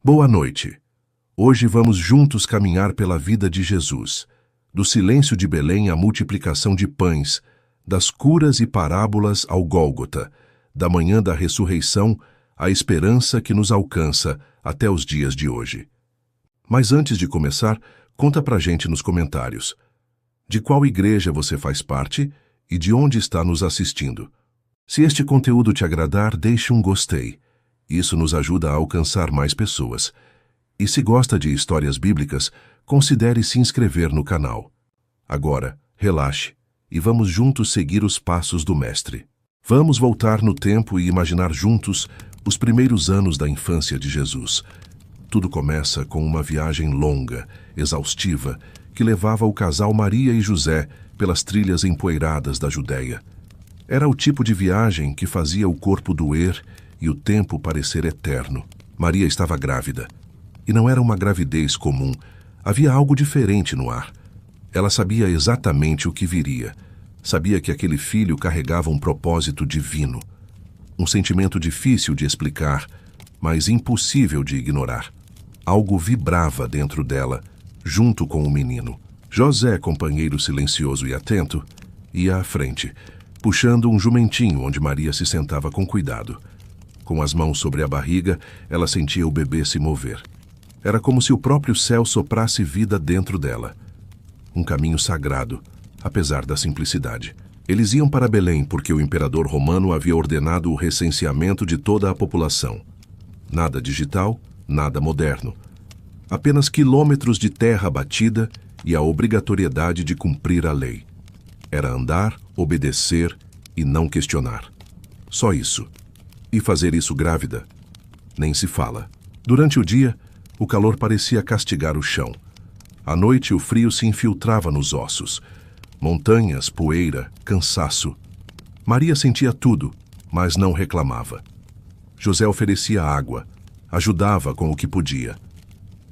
Boa noite. Hoje vamos juntos caminhar pela vida de Jesus, do silêncio de Belém à multiplicação de pães, das curas e parábolas ao Gólgota, da manhã da ressurreição à esperança que nos alcança até os dias de hoje. Mas antes de começar, conta pra gente nos comentários. De qual igreja você faz parte e de onde está nos assistindo? Se este conteúdo te agradar, deixe um gostei. Isso nos ajuda a alcançar mais pessoas. E se gosta de histórias bíblicas, considere se inscrever no canal. Agora, relaxe e vamos juntos seguir os passos do Mestre. Vamos voltar no tempo e imaginar juntos os primeiros anos da infância de Jesus. Tudo começa com uma viagem longa, exaustiva, que levava o casal Maria e José pelas trilhas empoeiradas da Judéia. Era o tipo de viagem que fazia o corpo doer e o tempo parecer eterno. Maria estava grávida. E não era uma gravidez comum. Havia algo diferente no ar. Ela sabia exatamente o que viria. Sabia que aquele filho carregava um propósito divino. Um sentimento difícil de explicar, mas impossível de ignorar. Algo vibrava dentro dela, junto com o menino. José, companheiro silencioso e atento, ia à frente, puxando um jumentinho onde Maria se sentava com cuidado. Com as mãos sobre a barriga, ela sentia o bebê se mover. Era como se o próprio céu soprasse vida dentro dela. Um caminho sagrado, apesar da simplicidade. Eles iam para Belém porque o imperador romano havia ordenado o recenseamento de toda a população. Nada digital, nada moderno. Apenas quilômetros de terra batida e a obrigatoriedade de cumprir a lei. Era andar, obedecer e não questionar. Só isso. E fazer isso grávida? Nem se fala. Durante o dia, o calor parecia castigar o chão. À noite, o frio se infiltrava nos ossos. Montanhas, poeira, cansaço. Maria sentia tudo, mas não reclamava. José oferecia água, ajudava com o que podia.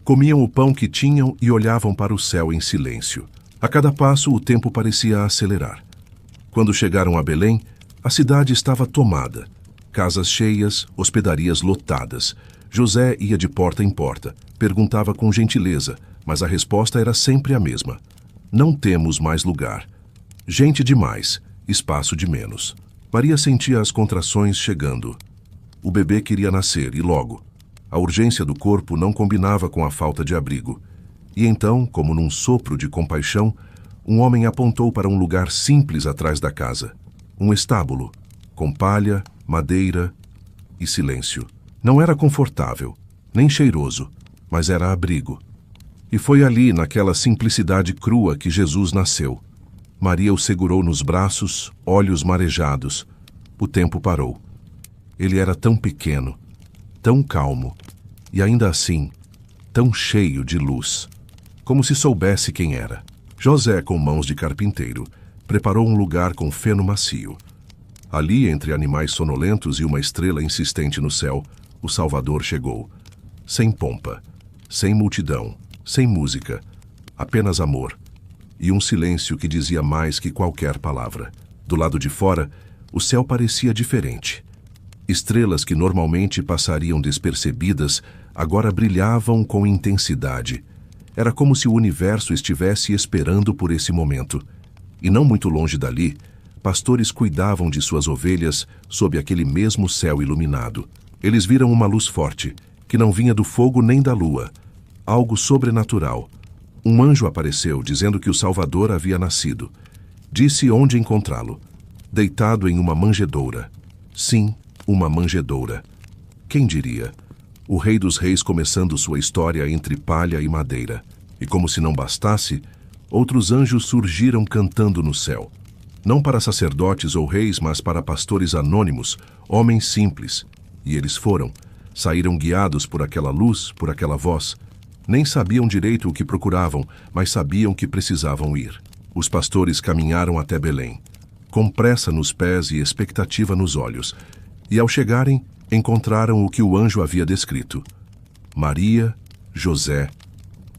Comiam o pão que tinham e olhavam para o céu em silêncio. A cada passo, o tempo parecia acelerar. Quando chegaram a Belém, a cidade estava tomada. Casas cheias, hospedarias lotadas. José ia de porta em porta, perguntava com gentileza, mas a resposta era sempre a mesma. Não temos mais lugar. Gente demais, espaço de menos. Maria sentia as contrações chegando. O bebê queria nascer, e logo. A urgência do corpo não combinava com a falta de abrigo. E então, como num sopro de compaixão, um homem apontou para um lugar simples atrás da casa. Um estábulo, com palha, madeira e silêncio. Não era confortável, nem cheiroso, mas era abrigo. E foi ali, naquela simplicidade crua, que Jesus nasceu. Maria o segurou nos braços, olhos marejados. O tempo parou. Ele era tão pequeno, tão calmo, e ainda assim, tão cheio de luz, como se soubesse quem era. José, com mãos de carpinteiro, preparou um lugar com feno macio. Ali, entre animais sonolentos e uma estrela insistente no céu, o Salvador chegou. Sem pompa, sem multidão, sem música, apenas amor. E um silêncio que dizia mais que qualquer palavra. Do lado de fora, o céu parecia diferente. Estrelas que normalmente passariam despercebidas, agora brilhavam com intensidade. Era como se o universo estivesse esperando por esse momento. E não muito longe dali, pastores cuidavam de suas ovelhas sob aquele mesmo céu iluminado. Eles viram uma luz forte, que não vinha do fogo nem da lua. Algo sobrenatural. Um anjo apareceu, dizendo que o Salvador havia nascido. Disse onde encontrá-lo. Deitado em uma manjedoura. Sim, uma manjedoura. Quem diria? O Rei dos Reis começando sua história entre palha e madeira. E como se não bastasse, outros anjos surgiram cantando no céu. Não para sacerdotes ou reis, mas para pastores anônimos, homens simples. E eles foram. Saíram guiados por aquela luz, por aquela voz. Nem sabiam direito o que procuravam, mas sabiam que precisavam ir. Os pastores caminharam até Belém, com pressa nos pés e expectativa nos olhos. E ao chegarem, encontraram o que o anjo havia descrito. Maria, José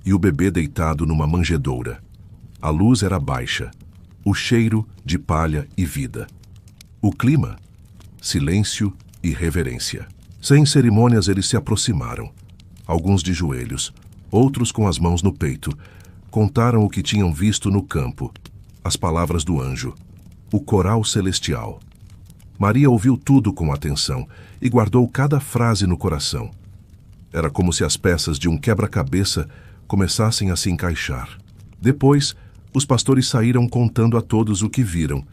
e o bebê deitado numa manjedoura. A luz era baixa. O cheiro de palha e vida. O clima, silêncio e reverência. Sem cerimônias, eles se aproximaram. alguns de joelhos, outros com as mãos no peito. Contaram o que tinham visto no campo, as palavras do anjo, o coral celestial. Maria ouviu tudo com atenção e guardou cada frase no coração. Era como se as peças de um quebra-cabeça começassem a se encaixar. Depois, os pastores saíram contando a todos o que viram,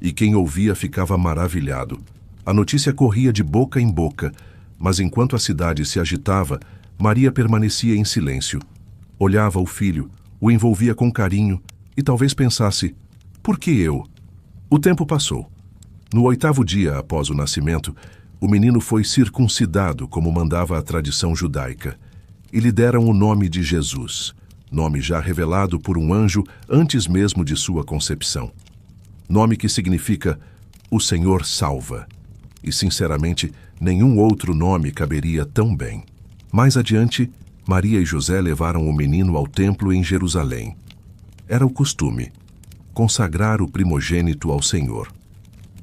e quem ouvia ficava maravilhado. A notícia corria de boca em boca, mas enquanto a cidade se agitava, Maria permanecia em silêncio. Olhava o filho, o envolvia com carinho e talvez pensasse: por que eu? O tempo passou. No 8º dia após o nascimento, o menino foi circuncidado como mandava a tradição judaica, e lhe deram o nome de Jesus, nome já revelado por um anjo antes mesmo de sua concepção. Nome que significa "O Senhor salva", e sinceramente nenhum outro nome caberia tão bem. Mais adiante, Maria e José levaram o menino ao templo em Jerusalém. Era o costume consagrar o primogênito ao Senhor.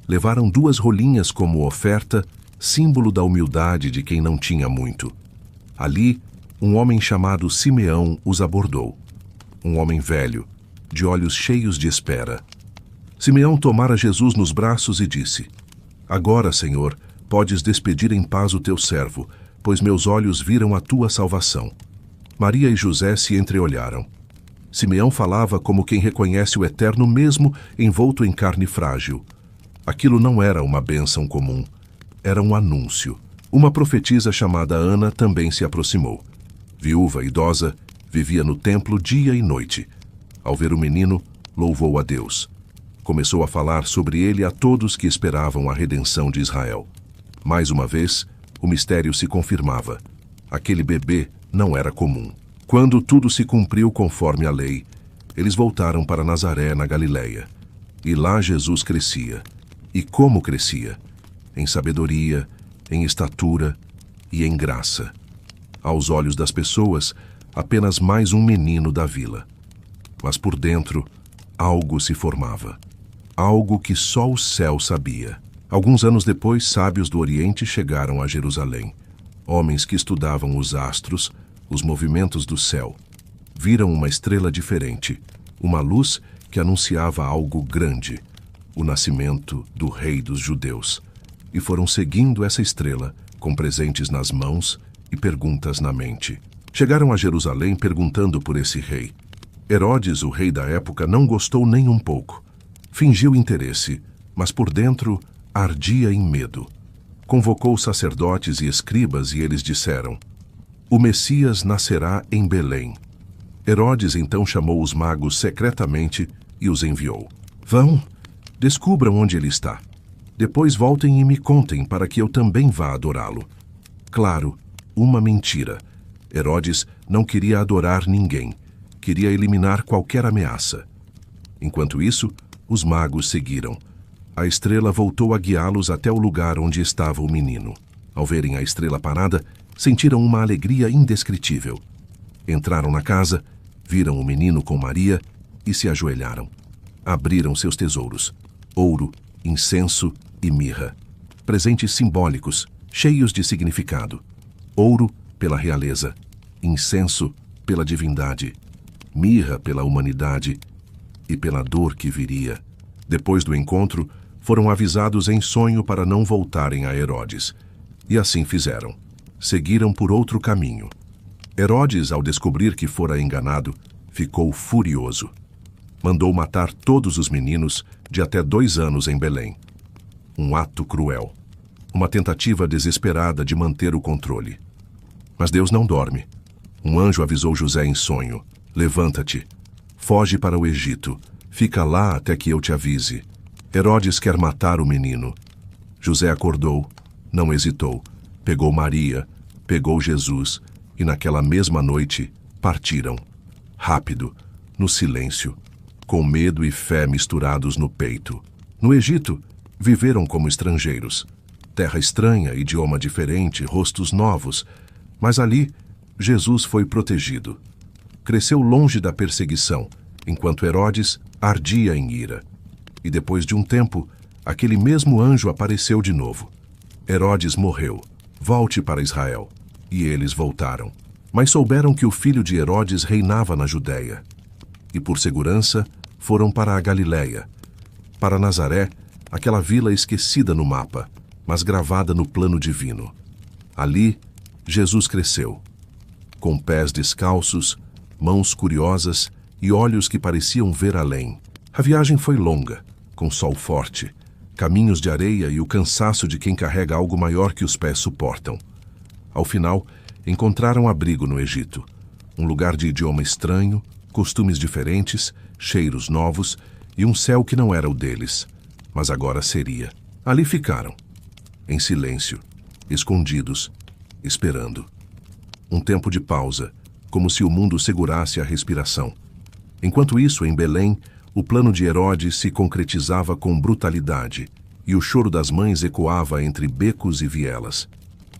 Levaram 2 rolinhas como oferta, símbolo da humildade de quem não tinha muito. Ali, um homem chamado Simeão os abordou. Um homem velho, de olhos cheios de espera. Simeão tomara Jesus nos braços e disse: Agora, Senhor, podes despedir em paz o teu servo, pois meus olhos viram a tua salvação. Maria e José se entreolharam. Simeão falava como quem reconhece o Eterno mesmo envolto em carne frágil. Aquilo não era uma bênção comum. Era um anúncio. Uma profetisa chamada Ana também se aproximou. Viúva, idosa, vivia no templo dia e noite. Ao ver o menino, louvou a Deus. Começou a falar sobre ele a todos que esperavam a redenção de Israel. Mais uma vez, o mistério se confirmava. Aquele bebê não era comum. Quando tudo se cumpriu conforme a lei, eles voltaram para Nazaré, na Galileia. E lá Jesus crescia. E como crescia? Em sabedoria, em estatura e em graça. Aos olhos das pessoas, apenas mais um menino da vila. Mas por dentro, algo se formava. Algo que só o céu sabia. Alguns anos depois, sábios do Oriente chegaram a Jerusalém. Homens que estudavam os astros, os movimentos do céu. Viram uma estrela diferente, uma luz que anunciava algo grande, o nascimento do Rei dos Judeus. E foram seguindo essa estrela, com presentes nas mãos e perguntas na mente. Chegaram a Jerusalém perguntando por esse rei. Herodes, o rei da época, não gostou nem um pouco. Fingiu interesse, mas por dentro ardia em medo. Convocou sacerdotes e escribas e eles disseram: O Messias nascerá em Belém. Herodes então chamou os magos secretamente e os enviou. Vão, descubram onde ele está. Depois voltem e me contem para que eu também vá adorá-lo. Claro, uma mentira. Herodes não queria adorar ninguém. Queria eliminar qualquer ameaça. Enquanto isso, os magos seguiram. A estrela voltou a guiá-los até o lugar onde estava o menino. Ao verem a estrela parada, sentiram uma alegria indescritível. Entraram na casa, viram o menino com Maria e se ajoelharam. Abriram seus tesouros: ouro, incenso e mirra. Presentes simbólicos, cheios de significado. Ouro pela realeza, incenso pela divindade, mirra pela humanidade e pela dor que viria. Depois do encontro, foram avisados em sonho para não voltarem a Herodes. E assim fizeram. Seguiram por outro caminho. Herodes, ao descobrir que fora enganado, ficou furioso. Mandou matar todos os meninos de até 2 anos em Belém. Um ato cruel. Uma tentativa desesperada de manter o controle. Mas Deus não dorme. Um anjo avisou José em sonho: Levanta-te, foge para o Egito, fica lá até que eu te avise. Herodes quer matar o menino. José acordou, não hesitou, pegou Maria, pegou Jesus e naquela mesma noite partiram. Rápido, no silêncio, com medo e fé misturados no peito. No Egito, viveram como estrangeiros. Terra estranha, idioma diferente, rostos novos. Mas ali, Jesus foi protegido. Cresceu longe da perseguição, enquanto Herodes ardia em ira. E depois de um tempo, aquele mesmo anjo apareceu de novo. Herodes morreu. Volte para Israel. E eles voltaram. Mas souberam que o filho de Herodes reinava na Judéia. E por segurança, foram para a Galiléia, para Nazaré, aquela vila esquecida no mapa, mas gravada no plano divino. Ali, Jesus cresceu, com pés descalços, mãos curiosas e olhos que pareciam ver além. A viagem foi longa, com sol forte, caminhos de areia e o cansaço de quem carrega algo maior que os pés suportam. Ao final, encontraram abrigo no Egito, um lugar de idioma estranho, costumes diferentes, cheiros novos e um céu que não era o deles, mas agora seria. Ali ficaram, em silêncio, escondidos, esperando. Um tempo de pausa, como se o mundo segurasse a respiração. Enquanto isso, em Belém, o plano de Herodes se concretizava com brutalidade e o choro das mães ecoava entre becos e vielas.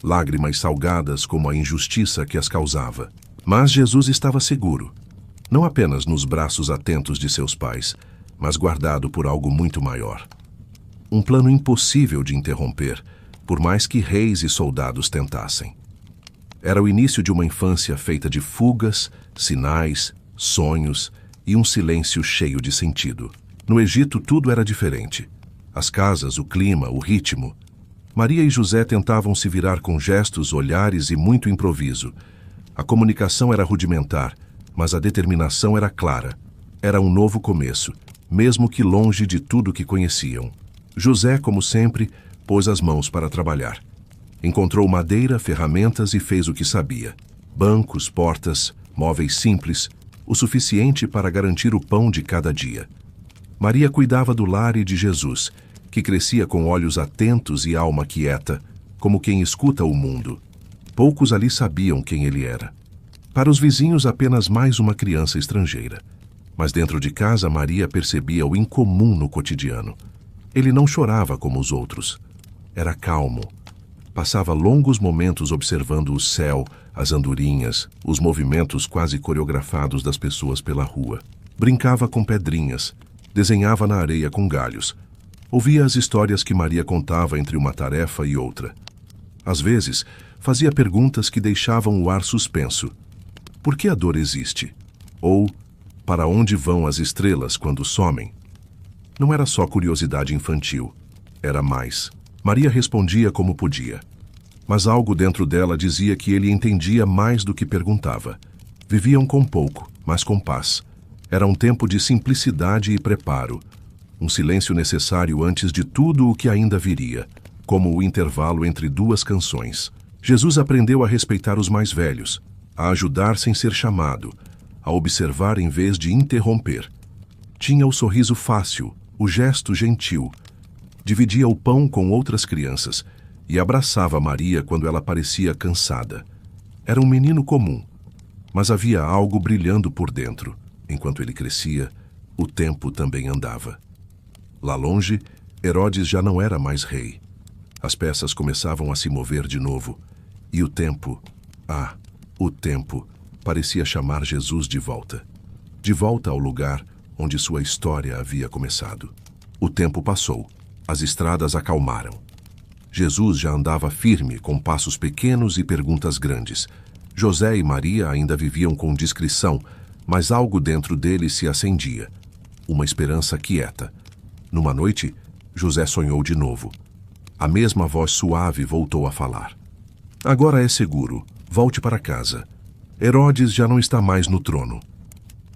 Lágrimas salgadas como a injustiça que as causava. Mas Jesus estava seguro, não apenas nos braços atentos de seus pais, mas guardado por algo muito maior. Um plano impossível de interromper, por mais que reis e soldados tentassem. Era o início de uma infância feita de fugas, sinais, sonhos e um silêncio cheio de sentido. No Egito tudo era diferente. As casas, o clima, o ritmo. Maria e José tentavam se virar com gestos, olhares e muito improviso. A comunicação era rudimentar, mas a determinação era clara. Era um novo começo, mesmo que longe de tudo que conheciam. José, como sempre, pôs as mãos para trabalhar. Encontrou madeira, ferramentas e fez o que sabia. Bancos, portas, móveis simples, o suficiente para garantir o pão de cada dia. Maria cuidava do lar e de Jesus, que crescia com olhos atentos e alma quieta, como quem escuta o mundo. Poucos ali sabiam quem ele era. Para os vizinhos, apenas mais uma criança estrangeira. Mas dentro de casa, Maria percebia o incomum no cotidiano. Ele não chorava como os outros. Era calmo. Passava longos momentos observando o céu, as andorinhas, os movimentos quase coreografados das pessoas pela rua. Brincava com pedrinhas, desenhava na areia com galhos. Ouvia as histórias que Maria contava entre uma tarefa e outra. Às vezes, fazia perguntas que deixavam o ar suspenso. Por que a dor existe? Ou, para onde vão as estrelas quando somem? Não era só curiosidade infantil, era mais. Maria respondia como podia. Mas algo dentro dela dizia que ele entendia mais do que perguntava. Viviam com pouco, mas com paz. Era um tempo de simplicidade e preparo. Um silêncio necessário antes de tudo o que ainda viria, como o intervalo entre duas canções. Jesus aprendeu a respeitar os mais velhos, a ajudar sem ser chamado, a observar em vez de interromper. Tinha o sorriso fácil, o gesto gentil. Dividia o pão com outras crianças e abraçava Maria quando ela parecia cansada. Era um menino comum, mas havia algo brilhando por dentro. Enquanto ele crescia, o tempo também andava. Lá longe, Herodes já não era mais rei. As peças começavam a se mover de novo, e o tempo, o tempo, parecia chamar Jesus de volta ao lugar onde sua história havia começado. O tempo passou, as estradas acalmaram. Jesus já andava firme, com passos pequenos e perguntas grandes. José e Maria ainda viviam com discrição, mas algo dentro deles se acendia. Uma esperança quieta. Numa noite, José sonhou de novo. A mesma voz suave voltou a falar. Agora é seguro. Volte para casa. Herodes já não está mais no trono.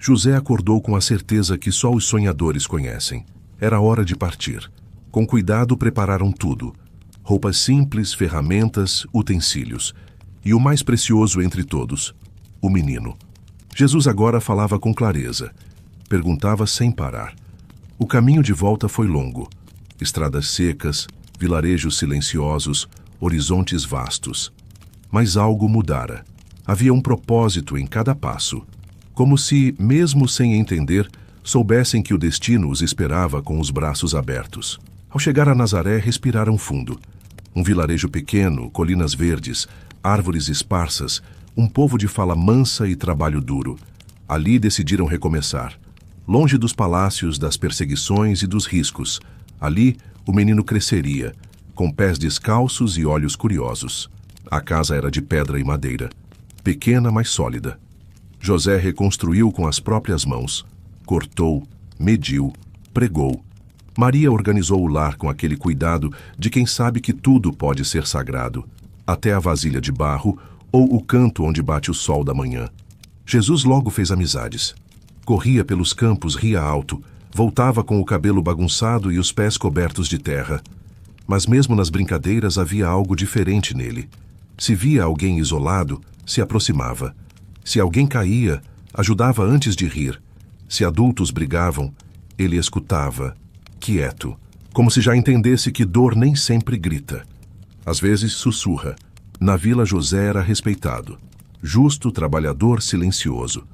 José acordou com a certeza que só os sonhadores conhecem. Era hora de partir. Com cuidado prepararam tudo. Roupas simples, ferramentas, utensílios. E o mais precioso entre todos, o menino. Jesus agora falava com clareza. Perguntava sem parar. O caminho de volta foi longo. Estradas secas, vilarejos silenciosos, horizontes vastos. Mas algo mudara. Havia um propósito em cada passo. Como se, mesmo sem entender, soubessem que o destino os esperava com os braços abertos. Ao chegar a Nazaré, respiraram fundo. Um vilarejo pequeno, colinas verdes, árvores esparsas, um povo de fala mansa e trabalho duro. Ali decidiram recomeçar. Longe dos palácios, das perseguições e dos riscos. Ali, o menino cresceria, com pés descalços e olhos curiosos. A casa era de pedra e madeira. pequena, mas sólida. José reconstruiu com as próprias mãos. Cortou, mediu, pregou. Maria organizou o lar com aquele cuidado de quem sabe que tudo pode ser sagrado, até a vasilha de barro ou o canto onde bate o sol da manhã. Jesus logo fez amizades. Corria pelos campos, ria alto, voltava com o cabelo bagunçado e os pés cobertos de terra. Mas mesmo nas brincadeiras havia algo diferente nele. Se via alguém isolado, se aproximava. Se alguém caía, ajudava antes de rir. Se adultos brigavam, ele escutava, quieto, como se já entendesse que dor nem sempre grita. Às vezes sussurra. Na vila José era respeitado. Justo, trabalhador, silencioso.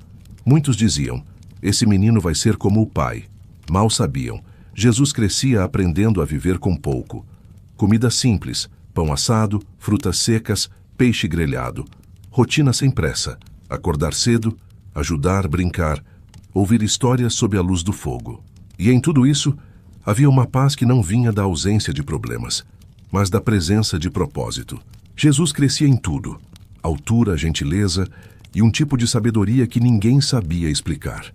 Muitos diziam, esse menino vai ser como o pai. Mal sabiam, Jesus crescia aprendendo a viver com pouco. Comida simples, pão assado, frutas secas, peixe grelhado. Rotina sem pressa. Acordar cedo, ajudar, brincar, ouvir histórias sob a luz do fogo. E em tudo isso, havia uma paz que não vinha da ausência de problemas, mas da presença de propósito. Jesus crescia em tudo: altura, gentileza e um tipo de sabedoria que ninguém sabia explicar.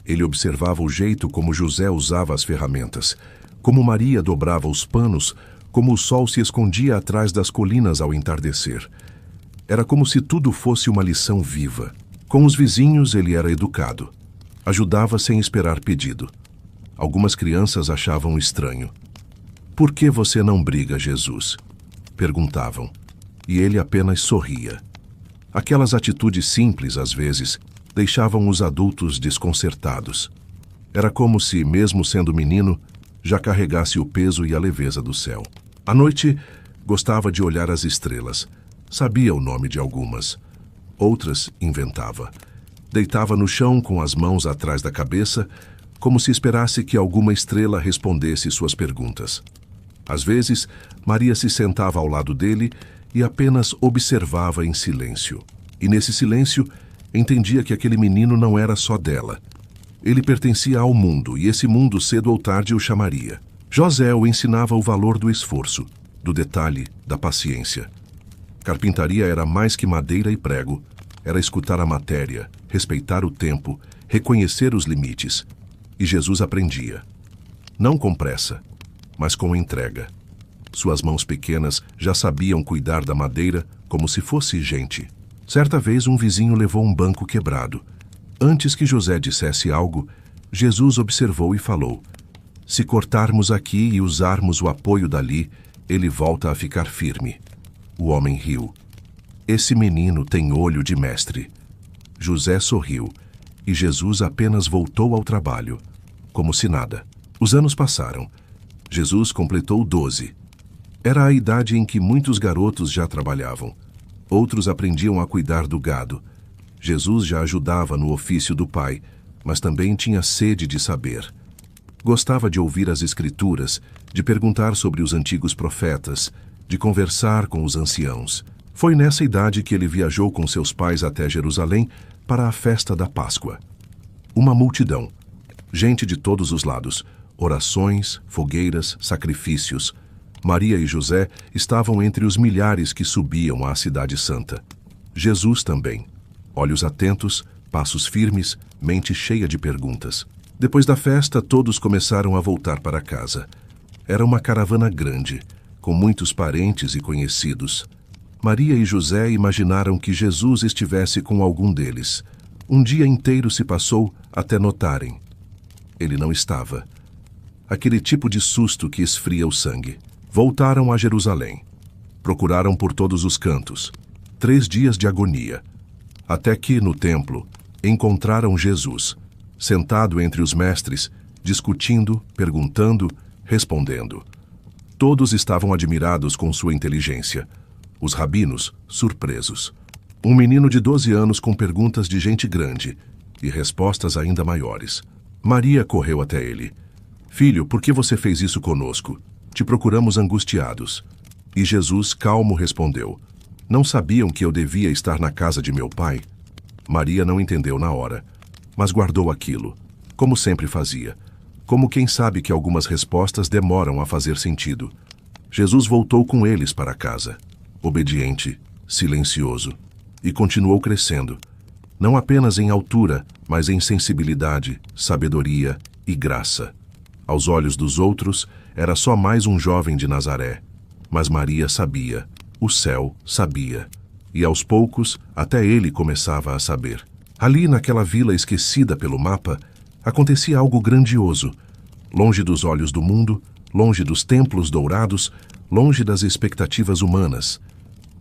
Ele observava o jeito como José usava as ferramentas, como Maria dobrava os panos, como o sol se escondia atrás das colinas ao entardecer. Era como se tudo fosse uma lição viva. Com os vizinhos ele era educado. Ajudava sem esperar pedido. Algumas crianças achavam estranho. "Por que você não briga, Jesus?" perguntavam. E ele apenas sorria. Aquelas atitudes simples, às vezes, deixavam os adultos desconcertados. Era como se, mesmo sendo menino, já carregasse o peso e a leveza do céu. À noite, gostava de olhar as estrelas. Sabia o nome de algumas. Outras inventava. Deitava no chão com as mãos atrás da cabeça, como se esperasse que alguma estrela respondesse suas perguntas. Às vezes, Maria se sentava ao lado dele e apenas observava em silêncio. E nesse silêncio, entendia que aquele menino não era só dela. Ele pertencia ao mundo, e esse mundo cedo ou tarde o chamaria. José o ensinava o valor do esforço, do detalhe, da paciência. Carpintaria era mais que madeira e prego. Era escutar a matéria, respeitar o tempo, reconhecer os limites. E Jesus aprendia. Não com pressa, mas com entrega. Suas mãos pequenas já sabiam cuidar da madeira como se fosse gente. Certa vez um vizinho levou um banco quebrado. Antes que José dissesse algo, Jesus observou e falou: "Se cortarmos aqui e usarmos o apoio dali, ele volta a ficar firme." O homem riu. "Esse menino tem olho de mestre." José sorriu, e Jesus apenas voltou ao trabalho, como se nada. Os anos passaram. Jesus completou 12. Era a idade em que muitos garotos já trabalhavam. Outros aprendiam a cuidar do gado. Jesus já ajudava no ofício do pai, mas também tinha sede de saber. Gostava de ouvir as escrituras, de perguntar sobre os antigos profetas, de conversar com os anciãos. Foi nessa idade que ele viajou com seus pais até Jerusalém para a festa da Páscoa. Uma multidão, gente de todos os lados, orações, fogueiras, sacrifícios. Maria e José estavam entre os milhares que subiam à Cidade Santa. Jesus também. Olhos atentos, passos firmes, mente cheia de perguntas. Depois da festa, todos começaram a voltar para casa. Era uma caravana grande, com muitos parentes e conhecidos. Maria e José imaginaram que Jesus estivesse com algum deles. Um dia inteiro se passou até notarem. Ele não estava. Aquele tipo de susto que esfria o sangue. Voltaram a Jerusalém. Procuraram por todos os cantos. 3 dias de agonia. Até que, no templo, encontraram Jesus, sentado entre os mestres, discutindo, perguntando, respondendo. Todos estavam admirados com sua inteligência. Os rabinos, surpresos. Um menino de 12 anos com perguntas de gente grande e respostas ainda maiores. Maria correu até ele. "Filho, por que você fez isso conosco? Te procuramos angustiados." E Jesus, calmo, respondeu: "Não sabiam que eu devia estar na casa de meu pai?" Maria não entendeu na hora, mas guardou aquilo, como sempre fazia, como quem sabe que algumas respostas demoram a fazer sentido. Jesus voltou com eles para casa, obediente, silencioso. e continuou crescendo, não apenas em altura, mas em sensibilidade, sabedoria e graça. Aos olhos dos outros, era só mais um jovem de Nazaré, mas Maria sabia, o céu sabia, e aos poucos até ele começava a saber. Ali, naquela vila esquecida pelo mapa, acontecia algo grandioso, longe dos olhos do mundo, longe dos templos dourados, longe das expectativas humanas.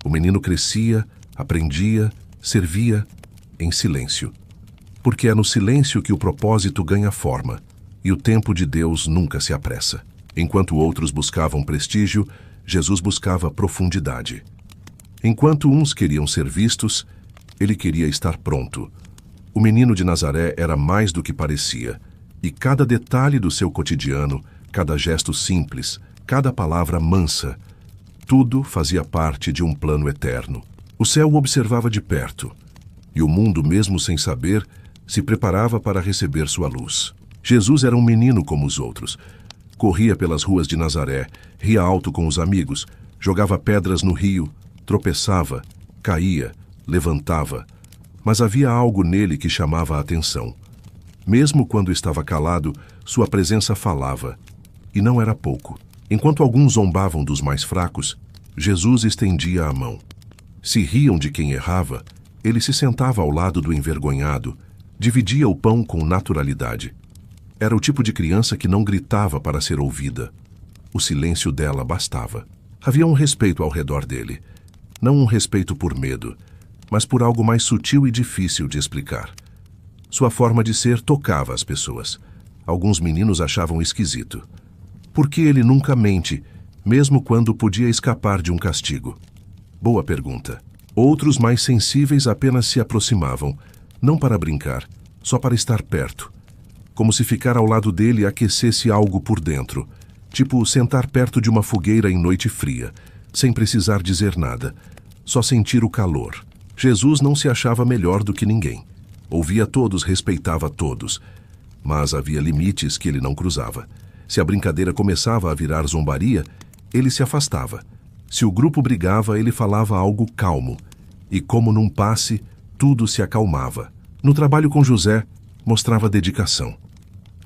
O menino crescia, aprendia, servia, em silêncio. Porque é no silêncio que o propósito ganha forma, e o tempo de Deus nunca se apressa. Enquanto outros buscavam prestígio, Jesus buscava profundidade. Enquanto uns queriam ser vistos, ele queria estar pronto. O menino de Nazaré era mais do que parecia, e cada detalhe do seu cotidiano, cada gesto simples, cada palavra mansa, tudo fazia parte de um plano eterno. O céu o observava de perto, e o mundo, mesmo sem saber, se preparava para receber sua luz. Jesus era um menino como os outros. Corria pelas ruas de Nazaré, ria alto com os amigos, jogava pedras no rio, tropeçava, caía, levantava. Mas havia algo nele que chamava a atenção. Mesmo quando estava calado, sua presença falava, e não era pouco. Enquanto alguns zombavam dos mais fracos, Jesus estendia a mão. Se riam de quem errava, ele se sentava ao lado do envergonhado, dividia o pão com naturalidade. Era o tipo de criança que não gritava para ser ouvida. O silêncio dela bastava. Havia um respeito ao redor dele. Não um respeito por medo, mas por algo mais sutil e difícil de explicar. Sua forma de ser tocava as pessoas. Alguns meninos achavam esquisito. Por que ele nunca mente, mesmo quando podia escapar de um castigo? Boa pergunta. Outros mais sensíveis apenas se aproximavam, não para brincar, só para estar perto. Como se ficar ao lado dele aquecesse algo por dentro, tipo sentar perto de uma fogueira em noite fria, sem precisar dizer nada, só sentir o calor. Jesus não se achava melhor do que ninguém. Ouvia todos, respeitava todos. Mas havia limites que ele não cruzava. Se a brincadeira começava a virar zombaria, ele se afastava. Se o grupo brigava, ele falava algo calmo. E como num passe, tudo se acalmava. No trabalho com José, mostrava dedicação.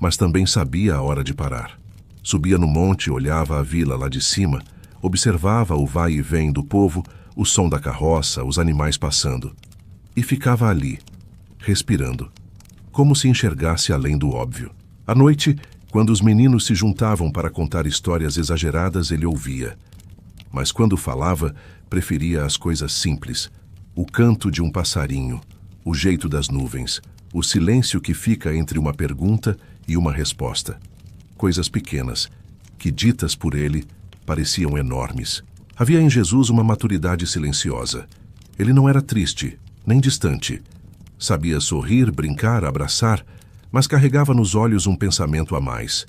Mas também sabia a hora de parar. Subia no monte, olhava a vila lá de cima, observava o vai e vem do povo, o som da carroça, os animais passando. E ficava ali, respirando, como se enxergasse além do óbvio. À noite, quando os meninos se juntavam para contar histórias exageradas, ele ouvia. Mas quando falava, preferia as coisas simples. O canto de um passarinho, o jeito das nuvens, o silêncio que fica entre uma pergunta e uma resposta. Coisas pequenas, que ditas por ele, pareciam enormes. Havia em Jesus uma maturidade silenciosa. Ele não era triste, nem distante. Sabia sorrir, brincar, abraçar, mas carregava nos olhos um pensamento a mais.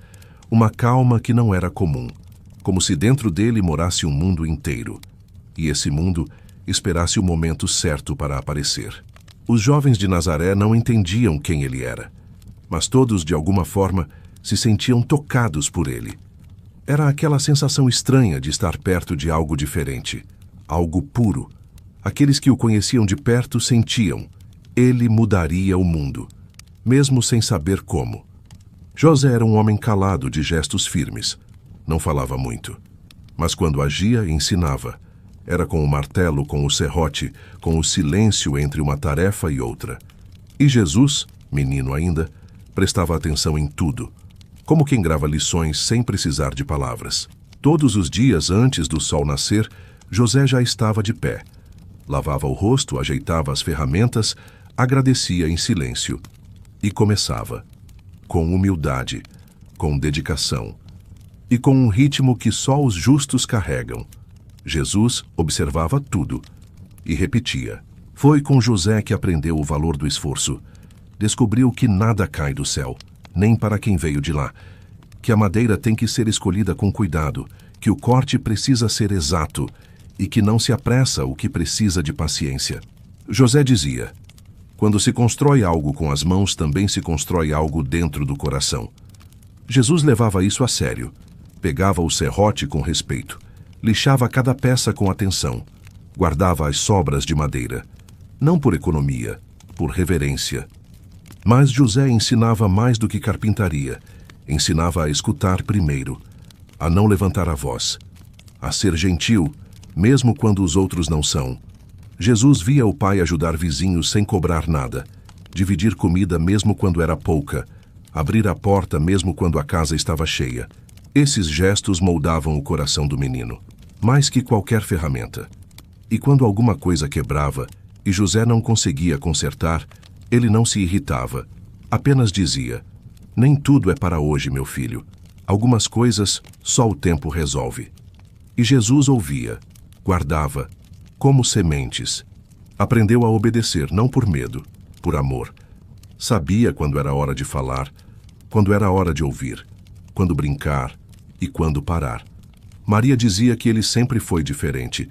Uma calma que não era comum, como se dentro dele morasse um mundo inteiro. E esse mundo esperasse o momento certo para aparecer. Os jovens de Nazaré não entendiam quem ele era, mas todos, de alguma forma, se sentiam tocados por ele. Era aquela sensação estranha de estar perto de algo diferente, algo puro. Aqueles que o conheciam de perto sentiam. Ele mudaria o mundo, mesmo sem saber como. José era um homem calado, de gestos firmes. Não falava muito, mas quando agia, ensinava. Era com o martelo, com o serrote, com o silêncio entre uma tarefa e outra. E Jesus, menino ainda, prestava atenção em tudo, como quem grava lições sem precisar de palavras. Todos os dias antes do sol nascer, José já estava de pé. Lavava o rosto, ajeitava as ferramentas, agradecia em silêncio. E começava, com humildade, com dedicação, e com um ritmo que só os justos carregam. Jesus observava tudo e repetia. Foi com José que aprendeu o valor do esforço. Descobriu que nada cai do céu, nem para quem veio de lá, que a madeira tem que ser escolhida com cuidado, que o corte precisa ser exato e que não se apressa o que precisa de paciência. José dizia: quando se constrói algo com as mãos, também se constrói algo dentro do coração. Jesus levava isso a sério. Pegava o serrote com respeito, lixava cada peça com atenção, guardava as sobras de madeira. não por economia, por reverência. Mas José ensinava mais do que carpintaria. Ensinava a escutar primeiro, a não levantar a voz, a ser gentil, mesmo quando os outros não são. Jesus via o pai ajudar vizinhos sem cobrar nada, dividir comida mesmo quando era pouca, abrir a porta mesmo quando a casa estava cheia. Esses gestos moldavam o coração do menino, mais que qualquer ferramenta. E quando alguma coisa quebrava e José não conseguia consertar, ele não se irritava, apenas dizia: nem tudo é para hoje, meu filho. Algumas coisas só o tempo resolve. E Jesus ouvia, guardava, como sementes. Aprendeu a obedecer, não por medo, por amor. Sabia quando era hora de falar, quando era hora de ouvir, quando brincar e quando parar. Maria dizia que ele sempre foi diferente,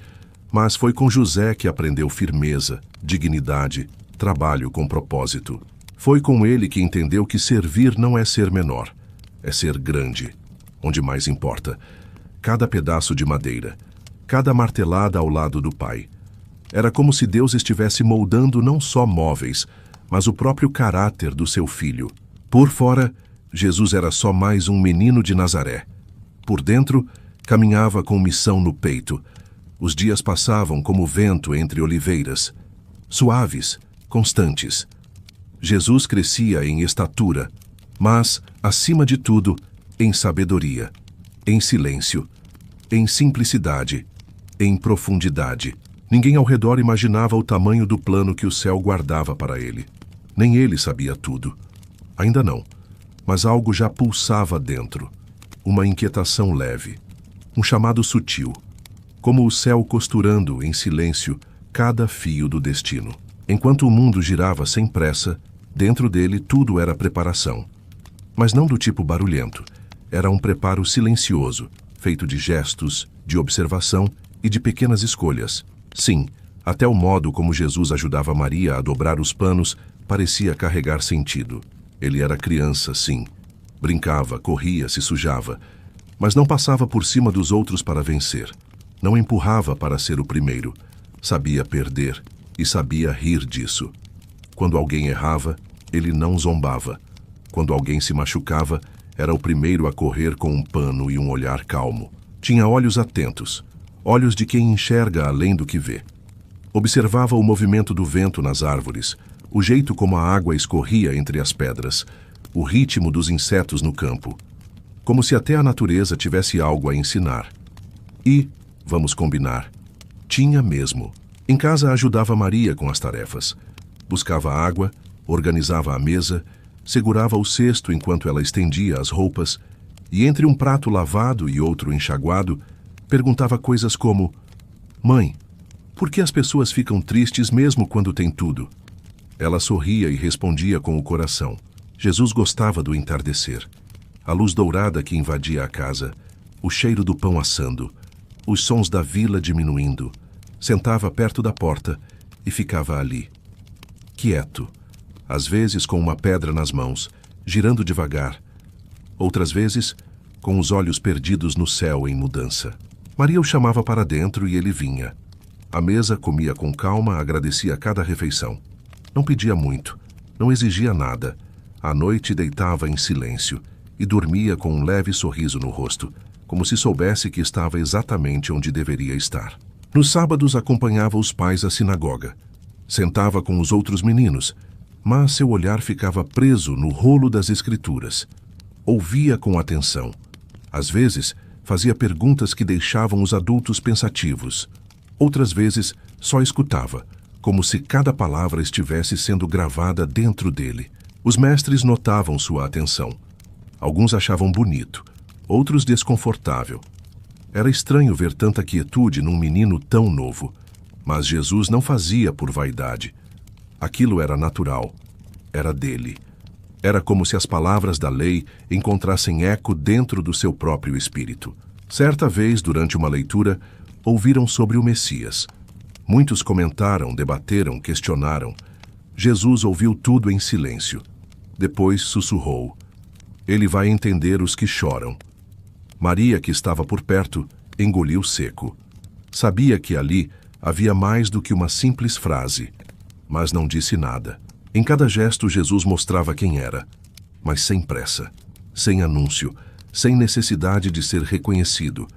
mas foi com José que aprendeu firmeza, dignidade, trabalho com propósito. Foi com ele que entendeu que servir não é ser menor, é ser grande. Onde mais importa, cada pedaço de madeira, cada martelada ao lado do pai. Era como se Deus estivesse moldando não só móveis, mas o próprio caráter do seu filho. Por fora, Jesus era só mais um menino de Nazaré. Por dentro, caminhava com missão no peito. Os dias passavam como vento entre oliveiras, suaves, constantes. Jesus crescia em estatura, mas, acima de tudo, em sabedoria, em silêncio, em simplicidade, em profundidade. Ninguém ao redor imaginava o tamanho do plano que o céu guardava para ele. Nem ele sabia tudo. Ainda não, mas algo já pulsava dentro. Uma inquietação leve, um chamado sutil, como o céu costurando em silêncio cada fio do destino. Enquanto o mundo girava sem pressa, dentro dele tudo era preparação. Mas não do tipo barulhento. Era um preparo silencioso, feito de gestos, de observação e de pequenas escolhas. Sim, até o modo como Jesus ajudava Maria a dobrar os panos parecia carregar sentido. Ele era criança, sim. Brincava, corria, se sujava, mas não passava por cima dos outros para vencer. Não empurrava para ser o primeiro. Sabia perder e sabia rir disso. Quando alguém errava, ele não zombava. Quando alguém se machucava, era o primeiro a correr com um pano e um olhar calmo. Tinha olhos atentos, olhos de quem enxerga além do que vê. Observava o movimento do vento nas árvores, o jeito como a água escorria entre as pedras, o ritmo dos insetos no campo, como se até a natureza tivesse algo a ensinar. E, vamos combinar, tinha mesmo. Em casa ajudava Maria com as tarefas. Buscava água, organizava a mesa, segurava o cesto enquanto ela estendia as roupas, e entre um prato lavado e outro enxaguado, perguntava coisas como: mãe, por que as pessoas ficam tristes mesmo quando têm tudo? Ela sorria e respondia com o coração. Jesus gostava do entardecer, a luz dourada que invadia a casa, o cheiro do pão assando, os sons da vila diminuindo. Sentava perto da porta e ficava ali, quieto, às vezes com uma pedra nas mãos, girando devagar, outras vezes com os olhos perdidos no céu em mudança. Maria o chamava para dentro e ele vinha. À mesa comia com calma, agradecia cada refeição. Não pedia muito, não exigia nada. À noite deitava em silêncio e dormia com um leve sorriso no rosto, como se soubesse que estava exatamente onde deveria estar. Nos sábados acompanhava os pais à sinagoga. Sentava com os outros meninos, mas seu olhar ficava preso no rolo das Escrituras. Ouvia com atenção. Às vezes, fazia perguntas que deixavam os adultos pensativos. Outras vezes, só escutava, como se cada palavra estivesse sendo gravada dentro dele. Os mestres notavam sua atenção. Alguns achavam bonito, outros desconfortável. Era estranho ver tanta quietude num menino tão novo. Mas Jesus não fazia por vaidade. Aquilo era natural. Era dele. Era como se as palavras da lei encontrassem eco dentro do seu próprio espírito. Certa vez, durante uma leitura, ouviram sobre o Messias. Muitos comentaram, debateram, questionaram. Jesus ouviu tudo em silêncio. Depois sussurrou: ele vai entender os que choram. Maria, que estava por perto, engoliu seco. Sabia que ali havia mais do que uma simples frase. mas não disse nada. Em cada gesto, Jesus mostrava quem era, mas sem pressa, sem anúncio, sem necessidade de ser reconhecido.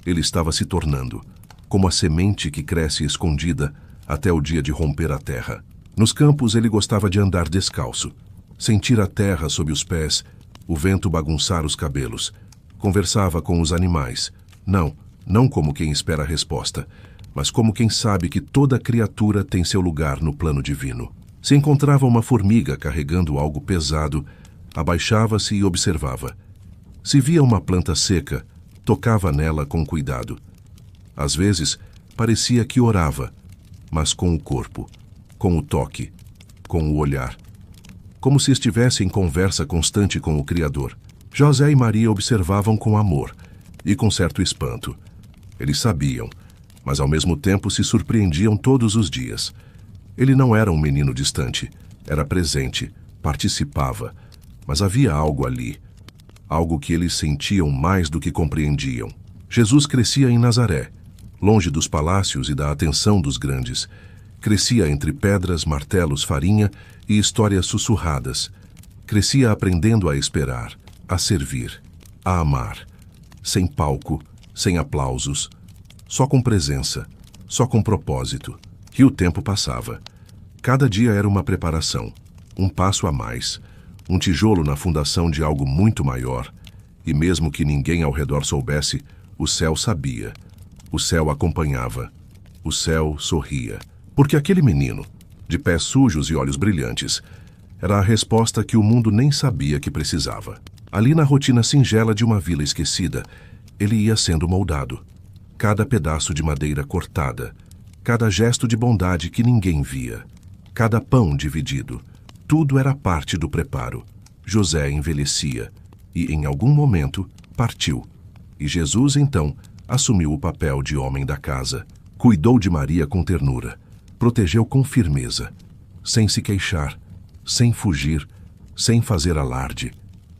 Ele estava se tornando, como a semente que cresce escondida até o dia de romper a terra. Nos campos, ele gostava de andar descalço, sentir a terra sob os pés, o vento bagunçar os cabelos. Conversava com os animais, não como quem espera a resposta, mas como quem sabe que toda criatura tem seu lugar no plano divino. Se encontrava uma formiga carregando algo pesado, abaixava-se e observava. Se via uma planta seca, tocava nela com cuidado. Às vezes, parecia que orava, mas com o corpo, com o toque, com o olhar. Como se estivesse em conversa constante com o Criador. José e Maria observavam com amor e com certo espanto. Eles sabiam, mas ao mesmo tempo se surpreendiam todos os dias. Ele não era um menino distante, era presente, participava, mas havia algo ali, algo que eles sentiam mais do que compreendiam. Jesus crescia em Nazaré, longe dos palácios e da atenção dos grandes. Crescia entre pedras, martelos, farinha e histórias sussurradas. Crescia aprendendo a esperar, a servir, a amar, sem palco, sem aplausos, só com presença, só com propósito. E o tempo passava. Cada dia era uma preparação, um passo a mais, um tijolo na fundação de algo muito maior. E mesmo que ninguém ao redor soubesse, o céu sabia. O céu acompanhava. O céu sorria. Porque aquele menino, de pés sujos e olhos brilhantes, era a resposta que o mundo nem sabia que precisava. Ali na rotina singela de uma vila esquecida, ele ia sendo moldado. Cada pedaço de madeira cortada, cada gesto de bondade que ninguém via, cada pão dividido, tudo era parte do preparo. José envelhecia e, em algum momento, partiu. E Jesus, então, assumiu o papel de homem da casa. Cuidou de Maria com ternura, protegeu com firmeza, sem se queixar, sem fugir, sem fazer alarde.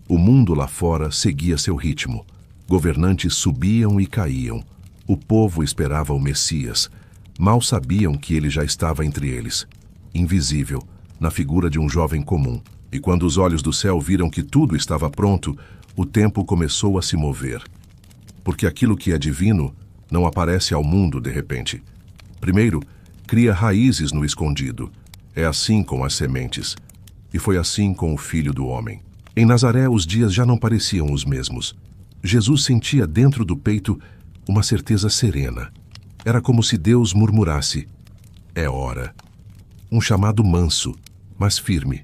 O mundo lá fora seguia seu ritmo. Governantes subiam e caíam. O povo esperava o Messias. Mal sabiam que ele já estava entre eles, invisível, na figura de um jovem comum. E quando os olhos do céu viram que tudo estava pronto, o tempo começou a se mover. Porque aquilo que é divino não aparece ao mundo de repente. Primeiro, cria raízes no escondido. É assim com as sementes. E foi assim com o Filho do Homem. Em Nazaré, os dias já não pareciam os mesmos. Jesus sentia dentro do peito uma certeza serena. Era como se Deus murmurasse: é hora. Um chamado manso, mas firme.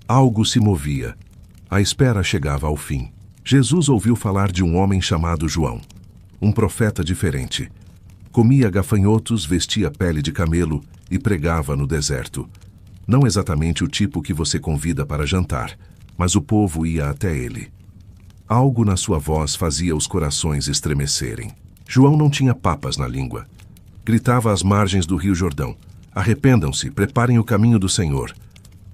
Algo se movia. A espera chegava ao fim. Jesus ouviu falar de um homem chamado João, um profeta diferente. Comia gafanhotos, vestia pele de camelo e pregava no deserto. Não exatamente o tipo que você convida para jantar, mas o povo ia até ele. Algo na sua voz fazia os corações estremecerem. João não tinha papas na língua. Gritava às margens do Rio Jordão: arrependam-se, preparem o caminho do Senhor.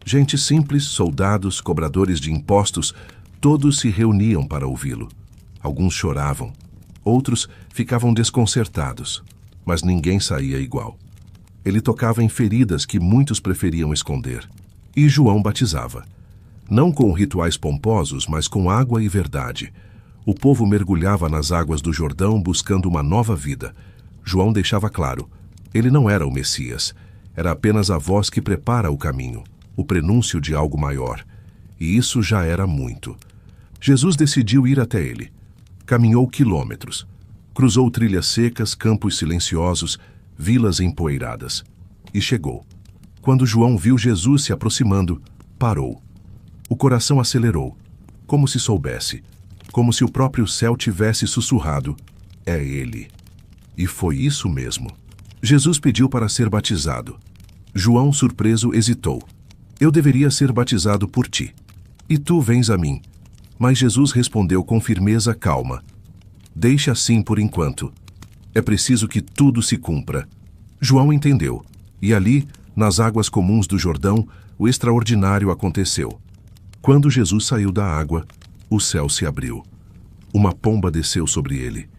Gente simples, soldados, cobradores de impostos, todos se reuniam para ouvi-lo. Alguns choravam, outros ficavam desconcertados, mas ninguém saía igual. Ele tocava em feridas que muitos preferiam esconder. E João batizava. Não com rituais pomposos, mas com água e verdade. O povo mergulhava nas águas do Jordão buscando uma nova vida. João deixava claro: ele não era o Messias. Era apenas a voz que prepara o caminho, o prenúncio de algo maior. E isso já era muito. Jesus decidiu ir até ele. Caminhou quilômetros. Cruzou trilhas secas, campos silenciosos, vilas empoeiradas. E chegou. Quando João viu Jesus se aproximando, parou. O coração acelerou, como se soubesse, como se o próprio céu tivesse sussurrado: é ele. E foi isso mesmo. Jesus pediu para ser batizado. João, surpreso, hesitou. Eu deveria ser batizado por ti. E tu vens a mim. Mas Jesus respondeu com firmeza calma: deixe assim por enquanto. É preciso que tudo se cumpra. João entendeu. E ali, nas águas comuns do Jordão, o extraordinário aconteceu. Quando Jesus saiu da água, o céu se abriu. Uma pomba desceu sobre ele.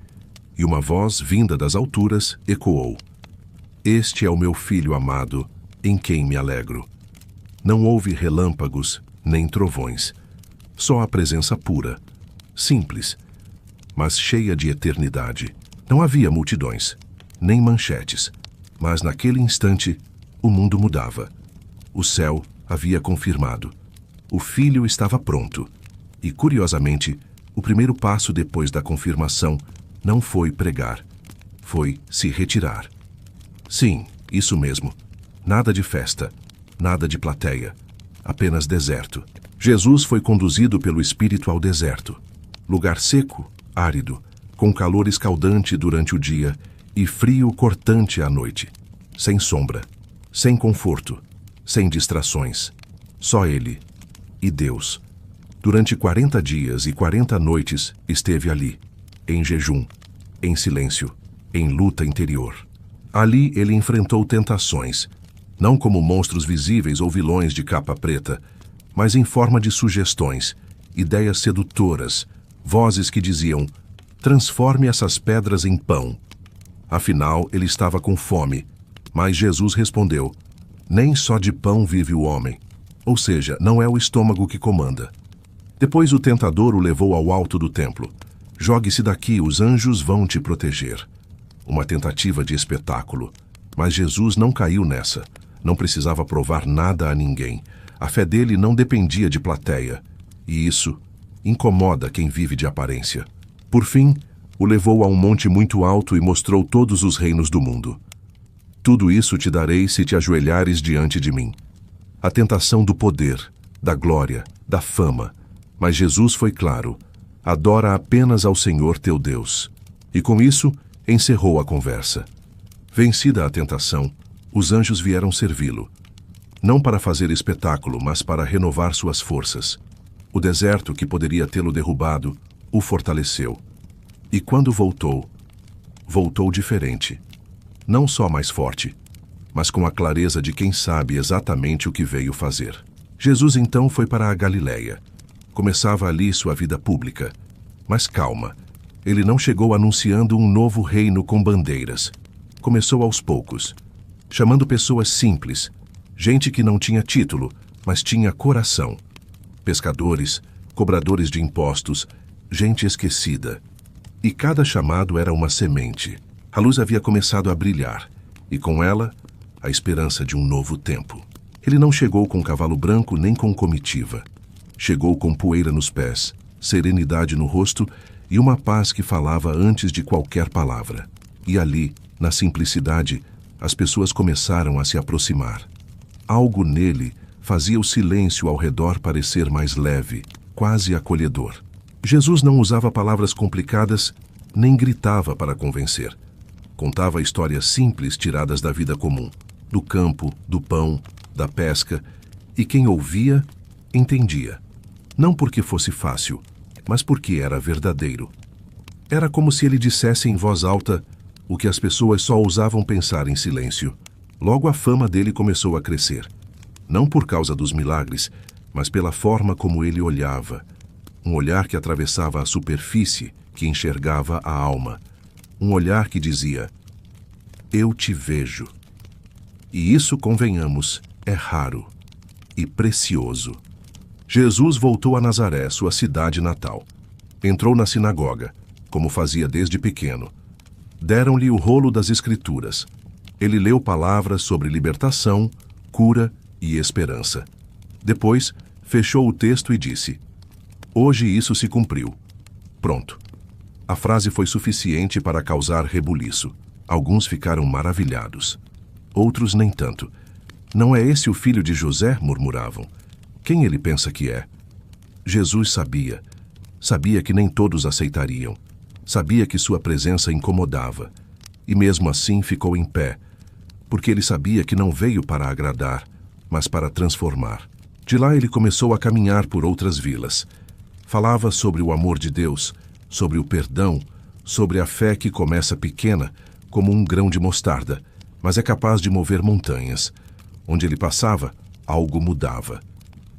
E uma voz, vinda das alturas, ecoou: este é o meu filho amado, em quem me alegro. Não houve relâmpagos nem trovões, só a presença pura, simples, mas cheia de eternidade. Não havia multidões, nem manchetes, mas naquele instante o mundo mudava. O céu havia confirmado. O Filho estava pronto. E, curiosamente, o primeiro passo depois da confirmação não foi pregar, foi se retirar. Sim, isso mesmo. Nada de festa, nada de plateia, apenas deserto. Jesus foi conduzido pelo Espírito ao deserto. Lugar seco, árido, com calor escaldante durante o dia e frio cortante à noite. Sem sombra, sem conforto, sem distrações. Só Ele e Deus. Durante 40 dias e 40 noites esteve ali, em jejum, em silêncio, em luta interior. Ali ele enfrentou tentações, não como monstros visíveis ou vilões de capa preta, mas em forma de sugestões, ideias sedutoras, vozes que diziam: transforme essas pedras em pão. Afinal, ele estava com fome, mas Jesus respondeu: nem só de pão vive o homem. Ou seja, não é o estômago que comanda. Depois o tentador o levou ao alto do templo. Jogue-se daqui, os anjos vão te proteger. Uma tentativa de espetáculo. Mas Jesus não caiu nessa. Não precisava provar nada a ninguém. A fé dele não dependia de plateia. E isso incomoda quem vive de aparência. Por fim, o levou a um monte muito alto e mostrou todos os reinos do mundo. Tudo isso te darei se te ajoelhares diante de mim. A tentação do poder, da glória, da fama. Mas Jesus foi claro: adora apenas ao Senhor teu Deus. E com isso, encerrou a conversa. Vencida a tentação, os anjos vieram servi-lo. Não para fazer espetáculo, mas para renovar suas forças. O deserto que poderia tê-lo derrubado, o fortaleceu. E quando voltou, voltou diferente. Não só mais forte, mas com a clareza de quem sabe exatamente o que veio fazer. Jesus então foi para a Galileia. Começava ali sua vida pública. Mas calma, ele não chegou anunciando um novo reino com bandeiras. Começou aos poucos, chamando pessoas simples, gente que não tinha título, mas tinha coração. Pescadores, cobradores de impostos, gente esquecida. E cada chamado era uma semente. A luz havia começado a brilhar, e com ela, a esperança de um novo tempo. Ele não chegou com cavalo branco nem com comitiva. Chegou com poeira nos pés, serenidade no rosto e uma paz que falava antes de qualquer palavra. E ali, na simplicidade, as pessoas começaram a se aproximar. Algo nele fazia o silêncio ao redor parecer mais leve, quase acolhedor. Jesus não usava palavras complicadas, nem gritava para convencer. Contava histórias simples tiradas da vida comum, do campo, do pão, da pesca, e quem ouvia, entendia. Não porque fosse fácil, mas porque era verdadeiro. Era como se ele dissesse em voz alta o que as pessoas só ousavam pensar em silêncio. Logo a fama dele começou a crescer. Não por causa dos milagres, mas pela forma como ele olhava. Um olhar que atravessava a superfície, que enxergava a alma. Um olhar que dizia: eu te vejo. E isso, convenhamos, é raro e precioso. Jesus voltou a Nazaré, sua cidade natal. Entrou na sinagoga, como fazia desde pequeno. Deram-lhe o rolo das Escrituras. Ele leu palavras sobre libertação, cura e esperança. Depois, fechou o texto e disse: hoje isso se cumpriu. Pronto. A frase foi suficiente para causar rebuliço. Alguns ficaram maravilhados. Outros nem tanto. Não é esse o filho de José? Murmuravam. Quem ele pensa que é? Jesus sabia. Sabia que nem todos aceitariam. Sabia que sua presença incomodava. E mesmo assim ficou em pé, porque ele sabia que não veio para agradar, mas para transformar. De lá ele começou a caminhar por outras vilas. Falava sobre o amor de Deus, sobre o perdão, sobre a fé que começa pequena, como um grão de mostarda, mas é capaz de mover montanhas. Onde ele passava, algo mudava.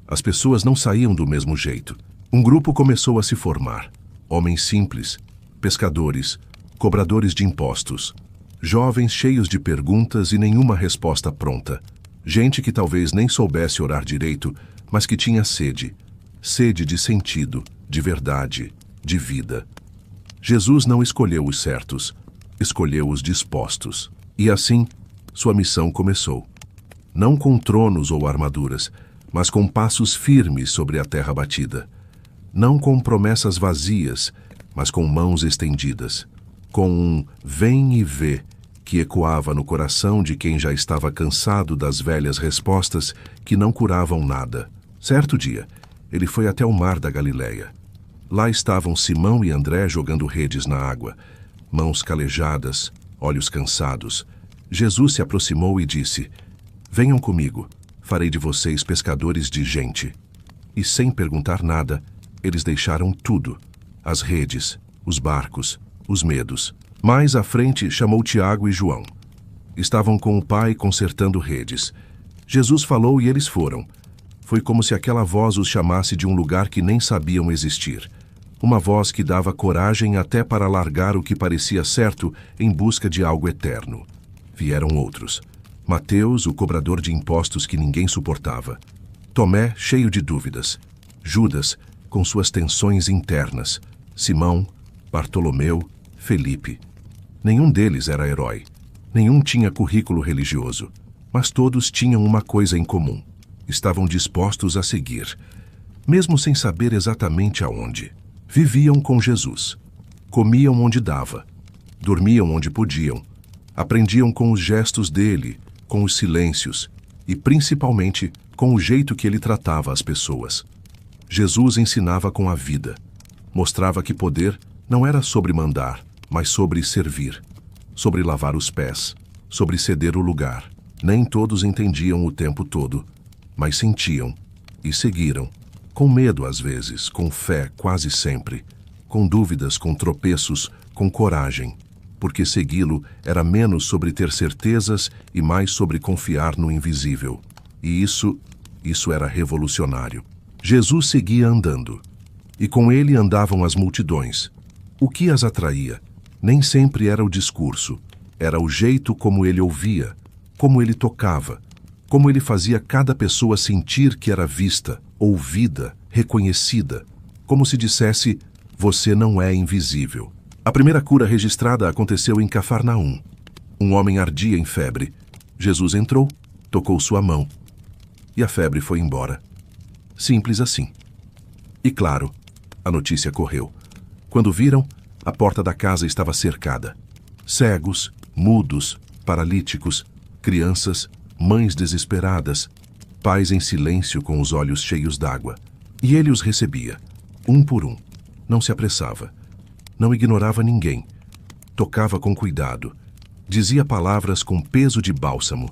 As pessoas não saíam do mesmo jeito. Um grupo começou a se formar. Homens simples, pescadores, cobradores de impostos, jovens cheios de perguntas e nenhuma resposta pronta, Gente que talvez nem soubesse orar direito, mas que tinha sede. Sede de sentido, de verdade, de vida. Jesus não escolheu os certos, escolheu os dispostos. E assim, sua missão começou. Não com tronos ou armaduras, mas com passos firmes sobre a terra batida. Não com promessas vazias, mas com mãos estendidas. Com um "vem e vê" que ecoava no coração de quem já estava cansado das velhas respostas que não curavam nada. Certo dia, ele foi até o mar da Galileia. Lá estavam Simão e André jogando redes na água, mãos calejadas, olhos cansados. Jesus se aproximou e disse: "Venham comigo, farei de vocês pescadores de gente." E sem perguntar nada, eles deixaram tudo: as redes, os barcos, os medos. Mais à frente, chamou Tiago e João. Estavam com o pai consertando redes. Jesus falou e eles foram. Foi como se aquela voz os chamasse de um lugar que nem sabiam existir. Uma voz que dava coragem até para largar o que parecia certo em busca de algo eterno. Vieram outros. Mateus, o cobrador de impostos que ninguém suportava. Tomé, cheio de dúvidas. Judas, com suas tensões internas. Simão, Bartolomeu, Felipe. Nenhum deles era herói. Nenhum tinha currículo religioso. Mas todos tinham uma coisa em comum. Estavam dispostos a seguir, mesmo sem saber exatamente aonde. Viviam com Jesus. Comiam onde dava. Dormiam onde podiam. Aprendiam com os gestos dele, com os silêncios e, principalmente, com o jeito que ele tratava as pessoas. Jesus ensinava com a vida. Mostrava que poder não era sobre mandar, mas sobre servir, sobre lavar os pés, sobre ceder o lugar. Nem todos entendiam o tempo todo, mas sentiam e seguiram, com medo às vezes, com fé quase sempre, com dúvidas, com tropeços, com coragem, porque segui-lo era menos sobre ter certezas e mais sobre confiar no invisível. E isso era revolucionário. Jesus seguia andando, e com ele andavam as multidões. O que as atraía? Nem sempre era o discurso, era o jeito como ele ouvia, como ele tocava, como ele fazia cada pessoa sentir que era vista, ouvida, reconhecida, como se dissesse: "Você não é invisível." A primeira cura registrada aconteceu em Cafarnaum. Um homem ardia em febre. Jesus entrou, tocou sua mão, e a febre foi embora. Simples assim. E claro, a notícia correu. Quando viram, a porta da casa estava cercada. Cegos, mudos, paralíticos, crianças, mães desesperadas, pais em silêncio com os olhos cheios d'água. E ele os recebia, um por um. Não se apressava. Não ignorava ninguém. Tocava com cuidado. Dizia palavras com peso de bálsamo.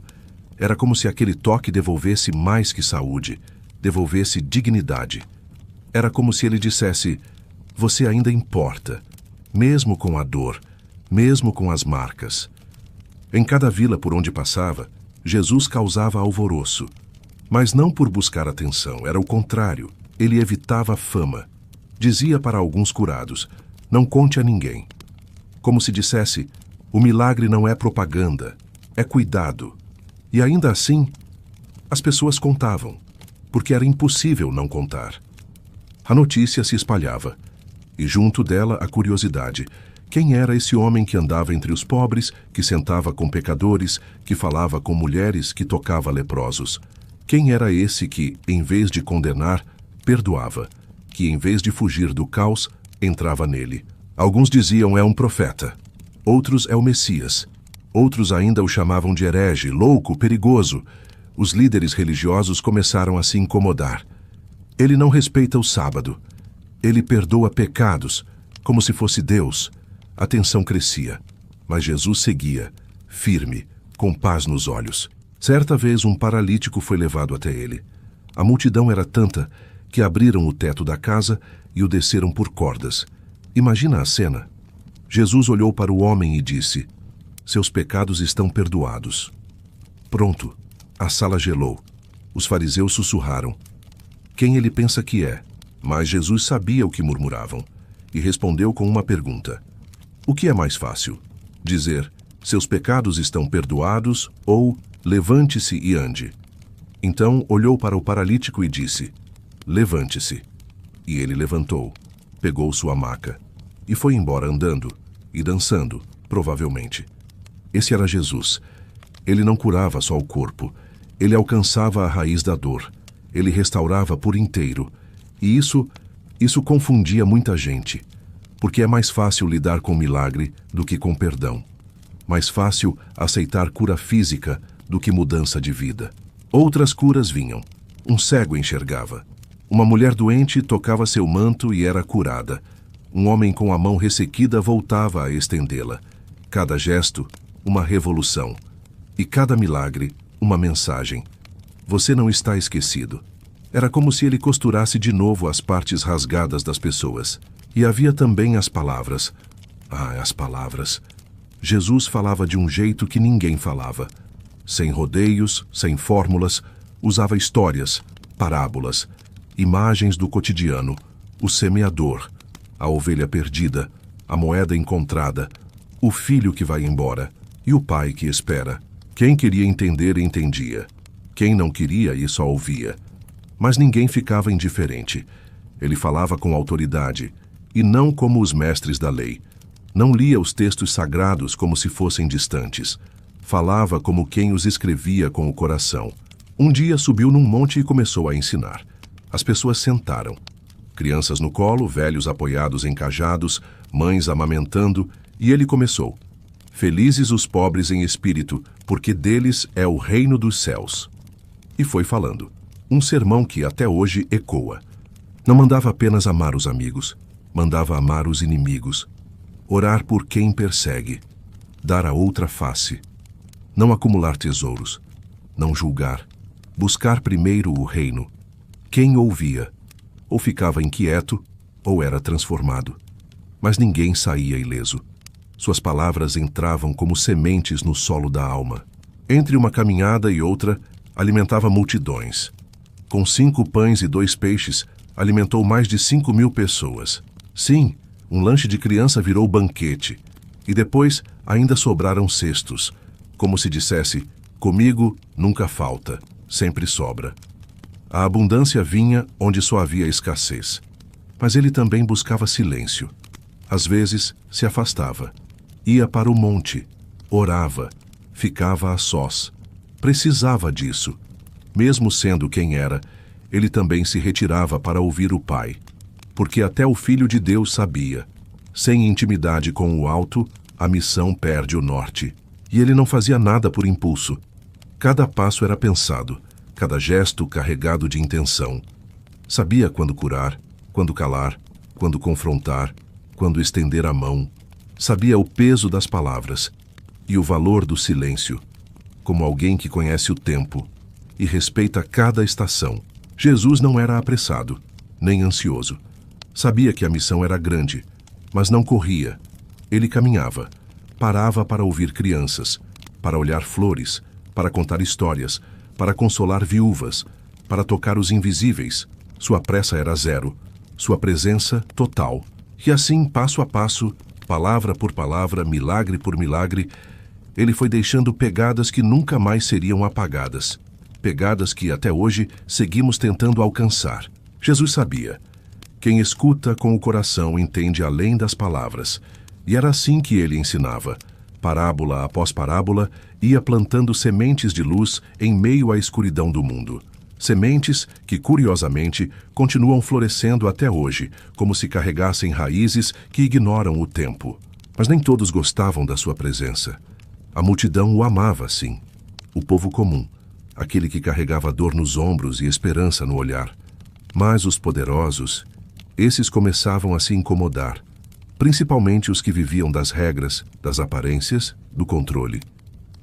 Era como se aquele toque devolvesse mais que saúde, devolvesse dignidade. Era como se ele dissesse: "Você ainda importa, mesmo com a dor, mesmo com as marcas." Em cada vila por onde passava, Jesus causava alvoroço. Mas não por buscar atenção, era o contrário. Ele evitava a fama. Dizia para alguns curados: "Não conte a ninguém." Como se dissesse: o milagre não é propaganda, é cuidado. E ainda assim, as pessoas contavam, porque era impossível não contar. A notícia se espalhava, e junto dela a curiosidade. Quem era esse homem que andava entre os pobres, que sentava com pecadores, que falava com mulheres, que tocava leprosos? Quem era esse que, em vez de condenar, perdoava, que em vez de fugir do caos, entrava nele? Alguns diziam: é um profeta. Outros: é o Messias. Outros ainda o chamavam de herege, louco, perigoso. Os líderes religiosos começaram a se incomodar. Ele não respeita o sábado. Ele perdoa pecados, como se fosse Deus. A tensão crescia, mas Jesus seguia, firme, com paz nos olhos. Certa vez um paralítico foi levado até ele. A multidão era tanta que abriram o teto da casa e o desceram por cordas. Imagina a cena. Jesus olhou para o homem e disse: "Seus pecados estão perdoados." Pronto, a sala gelou. Os fariseus sussurraram: "Quem ele pensa que é?" Mas Jesus sabia o que murmuravam e respondeu com uma pergunta: "O que é mais fácil? Dizer: seus pecados estão perdoados ou levante-se e ande?" Então olhou para o paralítico e disse: Levante-se. E ele levantou, pegou sua maca e foi embora andando e dançando, provavelmente. Esse era Jesus. Ele não curava só o corpo, ele alcançava a raiz da dor, ele restaurava por inteiro. E isso confundia muita gente, porque é mais fácil lidar com milagre do que com perdão. Mais fácil aceitar cura física do que mudança de vida. Outras curas vinham. Um cego enxergava. Uma mulher doente tocava seu manto e era curada. Um homem com a mão ressequida voltava a estendê-la. Cada gesto, uma revolução. E cada milagre, uma mensagem. Você não está esquecido. Era como se ele costurasse de novo as partes rasgadas das pessoas. E havia também as palavras. As palavras. Jesus falava de um jeito que ninguém falava. Sem rodeios, sem fórmulas, usava histórias, parábolas, imagens do cotidiano, o semeador, a ovelha perdida, a moeda encontrada, o filho que vai embora e o pai que espera. Quem queria entender, entendia. Quem não queria e só ouvia. Mas ninguém ficava indiferente. Ele falava com autoridade, e não como os mestres da lei. Não lia os textos sagrados como se fossem distantes. Falava como quem os escrevia com o coração. Um dia subiu num monte e começou a ensinar. As pessoas sentaram. Crianças no colo, velhos apoiados em cajados, mães amamentando, e ele começou. Felizes os pobres em espírito, porque deles é o reino dos céus. E foi falando. Um sermão que até hoje ecoa. Não mandava apenas amar os amigos, mandava amar os inimigos. Orar por quem persegue. Dar a outra face. Não acumular tesouros. Não julgar. Buscar primeiro o reino. Quem ouvia, ou ficava inquieto, ou era transformado. Mas ninguém saía ileso. Suas palavras entravam como sementes no solo da alma. Entre uma caminhada e outra, alimentava multidões. Com 5 pães e 2 peixes, alimentou mais de 5.000 pessoas. Sim, um lanche de criança virou banquete. E depois ainda sobraram cestos. Como se dissesse, comigo nunca falta, sempre sobra. A abundância vinha onde só havia escassez. Mas ele também buscava silêncio. Às vezes, se afastava. Ia para o monte, orava, ficava a sós. Precisava disso. Mesmo sendo quem era, ele também se retirava para ouvir o Pai. Porque até o Filho de Deus sabia. Sem intimidade com o alto, a missão perde o norte. E ele não fazia nada por impulso. Cada passo era pensado, cada gesto carregado de intenção. Sabia quando curar, quando calar, quando confrontar, quando estender a mão. Sabia o peso das palavras e o valor do silêncio, como alguém que conhece o tempo e respeita cada estação. Jesus não era apressado, nem ansioso. Sabia que a missão era grande, mas não corria. Ele caminhava, parava para ouvir crianças, para olhar flores, para contar histórias, para consolar viúvas, para tocar os invisíveis. Sua pressa era zero, sua presença total. E assim, passo a passo, palavra por palavra, milagre por milagre, ele foi deixando pegadas que nunca mais seriam apagadas. Pegadas que até hoje seguimos tentando alcançar. Jesus sabia. Quem escuta com o coração entende além das palavras. E era assim que ele ensinava. Parábola após parábola, ia plantando sementes de luz em meio à escuridão do mundo. Sementes que, curiosamente, continuam florescendo até hoje, como se carregassem raízes que ignoram o tempo. Mas nem todos gostavam da sua presença. A multidão o amava, sim. O povo comum, aquele que carregava dor nos ombros e esperança no olhar. Mas os poderosos, esses começavam a se incomodar, principalmente os que viviam das regras, das aparências, do controle.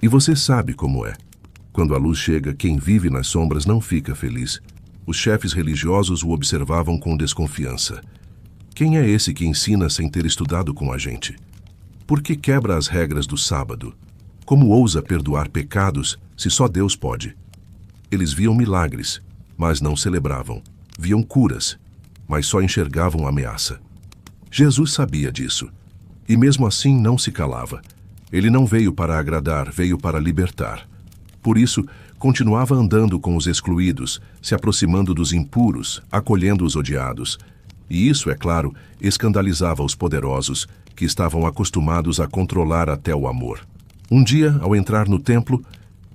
E você sabe como é. Quando a luz chega, quem vive nas sombras não fica feliz. Os chefes religiosos o observavam com desconfiança. Quem é esse que ensina sem ter estudado com a gente? Por que quebra as regras do sábado? Como ousa perdoar pecados se só Deus pode? Eles viam milagres, mas não celebravam. Viam curas, mas só enxergavam ameaça. Jesus sabia disso. E mesmo assim não se calava. Ele não veio para agradar, veio para libertar. Por isso, Continuava andando com os excluídos, se aproximando dos impuros, acolhendo os odiados. E isso, é claro, escandalizava os poderosos, que estavam acostumados a controlar até o amor. Um dia, ao entrar no templo,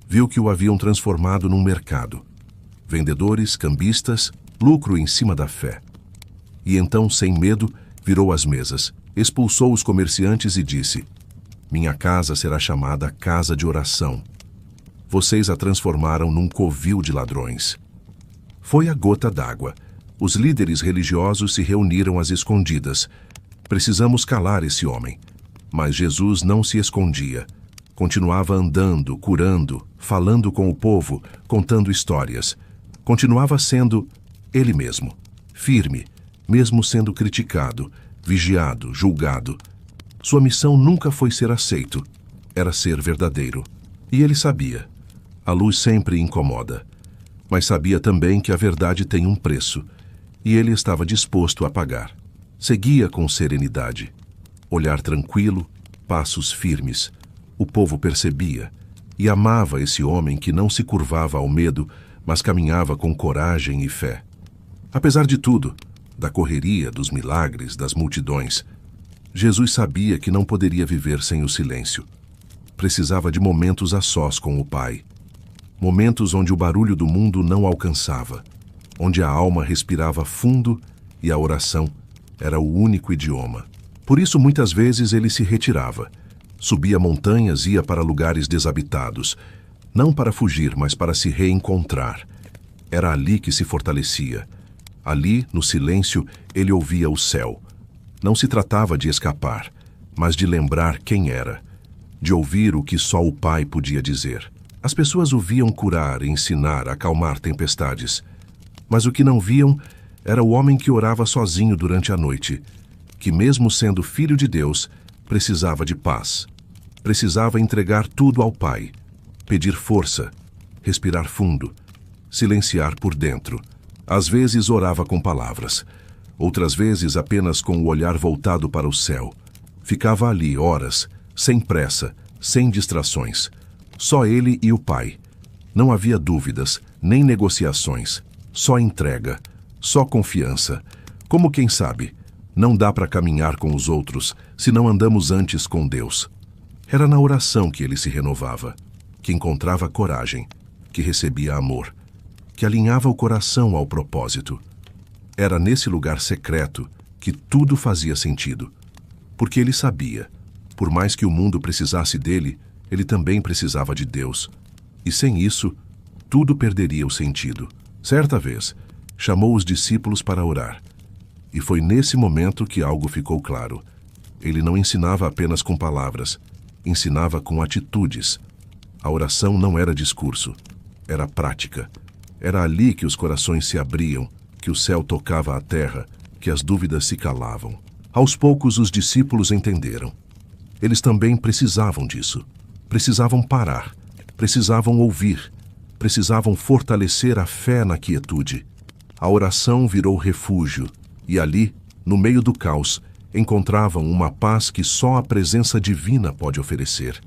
viu que o haviam transformado num mercado. Vendedores, cambistas, lucro em cima da fé. E então, sem medo, virou as mesas, expulsou os comerciantes e disse: minha casa será chamada casa de oração. Vocês a transformaram num covil de ladrões. Foi a gota d'água. Os líderes religiosos se reuniram às escondidas. Precisamos calar esse homem. Mas Jesus não se escondia. Continuava andando, curando, falando com o povo, contando histórias. Continuava sendo ele mesmo, firme, mesmo sendo criticado, vigiado, julgado. Sua missão nunca foi ser aceito, era ser verdadeiro. E ele sabia. A luz sempre incomoda. Mas sabia também que a verdade tem um preço, e ele estava disposto a pagar. Seguia com serenidade. Olhar tranquilo, passos firmes. O povo percebia e amava esse homem que não se curvava ao medo, mas caminhava com coragem e fé. Apesar de tudo, da correria, dos milagres, das multidões, Jesus sabia que não poderia viver sem o silêncio. Precisava de momentos a sós com o Pai. Momentos onde o barulho do mundo não alcançava, onde a alma respirava fundo e a oração era o único idioma. Por isso, muitas vezes, ele se retirava. Subia montanhas e ia para lugares desabitados, não para fugir, mas para se reencontrar. Era ali que se fortalecia. Ali, no silêncio, ele ouvia o céu. Não se tratava de escapar, mas de lembrar quem era, de ouvir o que só o Pai podia dizer. As pessoas o viam curar, ensinar, acalmar tempestades. Mas o que não viam era o homem que orava sozinho durante a noite, que mesmo sendo filho de Deus, precisava de paz. Precisava entregar tudo ao Pai, pedir força, respirar fundo, silenciar por dentro. Às vezes orava com palavras, outras vezes apenas com o olhar voltado para o céu. Ficava ali horas, sem pressa, sem distrações. Só ele e o Pai. Não havia dúvidas, nem negociações. Só entrega, só confiança. Como quem sabe, não dá para caminhar com os outros se não andamos antes com Deus. Era na oração que ele se renovava, que encontrava coragem, que recebia amor, que alinhava o coração ao propósito. Era nesse lugar secreto que tudo fazia sentido, porque ele sabia, por mais que o mundo precisasse dele, ele também precisava de Deus. E sem isso, tudo perderia o sentido. Certa vez, chamou os discípulos para orar. E foi nesse momento que algo ficou claro. Ele não ensinava apenas com palavras, ensinava com atitudes. A oração não era discurso, era prática. Era ali que os corações se abriam, que o céu tocava a terra, que as dúvidas se calavam. Aos poucos os discípulos entenderam. Eles também precisavam disso. Precisavam parar, precisavam ouvir, precisavam fortalecer a fé na quietude. A oração virou refúgio, e ali, no meio do caos, encontravam uma paz que só a presença divina pode oferecer.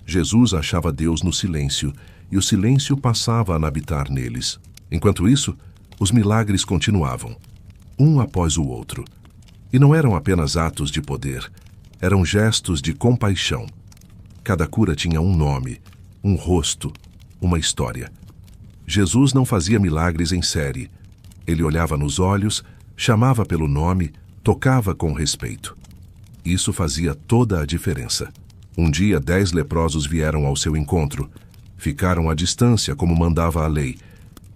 Jesus achava Deus no silêncio, e o silêncio passava a habitar neles. Enquanto isso, os milagres continuavam, um após o outro. E não eram apenas atos de poder, eram gestos de compaixão. Cada cura tinha um nome, um rosto, uma história. Jesus não fazia milagres em série. Ele olhava nos olhos, chamava pelo nome, tocava com respeito. Isso fazia toda a diferença. Um dia 10 leprosos vieram ao seu encontro. Ficaram à distância, como mandava a lei.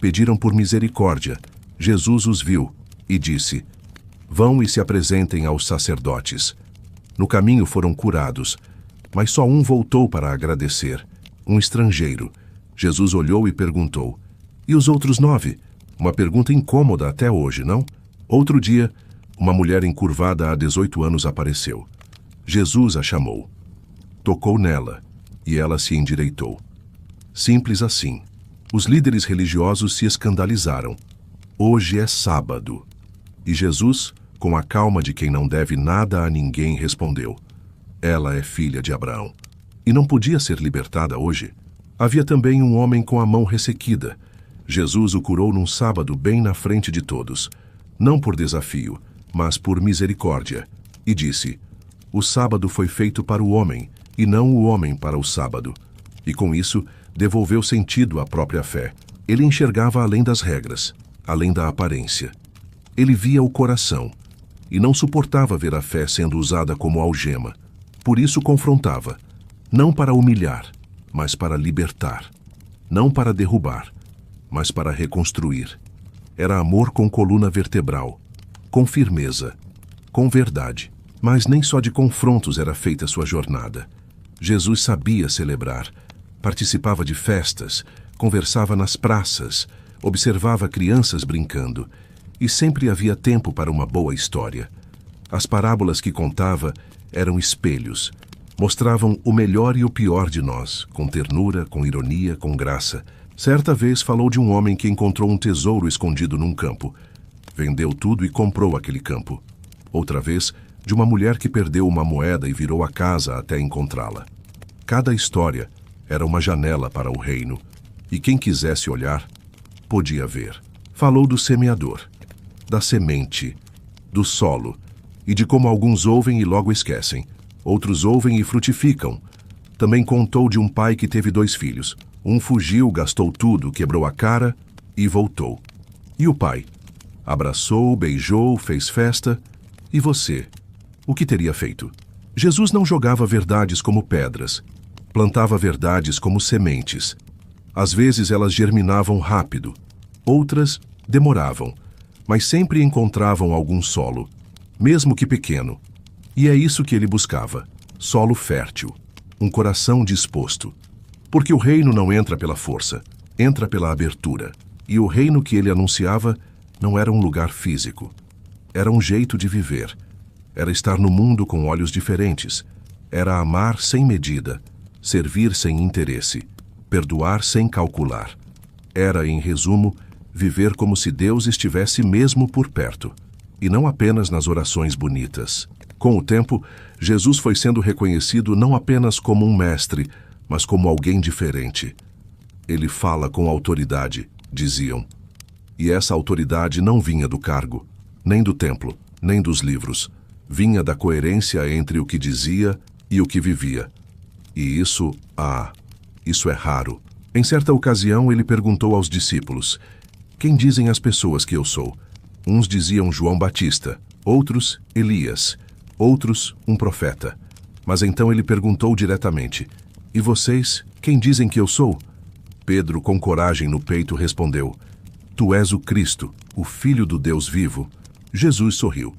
Pediram por misericórdia. Jesus os viu e disse: vão e se apresentem aos sacerdotes. No caminho foram curados, mas só um voltou para agradecer, um estrangeiro. Jesus olhou e perguntou: e os outros 9? Uma pergunta incômoda até hoje, não? Outro dia, uma mulher encurvada há 18 anos apareceu. Jesus a chamou. Tocou nela, e ela se endireitou. Simples assim. Os líderes religiosos se escandalizaram. Hoje é sábado. E Jesus, com a calma de quem não deve nada a ninguém, respondeu: ela é filha de Abraão. E não podia ser libertada hoje. Havia também um homem com a mão ressequida. Jesus o curou num sábado bem na frente de todos, não por desafio, mas por misericórdia, e disse: o sábado foi feito para o homem, e não o homem para o sábado. E com isso, devolveu sentido à própria fé. Ele enxergava além das regras, além da aparência. Ele via o coração, e não suportava ver a fé sendo usada como algema. Por isso confrontava, não para humilhar, mas para libertar. Não para derrubar, mas para reconstruir. Era amor com coluna vertebral, com firmeza, com verdade. Mas nem só de confrontos era feita sua jornada. Jesus sabia celebrar, participava de festas, conversava nas praças, observava crianças brincando, e sempre havia tempo para uma boa história. As parábolas que contava eram espelhos, mostravam o melhor e o pior de nós, com ternura, com ironia, com graça. Certa vez falou de um homem que encontrou um tesouro escondido num campo. Vendeu tudo e comprou aquele campo. Outra vez, de uma mulher que perdeu uma moeda e virou a casa até encontrá-la. Cada história era uma janela para o reino, e quem quisesse olhar, podia ver. Falou do semeador, da semente, do solo, e de como alguns ouvem e logo esquecem, outros ouvem e frutificam. Também contou de um pai que teve 2 filhos. Um fugiu, gastou tudo, quebrou a cara e voltou. E o pai? Abraçou, beijou, fez festa. E você? O que teria feito? Jesus não jogava verdades como pedras, plantava verdades como sementes. Às vezes elas germinavam rápido, outras demoravam, mas sempre encontravam algum solo, mesmo que pequeno. E é isso que ele buscava, solo fértil, um coração disposto. Porque o reino não entra pela força, entra pela abertura. E o reino que ele anunciava não era um lugar físico, era um jeito de viver. Era estar no mundo com olhos diferentes. Era amar sem medida, servir sem interesse, perdoar sem calcular. Era, em resumo, viver como se Deus estivesse mesmo por perto, e não apenas nas orações bonitas. Com o tempo, Jesus foi sendo reconhecido não apenas como um mestre, mas como alguém diferente. Ele fala com autoridade, diziam. E essa autoridade não vinha do cargo, nem do templo, nem dos livros. Vinha da coerência entre o que dizia e o que vivia. E isso é raro. Em certa ocasião, ele perguntou aos discípulos: quem dizem as pessoas que eu sou? Uns diziam João Batista, outros Elias, outros um profeta. Mas então ele perguntou diretamente: e vocês, quem dizem que eu sou? Pedro, com coragem no peito, respondeu: tu és o Cristo, o Filho do Deus vivo. Jesus sorriu,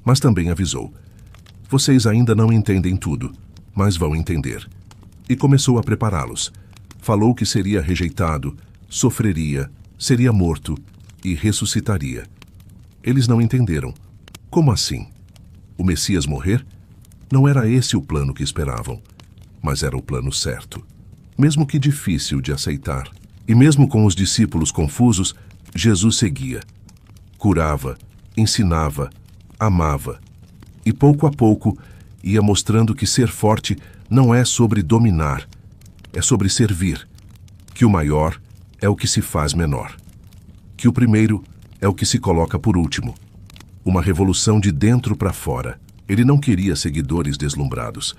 mas também avisou: vocês ainda não entendem tudo, mas vão entender. E começou a prepará-los. Falou que seria rejeitado, sofreria, seria morto e ressuscitaria. Eles não entenderam. Como assim? O Messias morrer? Não era esse o plano que esperavam, mas era o plano certo. Mesmo que difícil de aceitar. E mesmo com os discípulos confusos, Jesus seguia. Curava, ensinava, amava. E pouco a pouco ia mostrando que ser forte não é sobre dominar, é sobre servir. Que o maior é o que se faz menor. Que o primeiro é o que se coloca por último. Uma revolução de dentro para fora. Ele não queria seguidores deslumbrados.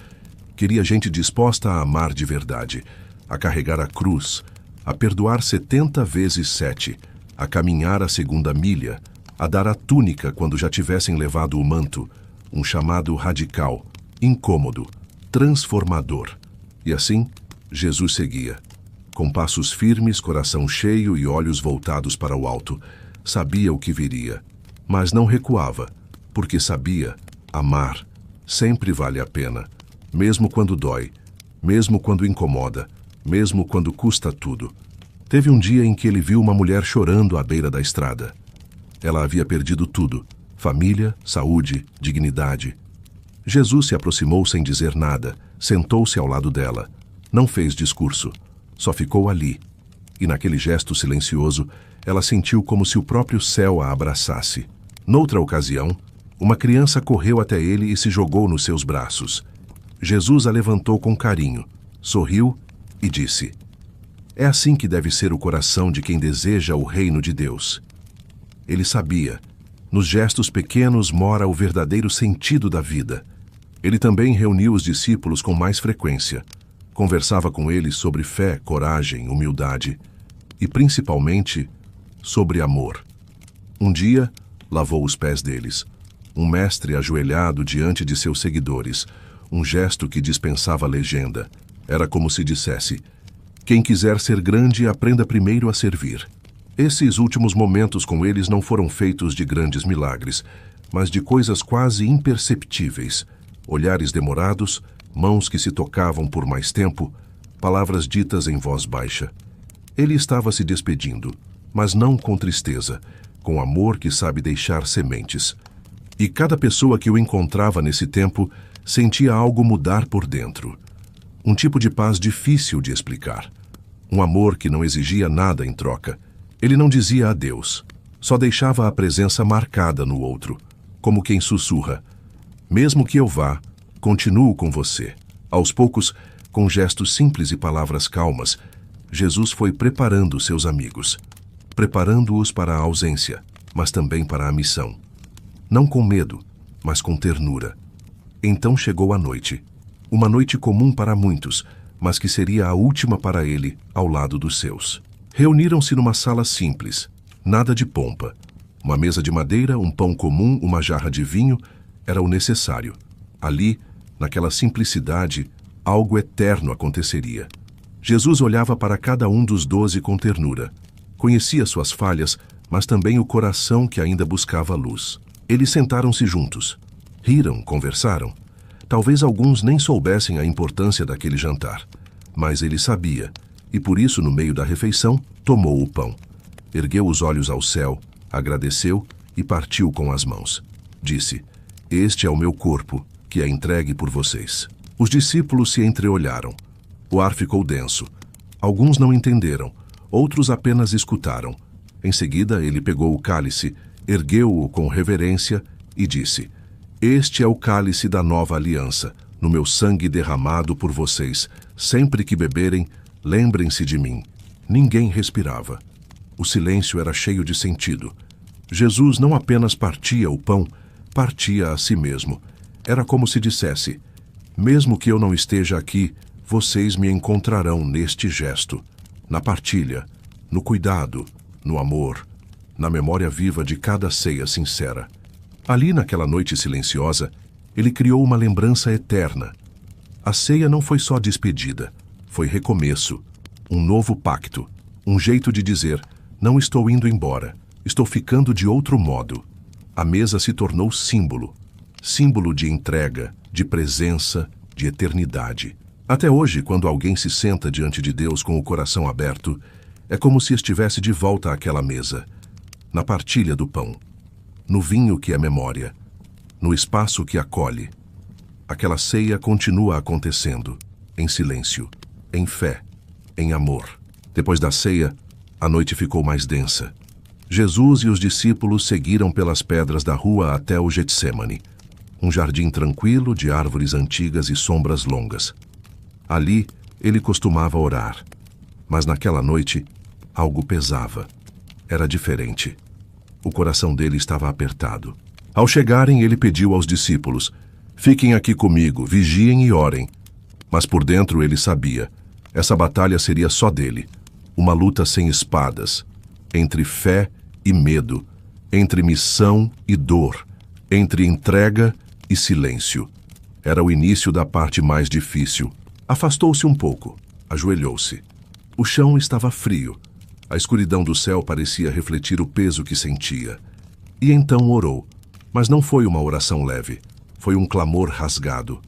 Queria gente disposta a amar de verdade, a carregar a cruz, a perdoar 70 vezes 7, a caminhar a segunda milha, a dar a túnica quando já tivessem levado o manto, um chamado radical, incômodo, transformador. E assim, Jesus seguia. Com passos firmes, coração cheio e olhos voltados para o alto, sabia o que viria, mas não recuava, porque sabia, amar sempre vale a pena, mesmo quando dói, mesmo quando incomoda, mesmo quando custa tudo. Teve um dia em que ele viu uma mulher chorando à beira da estrada. Ela havia perdido tudo: família, saúde, dignidade. Jesus se aproximou sem dizer nada, sentou-se ao lado dela. Não fez discurso, só ficou ali. E naquele gesto silencioso, ela sentiu como se o próprio céu a abraçasse. Noutra ocasião, uma criança correu até ele e se jogou nos seus braços. Jesus a levantou com carinho, sorriu e disse: É assim que deve ser o coração de quem deseja o reino de Deus. Ele sabia, nos gestos pequenos mora o verdadeiro sentido da vida. Ele também reuniu os discípulos com mais frequência. Conversava com eles sobre fé, coragem, humildade e, principalmente, sobre amor. Um dia, lavou os pés deles, um mestre ajoelhado diante de seus seguidores, um gesto que dispensava legenda. Era como se dissesse: quem quiser ser grande, aprenda primeiro a servir. Esses últimos momentos com eles não foram feitos de grandes milagres, mas de coisas quase imperceptíveis. Olhares demorados, mãos que se tocavam por mais tempo, palavras ditas em voz baixa. Ele estava se despedindo, mas não com tristeza, com amor que sabe deixar sementes. E cada pessoa que o encontrava nesse tempo sentia algo mudar por dentro. Um tipo de paz difícil de explicar. Um amor que não exigia nada em troca. Ele não dizia adeus, só deixava a presença marcada no outro, como quem sussurra: mesmo que eu vá, continuo com você. Aos poucos, com gestos simples e palavras calmas, Jesus foi preparando seus amigos, preparando-os para a ausência, mas também para a missão. Não com medo, mas com ternura. Então chegou a noite, uma noite comum para muitos, mas que seria a última para ele, ao lado dos seus. Reuniram-se numa sala simples, nada de pompa. Uma mesa de madeira, um pão comum, uma jarra de vinho, era o necessário. Ali, naquela simplicidade, algo eterno aconteceria. Jesus olhava para cada um dos 12 com ternura. Conhecia suas falhas, mas também o coração que ainda buscava a luz. Eles sentaram-se juntos. Riram, conversaram. Talvez alguns nem soubessem a importância daquele jantar, mas ele sabia. E por isso, no meio da refeição, tomou o pão. Ergueu os olhos ao céu, agradeceu e partiu com as mãos. Disse: este é o meu corpo, que é entregue por vocês. Os discípulos se entreolharam. O ar ficou denso. Alguns não entenderam, outros apenas escutaram. Em seguida, ele pegou o cálice, ergueu-o com reverência e disse: este é o cálice da nova aliança, no meu sangue derramado por vocês. Sempre que beberem, lembrem-se de mim. Ninguém respirava. O silêncio era cheio de sentido. Jesus não apenas partia o pão, partia a si mesmo. Era como se dissesse: mesmo que eu não esteja aqui, vocês me encontrarão neste gesto, na partilha, no cuidado, no amor, na memória viva de cada ceia sincera. Ali, naquela noite silenciosa, ele criou uma lembrança eterna. A ceia não foi só despedida, foi recomeço, um novo pacto, um jeito de dizer: não estou indo embora, estou ficando de outro modo. A mesa se tornou símbolo, símbolo de entrega, de presença, de eternidade. Até hoje, quando alguém se senta diante de Deus com o coração aberto, é como se estivesse de volta àquela mesa, na partilha do pão, no vinho que é memória, no espaço que acolhe. Aquela ceia continua acontecendo, em silêncio, em fé, em amor. Depois da ceia, a noite ficou mais densa. Jesus e os discípulos seguiram pelas pedras da rua até o Getsêmani, um jardim tranquilo de árvores antigas e sombras longas. Ali, ele costumava orar. Mas naquela noite, algo pesava. Era diferente. O coração dele estava apertado. Ao chegarem, ele pediu aos discípulos: fiquem aqui comigo, vigiem e orem. Mas por dentro ele sabia, essa batalha seria só dele. Uma luta sem espadas, entre fé e medo, entre missão e dor, entre entrega e silêncio. Era o início da parte mais difícil. Afastou-se um pouco, ajoelhou-se. O chão estava frio. A escuridão do céu parecia refletir o peso que sentia. E então orou. Mas não foi uma oração leve. Foi um clamor rasgado.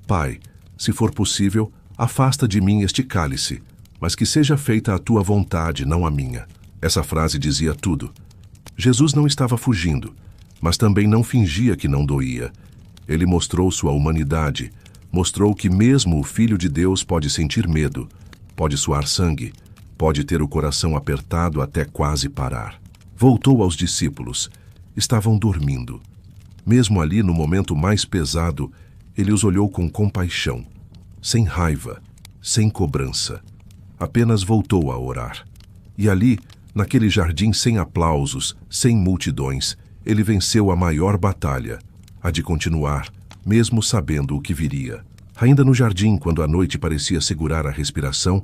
Pai, se for possível, afasta de mim este cálice, mas que seja feita a tua vontade, não a minha. Essa frase dizia tudo. Jesus não estava fugindo, mas também não fingia que não doía. Ele mostrou sua humanidade, mostrou que mesmo o Filho de Deus pode sentir medo, pode suar sangue, pode ter o coração apertado até quase parar. Voltou aos discípulos. Estavam dormindo. Mesmo ali, no momento mais pesado, ele os olhou com compaixão, sem raiva, sem cobrança. apenas voltou a orar. E ali, naquele jardim sem aplausos, sem multidões, ele venceu a maior batalha, a de continuar, mesmo sabendo o que viria. Ainda no jardim, quando a noite parecia segurar a respiração,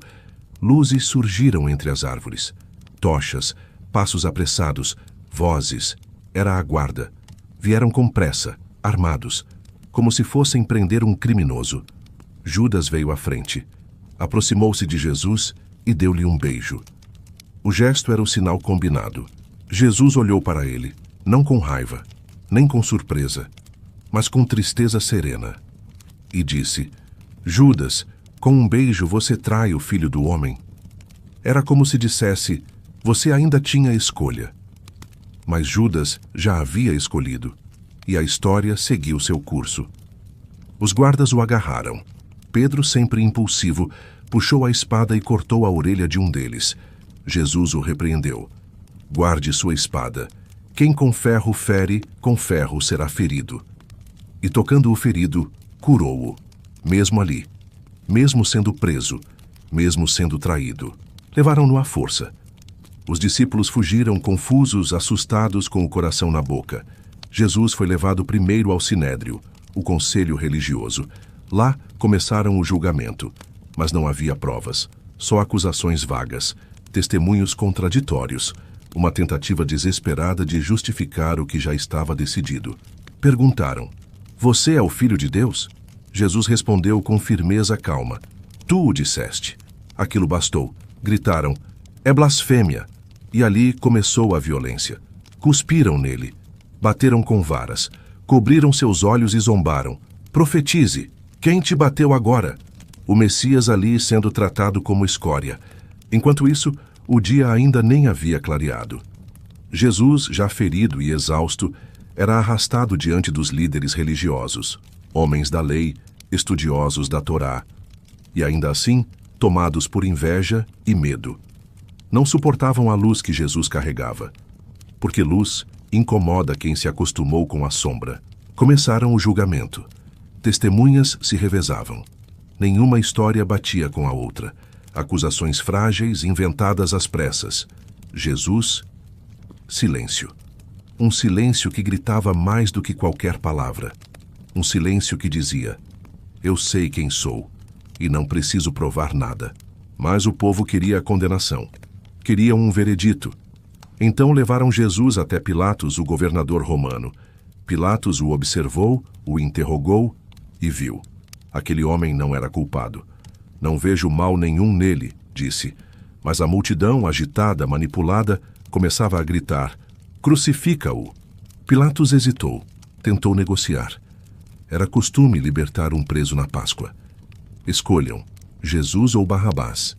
luzes surgiram entre as árvores. Tochas, passos apressados, vozes. Era a guarda. Vieram com pressa, armados, como se fossem prender um criminoso. Judas veio à frente. Aproximou-se de Jesus e deu-lhe um beijo. O gesto era o sinal combinado. Jesus olhou para ele, não com raiva, nem com surpresa, mas com tristeza serena. E disse: Judas, com um beijo você trai o Filho do Homem. Era como se dissesse: você ainda tinha escolha. Mas Judas já havia escolhido, e a história seguiu seu curso. Os guardas o agarraram. Pedro, sempre impulsivo, puxou a espada e cortou a orelha de um deles. Jesus o repreendeu. Guarde sua espada. Quem com ferro fere, com ferro será ferido. E tocando o ferido, curou-o, mesmo ali, mesmo sendo preso, mesmo sendo traído. Levaram-no à força. Os discípulos fugiram confusos, assustados, com o coração na boca. Jesus foi levado primeiro ao Sinédrio, o conselho religioso. Lá começaram o julgamento, mas não havia provas, só acusações vagas, testemunhos contraditórios, uma tentativa desesperada de justificar o que já estava decidido. Perguntaram: você é o Filho de Deus? Jesus respondeu com firmeza calma: tu o disseste. Aquilo bastou. Gritaram: é blasfêmia. E ali começou a violência. Cuspiram nele, bateram com varas, cobriram seus olhos e zombaram. Profetize! Quem te bateu agora? O Messias ali sendo tratado como escória. Enquanto isso, o dia ainda nem havia clareado. Jesus, já ferido e exausto, era arrastado diante dos líderes religiosos, homens da lei, estudiosos da Torá, e ainda assim, tomados por inveja e medo. Não suportavam a luz que Jesus carregava, porque luz incomoda quem se acostumou com a sombra. Começaram o julgamento. Testemunhas se revezavam. Nenhuma história batia com a outra. Acusações frágeis, inventadas às pressas. Jesus, silêncio. Um silêncio que gritava mais do que qualquer palavra. Um silêncio que dizia: eu sei quem sou, e não preciso provar nada. Mas o povo queria a condenação. Queria um veredito. Então levaram Jesus até Pilatos, o governador romano. Pilatos o observou, o interrogou e viu. Aquele homem não era culpado. Não vejo mal nenhum nele, disse. Mas a multidão, agitada, manipulada, começava a gritar: crucifica-o! Pilatos hesitou, tentou negociar. Era costume libertar um preso na Páscoa. Escolham, Jesus ou Barrabás.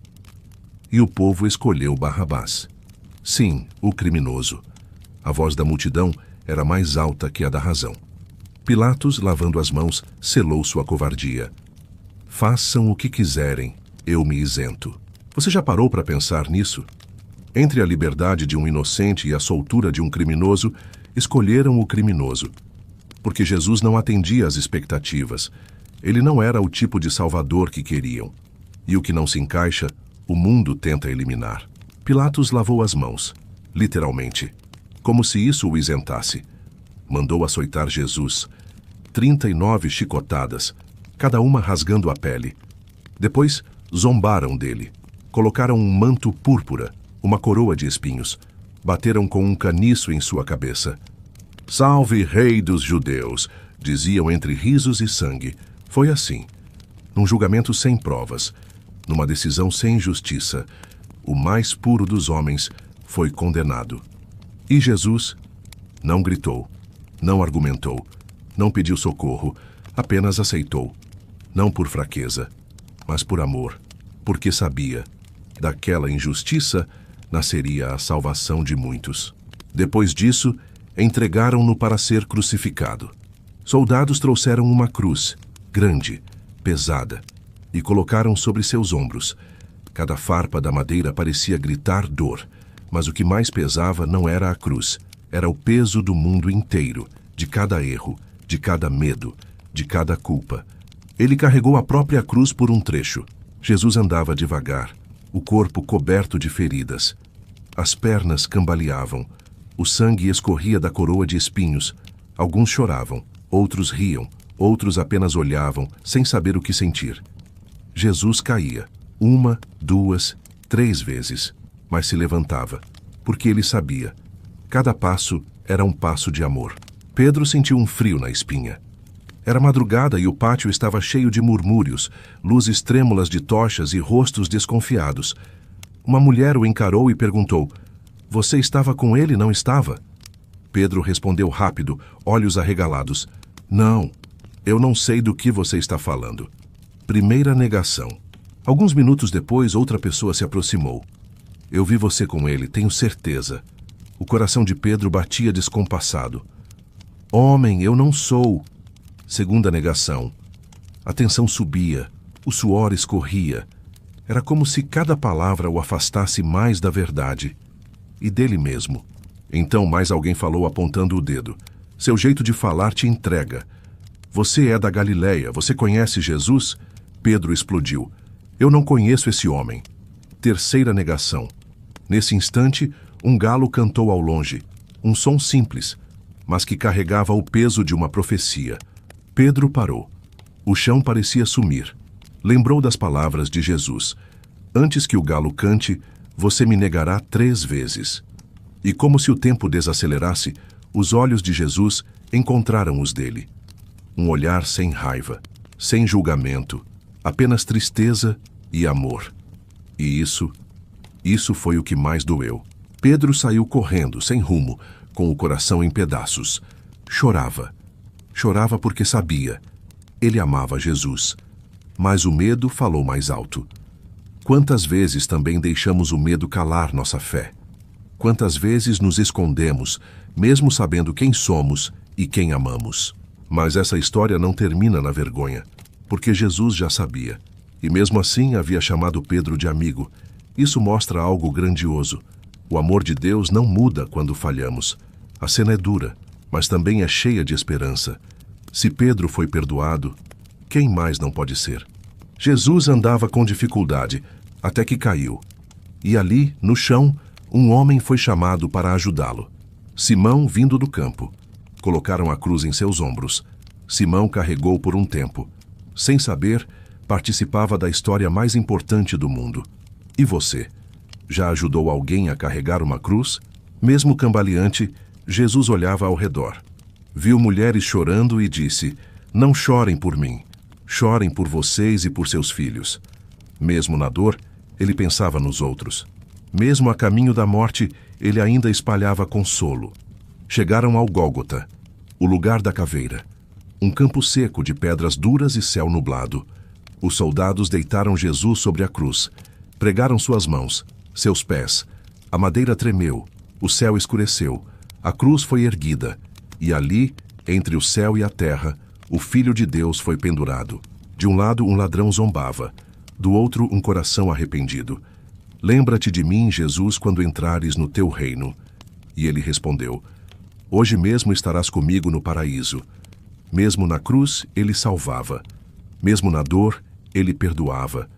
E o povo escolheu Barrabás. Sim, o criminoso. A voz da multidão era mais alta que a da razão. Pilatos, lavando as mãos, selou sua covardia. Façam o que quiserem, eu me isento. Você já parou para pensar nisso? Entre a liberdade de um inocente e a soltura de um criminoso, escolheram o criminoso. Porque Jesus não atendia às expectativas. Ele não era o tipo de salvador que queriam. E o que não se encaixa, o mundo tenta eliminar. Pilatos lavou as mãos, literalmente, como se isso o isentasse. Mandou açoitar Jesus. 39 chicotadas, cada uma rasgando a pele. Depois, zombaram dele. Colocaram um manto púrpura, uma coroa de espinhos. Bateram com um caniço em sua cabeça. Salve, rei dos judeus! Diziam entre risos e sangue. Foi assim. Num julgamento sem provas, numa decisão sem justiça, o mais puro dos homens foi condenado. E Jesus não gritou, não argumentou, não pediu socorro, apenas aceitou. Não por fraqueza, mas por amor, porque sabia, daquela injustiça nasceria a salvação de muitos. Depois disso, entregaram-no para ser crucificado. Soldados trouxeram uma cruz, grande, pesada, e colocaram sobre seus ombros. Cada farpa da madeira parecia gritar dor, mas o que mais pesava não era a cruz, era o peso do mundo inteiro, de cada erro, de cada medo, de cada culpa. Ele carregou a própria cruz por um trecho. Jesus andava devagar. o corpo coberto de feridas. As pernas cambaleavam, o sangue escorria da coroa de espinhos. Alguns choravam, outros riam, outros apenas olhavam, sem saber o que sentir. Jesus caía, 1, 2, 3 vezes, mas se levantava, porque ele sabia. Cada passo era um passo de amor. Pedro sentiu um frio na espinha. Era madrugada e o pátio estava cheio de murmúrios, luzes trêmulas de tochas e rostos desconfiados. Uma mulher o encarou e perguntou: "Você estava com ele, não estava?" Pedro respondeu rápido, olhos arregalados: "Não, eu não sei do que você está falando." Primeira negação. Alguns minutos depois, outra pessoa se aproximou. "Eu vi você com ele, tenho certeza." O coração de Pedro batia descompassado. "Homem, eu não sou." Segunda negação. A tensão subia, o suor escorria. Era como se cada palavra o afastasse mais da verdade e dele mesmo. Então mais alguém falou apontando o dedo: "Seu jeito de falar te entrega. Você é da Galileia, você conhece Jesus?" Pedro explodiu: "Eu não conheço esse homem." Terceira negação. Nesse instante, um galo cantou ao longe, um som simples, mas que carregava o peso de uma profecia. Pedro parou. O chão parecia sumir. Lembrou das palavras de Jesus: "Antes que o galo cante, você me negará 3 vezes." E como se o tempo desacelerasse, os olhos de Jesus encontraram os dele. Um olhar sem raiva, sem julgamento, apenas tristeza e amor. E isso foi o que mais doeu. Pedro saiu correndo, sem rumo, com o coração em pedaços. Chorava. Chorava porque sabia. Ele amava Jesus. Mas o medo falou mais alto. Quantas vezes também deixamos o medo calar nossa fé? Quantas vezes nos escondemos, mesmo sabendo quem somos e quem amamos? Mas essa história não termina na vergonha, porque Jesus já sabia. E mesmo assim havia chamado Pedro de amigo. Isso mostra algo grandioso. O amor de Deus não muda quando falhamos. A cena é dura, mas também é cheia de esperança. Se Pedro foi perdoado, quem mais não pode ser? Jesus andava com dificuldade, até que caiu. E ali, no chão, um homem foi chamado para ajudá-lo. Simão, vindo do campo. Colocaram a cruz em seus ombros. Simão carregou por um tempo. Sem saber, participava da história mais importante do mundo. E você? Já ajudou alguém a carregar uma cruz? Mesmo cambaleante, Jesus olhava ao redor. Viu mulheres chorando e disse: "Não chorem por mim, chorem por vocês e por seus filhos." Mesmo na dor, ele pensava nos outros. Mesmo a caminho da morte, ele ainda espalhava consolo. Chegaram ao Gólgota, o lugar da caveira. Um campo seco de pedras duras e céu nublado. Os soldados deitaram Jesus sobre a cruz. Pregaram suas mãos, seus pés. A madeira tremeu, o céu escureceu. A cruz foi erguida. E ali, entre o céu e a terra, o Filho de Deus foi pendurado. De um lado, um ladrão zombava. Do outro, um coração arrependido. "Lembra-te de mim, Jesus, quando entrares no teu reino." E ele respondeu: "Hoje mesmo estarás comigo no paraíso." Mesmo na cruz, ele salvava. Mesmo na dor, ele perdoava.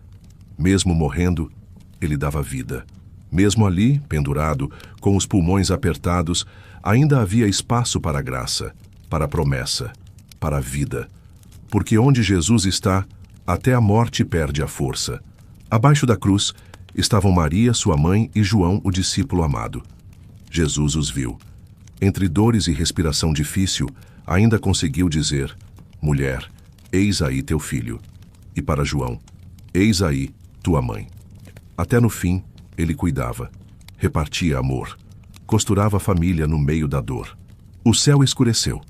Mesmo morrendo, ele dava vida. Mesmo ali, pendurado, com os pulmões apertados, ainda havia espaço para a graça, para a promessa, para a vida. Porque onde Jesus está, até a morte perde a força. Abaixo da cruz estavam Maria, sua mãe, e João, o discípulo amado. Jesus os viu. Entre dores e respiração difícil, ainda conseguiu dizer: "Mulher, eis aí teu filho." E para João: "Eis aí tua mãe." Até no fim, ele cuidava, repartia amor, costurava a família no meio da dor. O céu escureceu.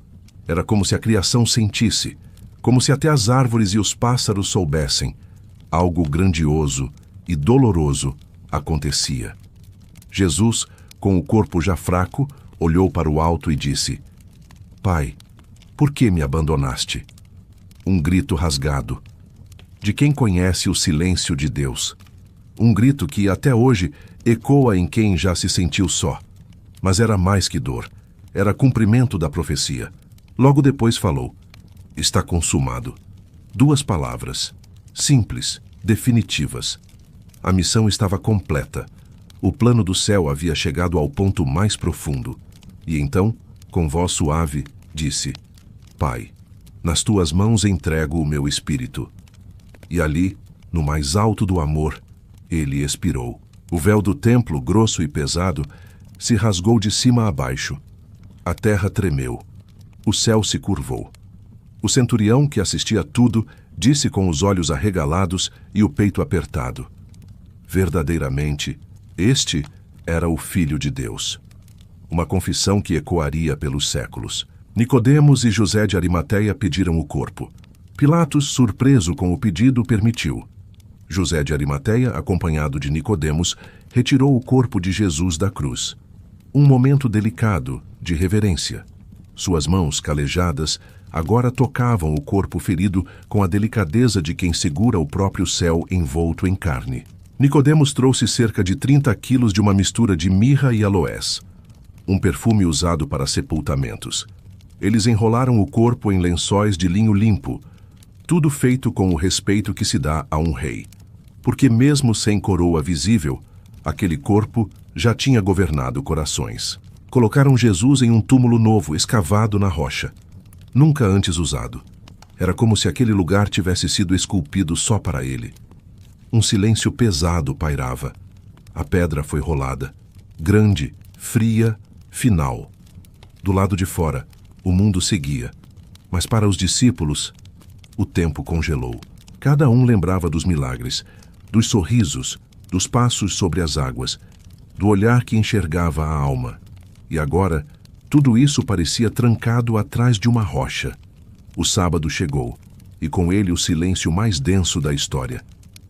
Era como se a criação sentisse, como se até as árvores e os pássaros soubessem. Algo grandioso e doloroso acontecia. Jesus, com o corpo já fraco, olhou para o alto e disse: "Pai, por que me abandonaste?" Um grito rasgado. De quem conhece o silêncio de Deus. Um grito que, até hoje, ecoa em quem já se sentiu só. Mas era mais que dor. Era cumprimento da profecia. Logo depois falou: "Está consumado." 2 palavras, simples, definitivas. A missão estava completa. O plano do céu havia chegado ao ponto mais profundo. E então, com voz suave, disse: Pai, nas tuas mãos entrego o meu espírito. E ali, no mais alto do amor, ele expirou. O véu do templo, grosso e pesado, se rasgou de cima a baixo. A terra tremeu. O céu se curvou. O centurião, que assistia a tudo, disse com os olhos arregalados e o peito apertado: verdadeiramente, este era o Filho de Deus. Uma confissão que ecoaria pelos séculos. Nicodemos e José de Arimateia pediram o corpo. Pilatos, surpreso com o pedido, permitiu. José de Arimateia, acompanhado de Nicodemos, retirou o corpo de Jesus da cruz. Um momento delicado, de reverência. Suas mãos, calejadas, agora tocavam o corpo ferido com a delicadeza de quem segura o próprio céu envolto em carne. Nicodemos trouxe cerca de 30 quilos de uma mistura de mirra e aloés, um perfume usado para sepultamentos. Eles enrolaram o corpo em lençóis de linho limpo, tudo feito com o respeito que se dá a um rei. Porque mesmo sem coroa visível, aquele corpo já tinha governado corações. Colocaram Jesus em um túmulo novo, escavado na rocha. Nunca antes usado. Era como se aquele lugar tivesse sido esculpido só para ele. Um silêncio pesado pairava. A pedra foi rolada. Grande, fria, final. Do lado de fora, o mundo seguia. Mas para os discípulos, o tempo congelou. Cada um lembrava dos milagres, dos sorrisos, dos passos sobre as águas, do olhar que enxergava a alma. E agora, tudo isso parecia trancado atrás de uma rocha. O sábado chegou, e com ele o silêncio mais denso da história.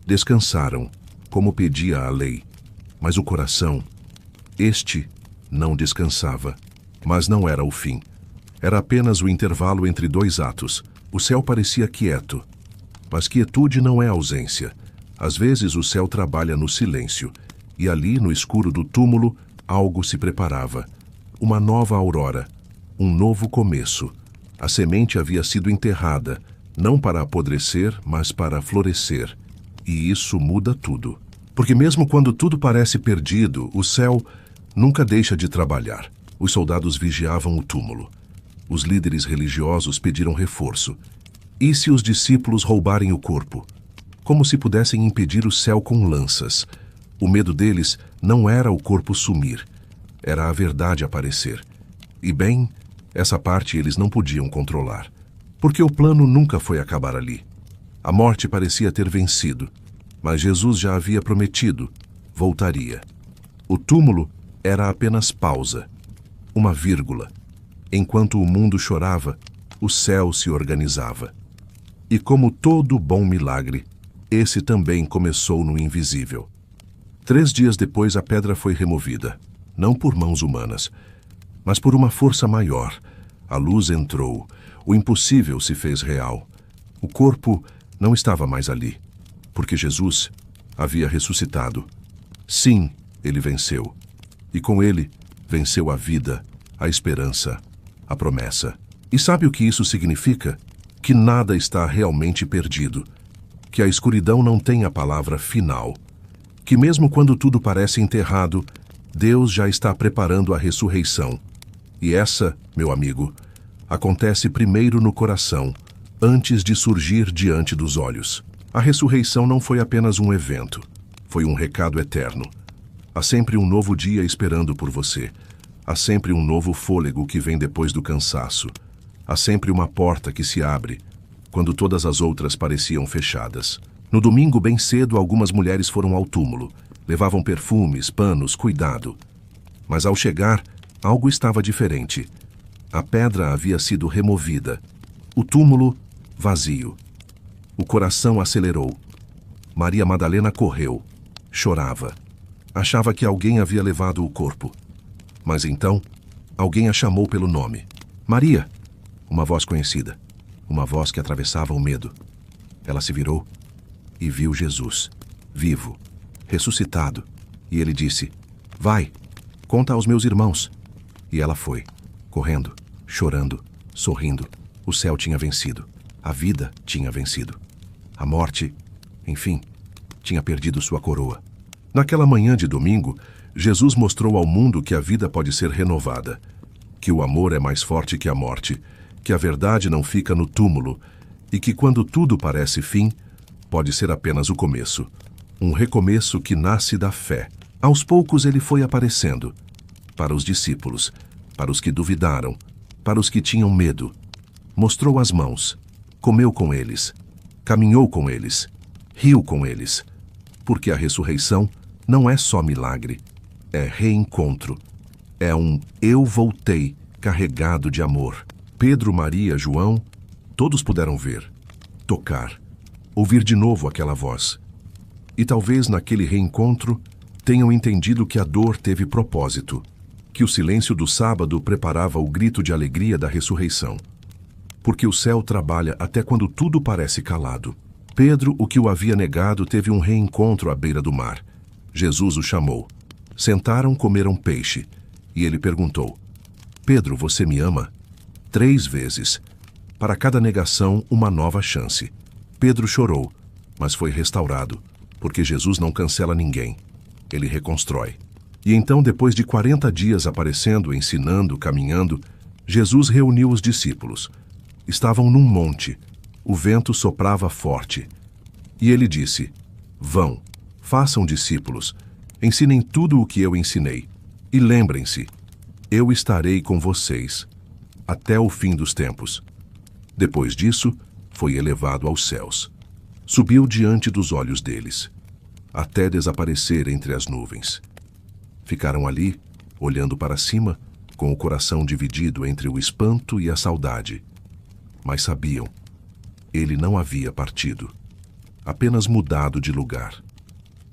Descansaram, como pedia a lei. Mas o coração, este, não descansava. Mas não era o fim. Era apenas o intervalo entre dois atos. O céu parecia quieto. Mas quietude não é ausência. Às vezes o céu trabalha no silêncio, e ali, no escuro do túmulo, algo se preparava. Uma nova aurora, um novo começo. A semente havia sido enterrada, não para apodrecer, mas para florescer. E isso muda tudo. Porque mesmo quando tudo parece perdido, o céu nunca deixa de trabalhar. Os soldados vigiavam o túmulo. Os líderes religiosos pediram reforço. E se os discípulos roubarem o corpo? Como se pudessem impedir o céu com lanças. O medo deles não era o corpo sumir, era a verdade aparecer. E bem, essa parte eles não podiam controlar, porque o plano nunca foi acabar ali. A morte parecia ter vencido, mas Jesus já havia prometido, voltaria. O túmulo era apenas pausa, uma vírgula. Enquanto o mundo chorava, o céu se organizava. E como todo bom milagre, esse também começou no invisível. 3 dias depois a pedra foi removida, não por mãos humanas, mas por uma força maior. A luz entrou, o impossível se fez real. O corpo não estava mais ali, porque Jesus havia ressuscitado. Sim, ele venceu. E com ele, venceu a vida, a esperança, a promessa. E sabe o que isso significa? Que nada está realmente perdido. Que a escuridão não tem a palavra final. Que mesmo quando tudo parece enterrado, Deus já está preparando a ressurreição. E essa, meu amigo, acontece primeiro no coração, antes de surgir diante dos olhos. A ressurreição não foi apenas um evento, foi um recado eterno. Há sempre um novo dia esperando por você. Há sempre um novo fôlego que vem depois do cansaço. Há sempre uma porta que se abre, quando todas as outras pareciam fechadas. No domingo, bem cedo, algumas mulheres foram ao túmulo. Levavam perfumes, panos, cuidado. Mas ao chegar, algo estava diferente. A pedra havia sido removida. O túmulo, vazio. O coração acelerou. Maria Madalena correu. Chorava. Achava que alguém havia levado o corpo. Mas então, alguém a chamou pelo nome. Maria! Uma voz conhecida. Uma voz que atravessava o medo. Ela se virou e viu Jesus, vivo, ressuscitado. E ele disse: vai, conta aos meus irmãos. E ela foi, correndo, chorando, sorrindo. O céu tinha vencido. A vida tinha vencido. A morte, enfim, tinha perdido sua coroa. Naquela manhã de domingo, Jesus mostrou ao mundo que a vida pode ser renovada, que o amor é mais forte que a morte, que a verdade não fica no túmulo e que quando tudo parece fim, pode ser apenas o começo. Um recomeço que nasce da fé. Aos poucos ele foi aparecendo. Para os discípulos, para os que duvidaram, para os que tinham medo. Mostrou as mãos, comeu com eles, caminhou com eles, riu com eles. Porque a ressurreição não é só milagre, é reencontro. É um eu voltei carregado de amor. Pedro, Maria, João, todos puderam ver, tocar, ouvir de novo aquela voz. E talvez naquele reencontro tenham entendido que a dor teve propósito, que o silêncio do sábado preparava o grito de alegria da ressurreição. Porque o céu trabalha até quando tudo parece calado. Pedro, o que o havia negado, teve um reencontro à beira do mar. Jesus o chamou. Sentaram, comeram peixe. E ele perguntou: Pedro, você me ama? 3 vezes. Para cada negação, uma nova chance. Pedro chorou, mas foi restaurado, porque Jesus não cancela ninguém. Ele reconstrói. E então, depois de 40 dias aparecendo, ensinando, caminhando, Jesus reuniu os discípulos. Estavam num monte. O vento soprava forte. E ele disse: Vão, façam discípulos, ensinem tudo o que eu ensinei. E lembrem-se, eu estarei com vocês até o fim dos tempos. Depois disso, foi elevado aos céus. Subiu diante dos olhos deles, até desaparecer entre as nuvens. Ficaram ali, olhando para cima, com o coração dividido entre o espanto e a saudade. Mas sabiam, ele não havia partido, apenas mudado de lugar.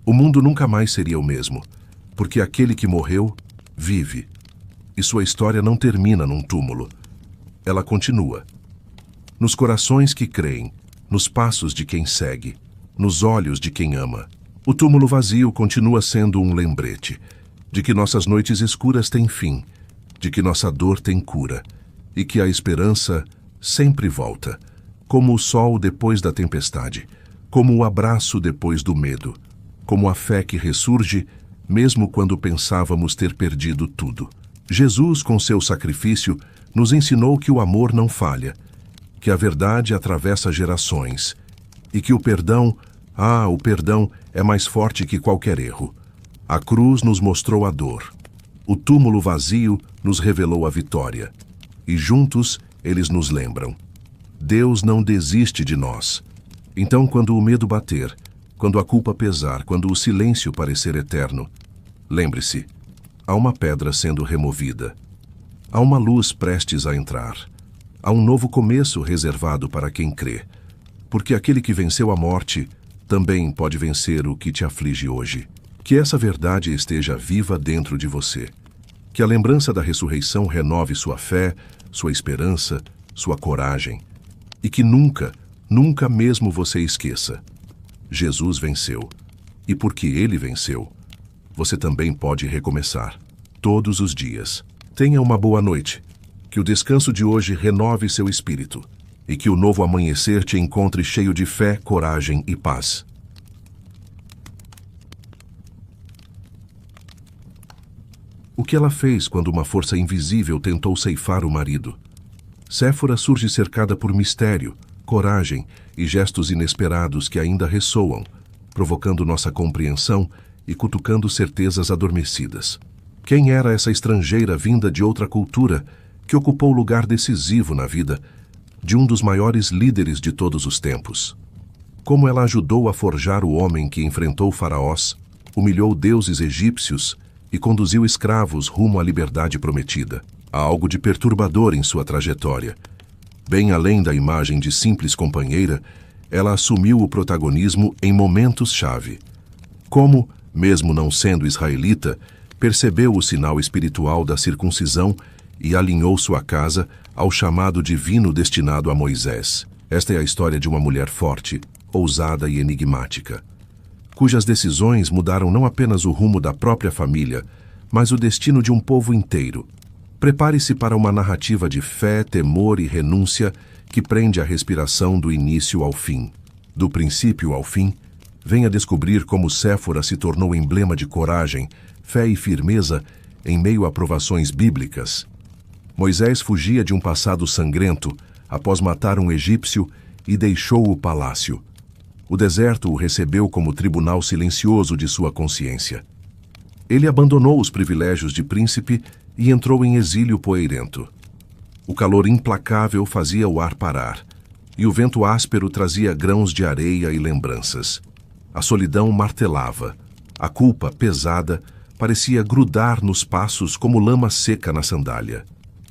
O mundo nunca mais seria o mesmo, porque aquele que morreu vive, e sua história não termina num túmulo. Ela continua. Nos corações que creem, nos passos de quem segue, nos olhos de quem ama. O túmulo vazio continua sendo um lembrete de que nossas noites escuras têm fim, de que nossa dor tem cura, e que a esperança sempre volta, como o sol depois da tempestade, como o abraço depois do medo, como a fé que ressurge, mesmo quando pensávamos ter perdido tudo. Jesus, com seu sacrifício, nos ensinou que o amor não falha, que a verdade atravessa gerações, e que o perdão é mais forte que qualquer erro. A cruz nos mostrou a dor. O túmulo vazio nos revelou a vitória. E juntos, eles nos lembram: Deus não desiste de nós. Então, quando o medo bater, quando a culpa pesar, quando o silêncio parecer eterno, lembre-se, há uma pedra sendo removida. Há uma luz prestes a entrar. Há um novo começo reservado para quem crê. Porque aquele que venceu a morte também pode vencer o que te aflige hoje. Que essa verdade esteja viva dentro de você. Que a lembrança da ressurreição renove sua fé, sua esperança, sua coragem. E que nunca, nunca mesmo você esqueça: Jesus venceu. E porque ele venceu, você também pode recomeçar, todos os dias. Tenha uma boa noite. Que o descanso de hoje renove seu espírito. E que o novo amanhecer te encontre cheio de fé, coragem e paz. O que ela fez quando uma força invisível tentou ceifar o marido? Séfora surge cercada por mistério, coragem e gestos inesperados que ainda ressoam, provocando nossa compreensão e cutucando certezas adormecidas. Quem era essa estrangeira vinda de outra cultura que ocupou lugar decisivo na vida de um dos maiores líderes de todos os tempos? Como ela ajudou a forjar o homem que enfrentou faraós, humilhou deuses egípcios e conduziu escravos rumo à liberdade prometida. Há algo de perturbador em sua trajetória. Bem além da imagem de simples companheira, ela assumiu o protagonismo em momentos-chave. Como, mesmo não sendo israelita, percebeu o sinal espiritual da circuncisão e alinhou sua casa ao chamado divino destinado a Moisés. Esta é a história de uma mulher forte, ousada e enigmática, cujas decisões mudaram não apenas o rumo da própria família, mas o destino de um povo inteiro. Prepare-se para uma narrativa de fé, temor e renúncia que prende a respiração do início ao fim. Do princípio ao fim, Venha descobrir como Séfora se tornou emblema de coragem, fé e firmeza em meio a provações bíblicas. Moisés fugia de um passado sangrento após matar um egípcio e deixou o palácio. O deserto o recebeu como tribunal silencioso de sua consciência. Ele abandonou os privilégios de príncipe e entrou em exílio poeirento. O calor implacável fazia o ar parar, e o vento áspero trazia grãos de areia e lembranças. A solidão martelava. A culpa, pesada, parecia grudar nos passos como lama seca na sandália.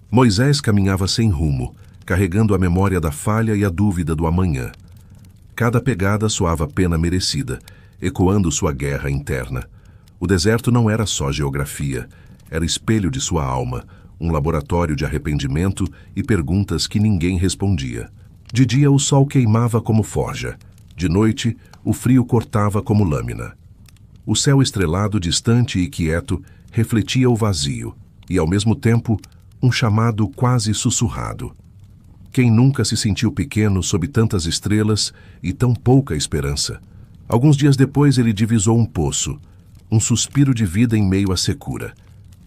Moisés caminhava sem rumo, carregando a memória da falha e a dúvida do amanhã. Cada pegada soava pena merecida, ecoando sua guerra interna. O deserto não era só geografia, era espelho de sua alma, um laboratório de arrependimento e perguntas que ninguém respondia. De dia o sol queimava como forja, de noite o frio cortava como lâmina. O céu estrelado, distante e quieto, refletia o vazio, e ao mesmo tempo um chamado quase sussurrado. Quem nunca se sentiu pequeno sob tantas estrelas e tão pouca esperança? Alguns dias depois ele divisou um poço, um suspiro de vida em meio à secura.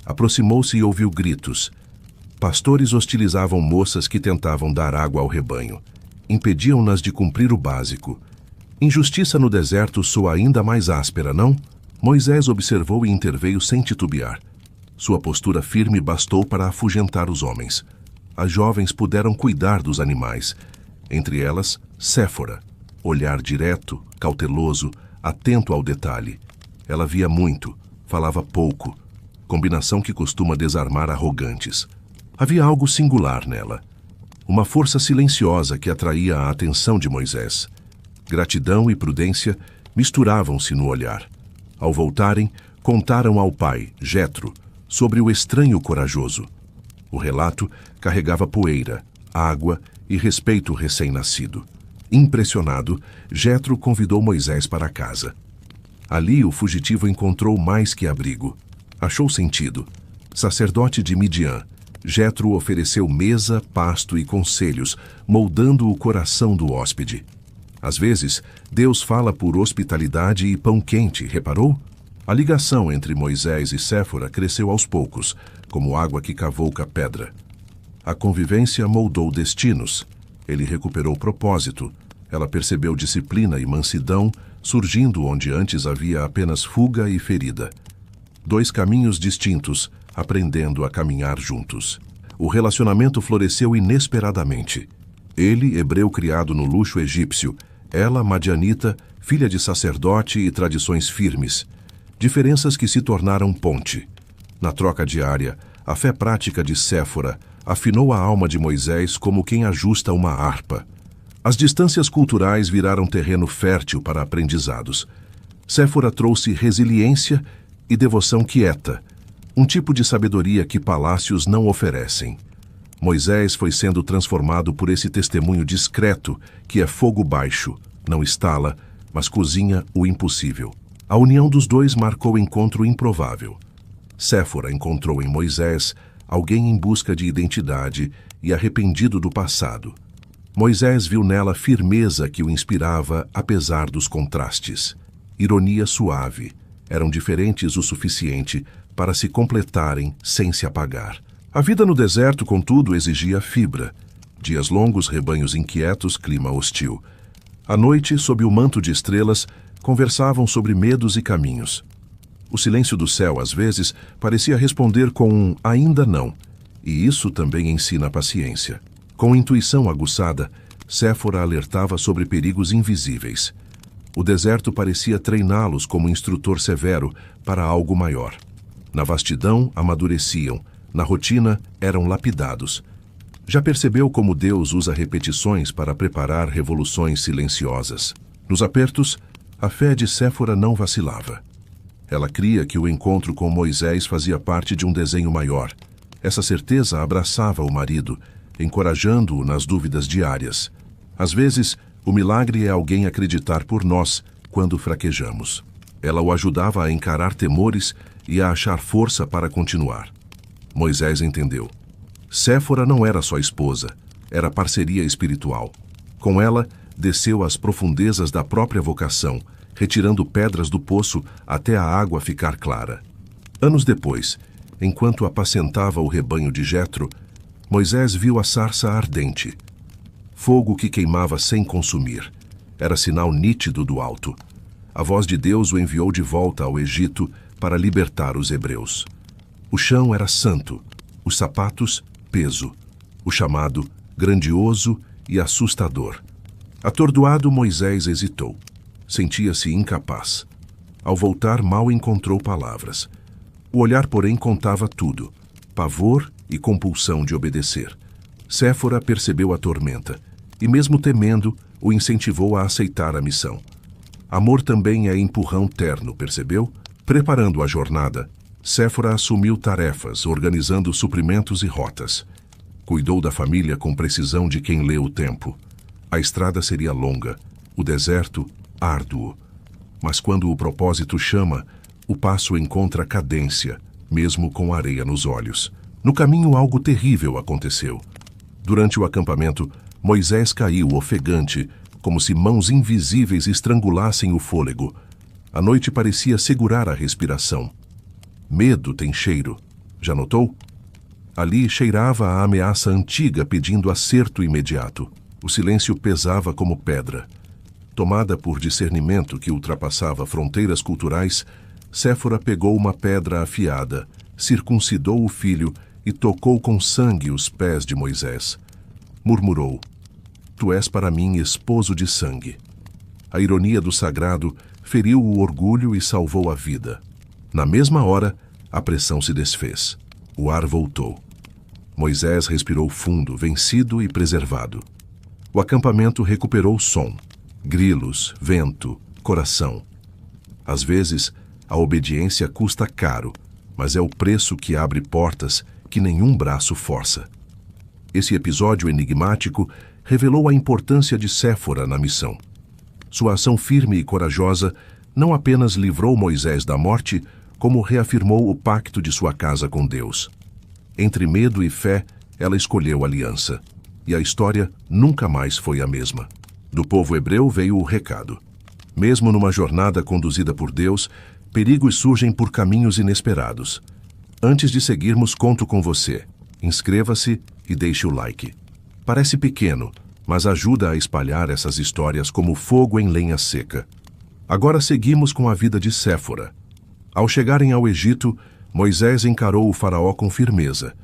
Aproximou-se e ouviu gritos. Pastores hostilizavam moças que tentavam dar água ao rebanho. Impediam-nas de cumprir o básico. Injustiça no deserto soa ainda mais áspera, não? Moisés observou e interveio sem titubear. Sua postura firme bastou para afugentar os homens. As jovens puderam cuidar dos animais. Entre elas, Séfora. Olhar direto, cauteloso, atento ao detalhe. Ela via muito, falava pouco. Combinação que costuma desarmar arrogantes. Havia algo singular nela. Uma força silenciosa que atraía a atenção de Moisés. Gratidão e prudência misturavam-se no olhar. Ao voltarem, contaram ao pai, Jetro, sobre o estranho corajoso. O relato carregava poeira, água e respeito recém-nascido. Impressionado, Jetro convidou Moisés para casa. Ali o fugitivo encontrou mais que abrigo. Achou sentido. Sacerdote de Midian, Jetro ofereceu mesa, pasto e conselhos, moldando o coração do hóspede. Às vezes, Deus fala por hospitalidade e pão quente, reparou? A ligação entre Moisés e Séfora cresceu aos poucos, como água que cavouca pedra. A convivência moldou destinos. Ele recuperou propósito. Ela percebeu disciplina e mansidão, surgindo onde antes havia apenas fuga e ferida. Dois caminhos distintos, aprendendo a caminhar juntos. O relacionamento floresceu inesperadamente. Ele, hebreu criado no luxo egípcio, ela, madianita, filha de sacerdote e tradições firmes. Diferenças que se tornaram ponte. Na troca diária, a fé prática de Séfora afinou a alma de Moisés como quem ajusta uma harpa. As distâncias culturais viraram terreno fértil para aprendizados. Séfora trouxe resiliência e devoção quieta, um tipo de sabedoria que palácios não oferecem. Moisés foi sendo transformado por esse testemunho discreto, que é fogo baixo, não estala, mas cozinha o impossível. A união dos dois marcou encontro improvável. Séfora encontrou em Moisés alguém em busca de identidade e arrependido do passado. Moisés viu nela firmeza que o inspirava apesar dos contrastes. Ironia suave. Eram diferentes o suficiente para se completarem sem se apagar. A vida no deserto, contudo, exigia fibra. Dias longos, rebanhos inquietos, clima hostil. À noite, sob o manto de estrelas, conversavam sobre medos e caminhos. O silêncio do céu, às vezes, parecia responder com um ainda não, e isso também ensina a paciência. Com intuição aguçada, Séfora alertava sobre perigos invisíveis. O deserto parecia treiná-los como instrutor severo para algo maior. Na vastidão, amadureciam. Na rotina, eram lapidados. Já percebeu como Deus usa repetições para preparar revoluções silenciosas? Nos apertos, a fé de Séfora não vacilava. Ela cria que o encontro com Moisés fazia parte de um desenho maior. Essa certeza abraçava o marido, encorajando-o nas dúvidas diárias. Às vezes, o milagre é alguém acreditar por nós quando fraquejamos. Ela o ajudava a encarar temores e a achar força para continuar. Moisés entendeu. Séfora não era só esposa, era parceria espiritual. Com ela, desceu às profundezas da própria vocação, retirando pedras do poço até a água ficar clara. Anos depois, enquanto apacentava o rebanho de Jetro, Moisés viu a sarça ardente. Fogo que queimava sem consumir. Era sinal nítido do alto. A voz de Deus o enviou de volta ao Egito para libertar os hebreus. O chão era santo, os sapatos, peso. O chamado, grandioso e assustador. Atordoado, Moisés hesitou. Sentia-se incapaz. Ao voltar, mal encontrou palavras. O olhar, porém, contava tudo. Pavor e compulsão de obedecer. Séfora percebeu a tormenta e, mesmo temendo, o incentivou a aceitar a missão. Amor também é empurrão terno, percebeu? Preparando a jornada, Séfora assumiu tarefas, organizando suprimentos e rotas. Cuidou da família com precisão de quem lê o tempo. A estrada seria longa, o deserto árduo. Mas quando o propósito chama, o passo encontra cadência, mesmo com areia nos olhos. No caminho, algo terrível aconteceu. Durante o acampamento, Moisés caiu ofegante, como se mãos invisíveis estrangulassem o fôlego. A noite parecia segurar a respiração. Medo tem cheiro. Já notou? Ali cheirava a ameaça antiga pedindo acerto imediato. O silêncio pesava como pedra. Tomada por discernimento que ultrapassava fronteiras culturais, Séfora pegou uma pedra afiada, circuncidou o filho e tocou com sangue os pés de Moisés. Murmurou: Tu és para mim esposo de sangue. A ironia do sagrado feriu o orgulho e salvou a vida. Na mesma hora, a pressão se desfez. O ar voltou. Moisés respirou fundo, vencido e preservado. O acampamento recuperou o som. Grilos, vento, coração. Às vezes, a obediência custa caro, mas é o preço que abre portas que nenhum braço força. Esse episódio enigmático revelou a importância de Séfora na missão. Sua ação firme e corajosa não apenas livrou Moisés da morte, como reafirmou o pacto de sua casa com Deus. Entre medo e fé, ela escolheu aliança. E a história nunca mais foi a mesma. Do povo hebreu veio o recado. Mesmo numa jornada conduzida por Deus, perigos surgem por caminhos inesperados. Antes de seguirmos, conto com você. Inscreva-se e deixe o like. Parece pequeno, mas ajuda a espalhar essas histórias como fogo em lenha seca. Agora seguimos com a vida de Séfora. Ao chegarem ao Egito, Moisés encarou o faraó com firmeza.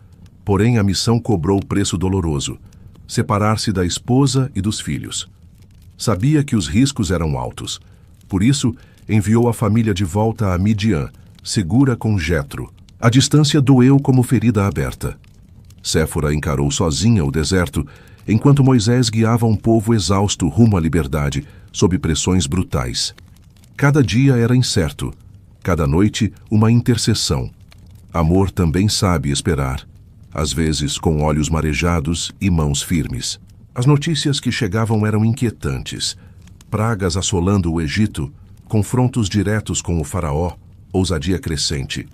Porém, a missão cobrou preço doloroso: separar-se da esposa e dos filhos. Sabia que os riscos eram altos. Por isso, enviou a família de volta a Midian, segura com Jetro. A distância doeu como ferida aberta. Séfora encarou sozinha o deserto, enquanto Moisés guiava um povo exausto rumo à liberdade, sob pressões brutais. Cada dia era incerto, cada noite uma intercessão. Amor também sabe esperar, às vezes com olhos marejados e mãos firmes. As notícias que chegavam eram inquietantes. Pragas assolando o Egito, confrontos diretos com o faraó, ousadia crescente.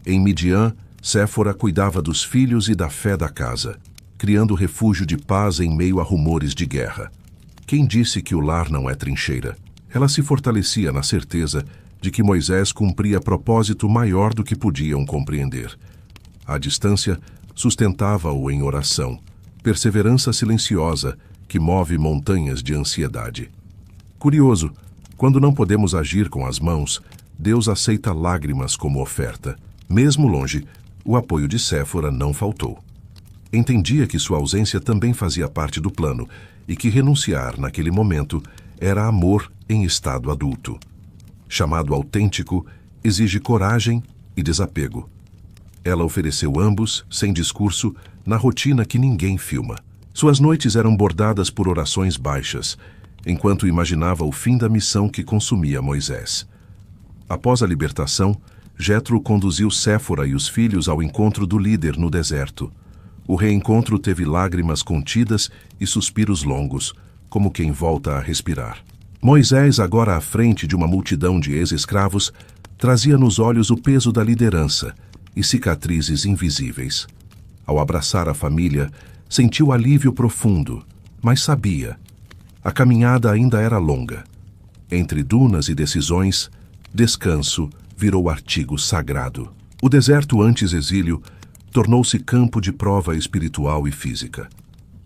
Em Midian, Séfora cuidava dos filhos e da fé da casa, criando refúgio de paz em meio a rumores de guerra. Quem disse que o lar não é trincheira? Ela se fortalecia na certeza de que Moisés cumpria propósito maior do que podiam compreender. À distância, sustentava-o em oração, perseverança silenciosa que move montanhas de ansiedade. Curioso, quando não podemos agir com as mãos, Deus aceita lágrimas como oferta. Mesmo longe, o apoio de Séfora não faltou. Entendia que sua ausência também fazia parte do plano e que renunciar naquele momento era amor em estado adulto. Chamado autêntico, exige coragem e desapego. Ela ofereceu ambos, sem discurso, na rotina que ninguém filma. Suas noites eram bordadas por orações baixas, enquanto imaginava o fim da missão que consumia Moisés. Após a libertação, Jetro conduziu Séfora e os filhos ao encontro do líder no deserto. O reencontro teve lágrimas contidas e suspiros longos, como quem volta a respirar. Moisés, agora à frente de uma multidão de ex-escravos, trazia nos olhos o peso da liderança e cicatrizes invisíveis. Ao abraçar a família, sentiu alívio profundo, mas sabia. A caminhada ainda era longa. Entre dunas e decisões, descanso virou artigo sagrado. O deserto antes exílio tornou-se campo de prova espiritual e física.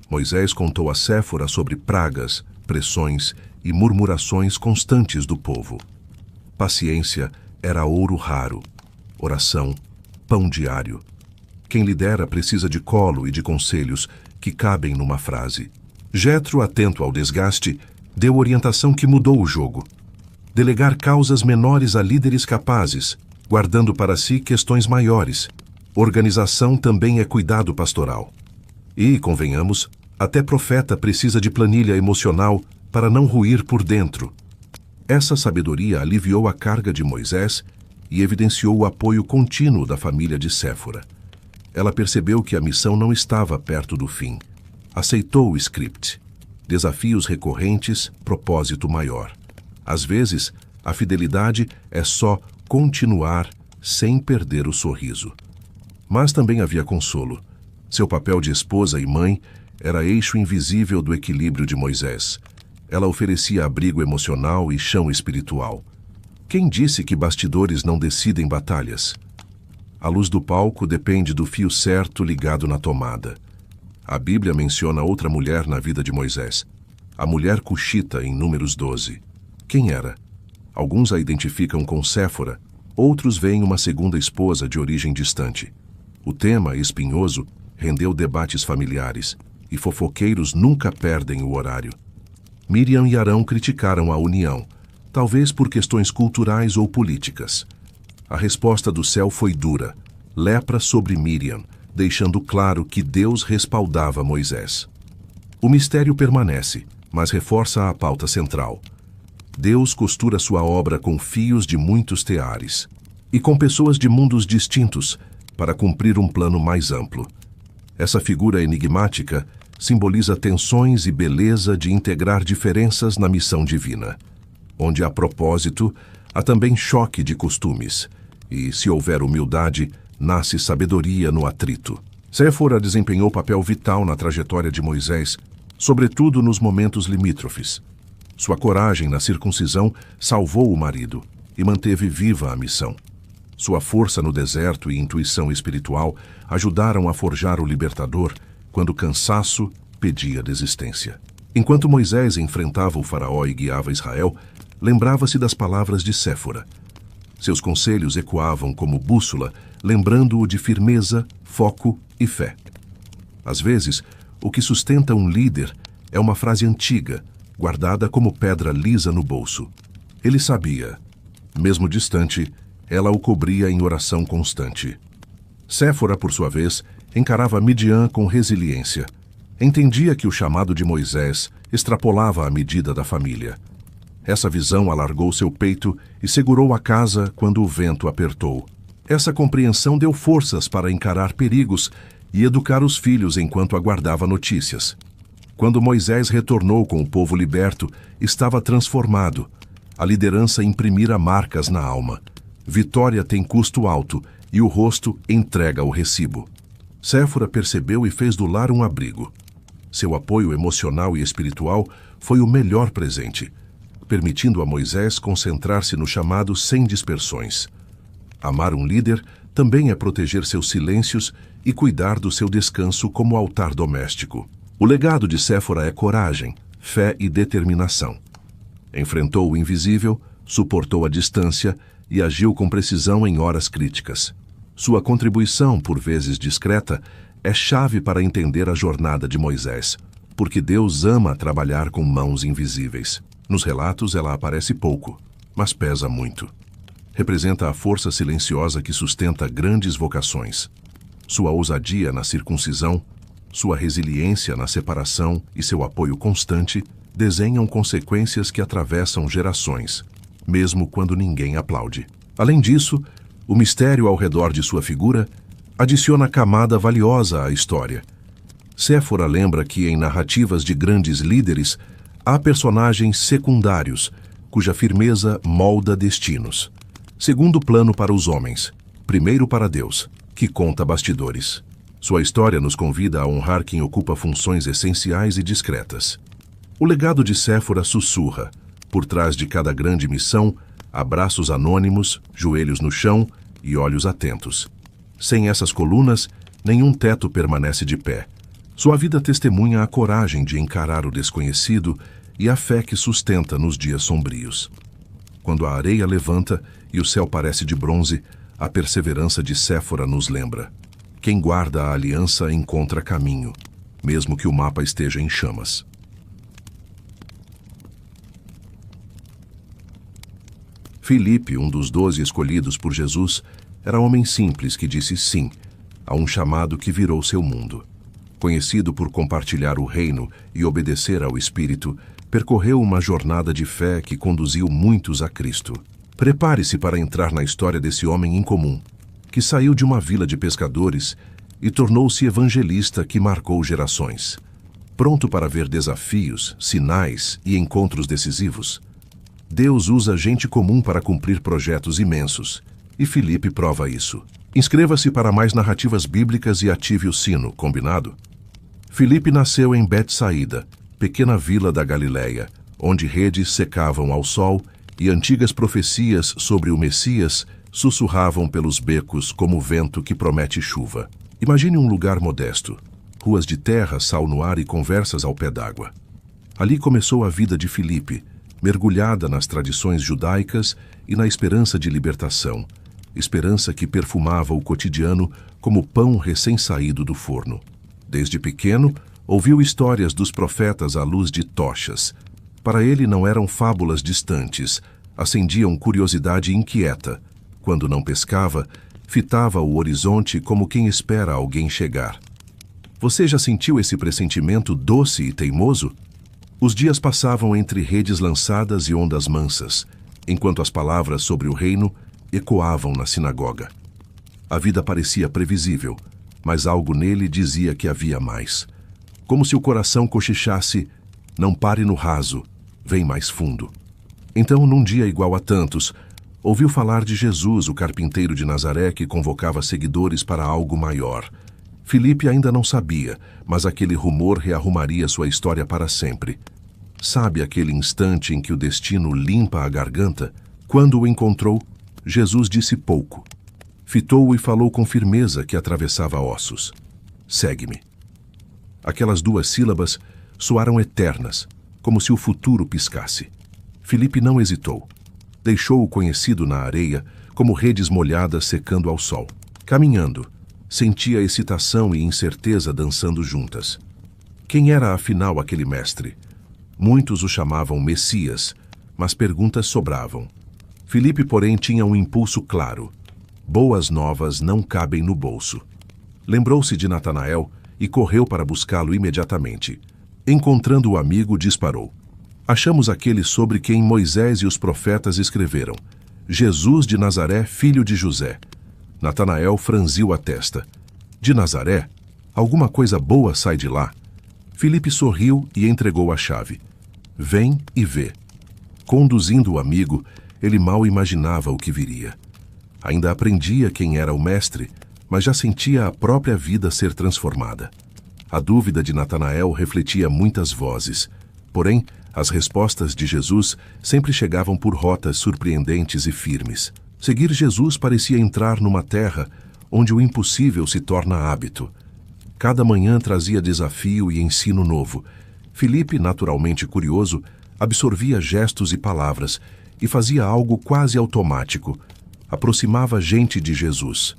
Moisés contou a Séfora sobre pragas, pressões e murmurações constantes do povo. Paciência era ouro raro. Oração, pão diário. Quem lidera precisa de colo e de conselhos que cabem numa frase. Jetro, atento ao desgaste, deu orientação que mudou o jogo. Delegar causas menores a líderes capazes, guardando para si questões maiores. Organização também é cuidado pastoral. E, convenhamos, até profeta precisa de planilha emocional para não ruir por dentro. Essa sabedoria aliviou a carga de Moisés e evidenciou o apoio contínuo da família de Séfora. Ela percebeu que a missão não estava perto do fim. Aceitou o script. Desafios recorrentes, propósito maior. Às vezes, a fidelidade é só continuar sem perder o sorriso. Mas também havia consolo. Seu papel de esposa e mãe era eixo invisível do equilíbrio de Moisés. Ela oferecia abrigo emocional e chão espiritual. Quem disse que bastidores não decidem batalhas? A luz do palco depende do fio certo ligado na tomada. A Bíblia menciona outra mulher na vida de Moisés, a mulher cuxita em Números 12. Quem era? Alguns a identificam com Séfora, outros veem uma segunda esposa de origem distante. O tema, espinhoso, rendeu debates familiares, e fofoqueiros nunca perdem o horário. Miriam e Arão criticaram a união, talvez por questões culturais ou políticas. A resposta do céu foi dura, lepra sobre Miriam, deixando claro que Deus respaldava Moisés. O mistério permanece, mas reforça a pauta central. Deus costura sua obra com fios de muitos teares e com pessoas de mundos distintos para cumprir um plano mais amplo. Essa figura enigmática simboliza tensões e beleza de integrar diferenças na missão divina. Onde há propósito, há também choque de costumes, e, se houver humildade, nasce sabedoria no atrito. Séfora desempenhou papel vital na trajetória de Moisés, sobretudo nos momentos limítrofes. Sua coragem na circuncisão salvou o marido e manteve viva a missão. Sua força no deserto e intuição espiritual ajudaram a forjar o libertador quando o cansaço pedia desistência. Enquanto Moisés enfrentava o faraó e guiava Israel, lembrava-se das palavras de Séfora. Seus conselhos ecoavam como bússola, lembrando-o de firmeza, foco e fé. Às vezes, o que sustenta um líder é uma frase antiga, guardada como pedra lisa no bolso. Ele sabia. Mesmo distante, ela o cobria em oração constante. Séfora, por sua vez, encarava Midian com resiliência. Entendia que o chamado de Moisés extrapolava a medida da família. Essa visão alargou seu peito e segurou a casa quando o vento apertou. Essa compreensão deu forças para encarar perigos e educar os filhos enquanto aguardava notícias. Quando Moisés retornou com o povo liberto, estava transformado. A liderança imprimira marcas na alma. Vitória tem custo alto e o rosto entrega o recibo. Séfora percebeu e fez do lar um abrigo. Seu apoio emocional e espiritual foi o melhor presente, permitindo a Moisés concentrar-se no chamado sem dispersões. Amar um líder também é proteger seus silêncios e cuidar do seu descanso como altar doméstico. O legado de Séfora é coragem, fé e determinação. Enfrentou o invisível, suportou a distância e agiu com precisão em horas críticas. Sua contribuição, por vezes discreta, é chave para entender a jornada de Moisés, porque Deus ama trabalhar com mãos invisíveis. Nos relatos ela aparece pouco, mas pesa muito. Representa a força silenciosa que sustenta grandes vocações. Sua ousadia na circuncisão, sua resiliência na separação e seu apoio constante desenham consequências que atravessam gerações, mesmo quando ninguém aplaude. Além disso, o mistério ao redor de sua figura adiciona camada valiosa à história. Séfora lembra que em narrativas de grandes líderes há personagens secundários, cuja firmeza molda destinos. Segundo plano para os homens, primeiro para Deus, que conta bastidores. Sua história nos convida a honrar quem ocupa funções essenciais e discretas. O legado de Séfora sussurra: Por trás de cada grande missão, abraços anônimos, joelhos no chão e olhos atentos. Sem essas colunas, nenhum teto permanece de pé. Sua vida testemunha a coragem de encarar o desconhecido e a fé que sustenta nos dias sombrios. Quando a areia levanta e o céu parece de bronze, a perseverança de Séfora nos lembra: quem guarda a aliança encontra caminho, mesmo que o mapa esteja em chamas. Filipe, um dos 12 escolhidos por Jesus, era homem simples que disse sim a um chamado que virou seu mundo. Conhecido por compartilhar o reino e obedecer ao Espírito, percorreu uma jornada de fé que conduziu muitos a Cristo. Prepare-se para entrar na história desse homem incomum, que saiu de uma vila de pescadores e tornou-se evangelista que marcou gerações. Pronto para ver desafios, sinais e encontros decisivos? Deus usa gente comum para cumprir projetos imensos, e Filipe prova isso. Inscreva-se para mais narrativas bíblicas e ative o sino, combinado? Filipe nasceu em Betsaída, pequena vila da Galileia, onde redes secavam ao sol e antigas profecias sobre o Messias sussurravam pelos becos como o vento que promete chuva. Imagine um lugar modesto, ruas de terra, sal no ar e conversas ao pé d'água. Ali começou a vida de Filipe, mergulhada nas tradições judaicas e na esperança de libertação, esperança que perfumava o cotidiano como pão recém-saído do forno. Desde pequeno, ouviu histórias dos profetas à luz de tochas. Para ele não eram fábulas distantes, acendiam curiosidade inquieta. Quando não pescava, fitava o horizonte como quem espera alguém chegar. Você já sentiu esse pressentimento doce e teimoso? Os dias passavam entre redes lançadas e ondas mansas, enquanto as palavras sobre o reino ecoavam na sinagoga. A vida parecia previsível, mas algo nele dizia que havia mais. Como se o coração cochichasse: não pare no raso, vem mais fundo. Então, num dia igual a tantos, ouviu falar de Jesus, o carpinteiro de Nazaré, que convocava seguidores para algo maior. Filipe ainda não sabia, mas aquele rumor rearrumaria sua história para sempre. Sabe aquele instante em que o destino limpa a garganta? Quando o encontrou, Jesus disse pouco. Fitou-o e falou com firmeza que atravessava ossos: segue-me. Aquelas 2 sílabas soaram eternas, como se o futuro piscasse. Filipe não hesitou. Deixou o conhecido na areia, como redes molhadas secando ao sol. Caminhando, sentia excitação e incerteza dançando juntas. Quem era afinal aquele mestre? Muitos o chamavam Messias, mas perguntas sobravam. Filipe, porém, tinha um impulso claro: boas novas não cabem no bolso. Lembrou-se de Natanael e correu para buscá-lo imediatamente. Encontrando o amigo, disparou: achamos aquele sobre quem Moisés e os profetas escreveram, Jesus de Nazaré, filho de José. Natanael franziu a testa. De Nazaré? Alguma coisa boa sai de lá. Filipe sorriu e entregou a chave. Vem e vê. Conduzindo o amigo, ele mal imaginava o que viria. Ainda aprendia quem era o mestre, mas já sentia a própria vida ser transformada. A dúvida de Natanael refletia muitas vozes. Porém, as respostas de Jesus sempre chegavam por rotas surpreendentes e firmes. Seguir Jesus parecia entrar numa terra onde o impossível se torna hábito. Cada manhã trazia desafio e ensino novo. Filipe, naturalmente curioso, absorvia gestos e palavras e fazia algo quase automático. Aproximava gente de Jesus.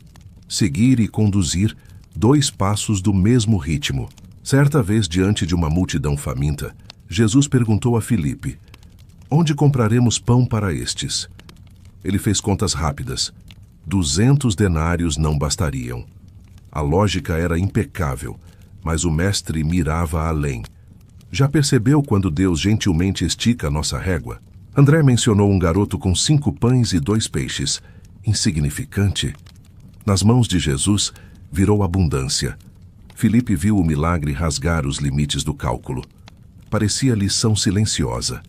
Seguir e conduzir, 2 passos do mesmo ritmo. Certa vez, diante de uma multidão faminta, Jesus perguntou a Filipe: onde compraremos pão para estes? Ele fez contas rápidas. 200 denários não bastariam. A lógica era impecável, mas o mestre mirava além. Já percebeu quando Deus gentilmente estica nossa régua? André mencionou um garoto com 5 pães e 2 peixes. Insignificante. Nas mãos de Jesus, virou abundância. Filipe viu o milagre rasgar os limites do cálculo. Parecia lição silenciosa.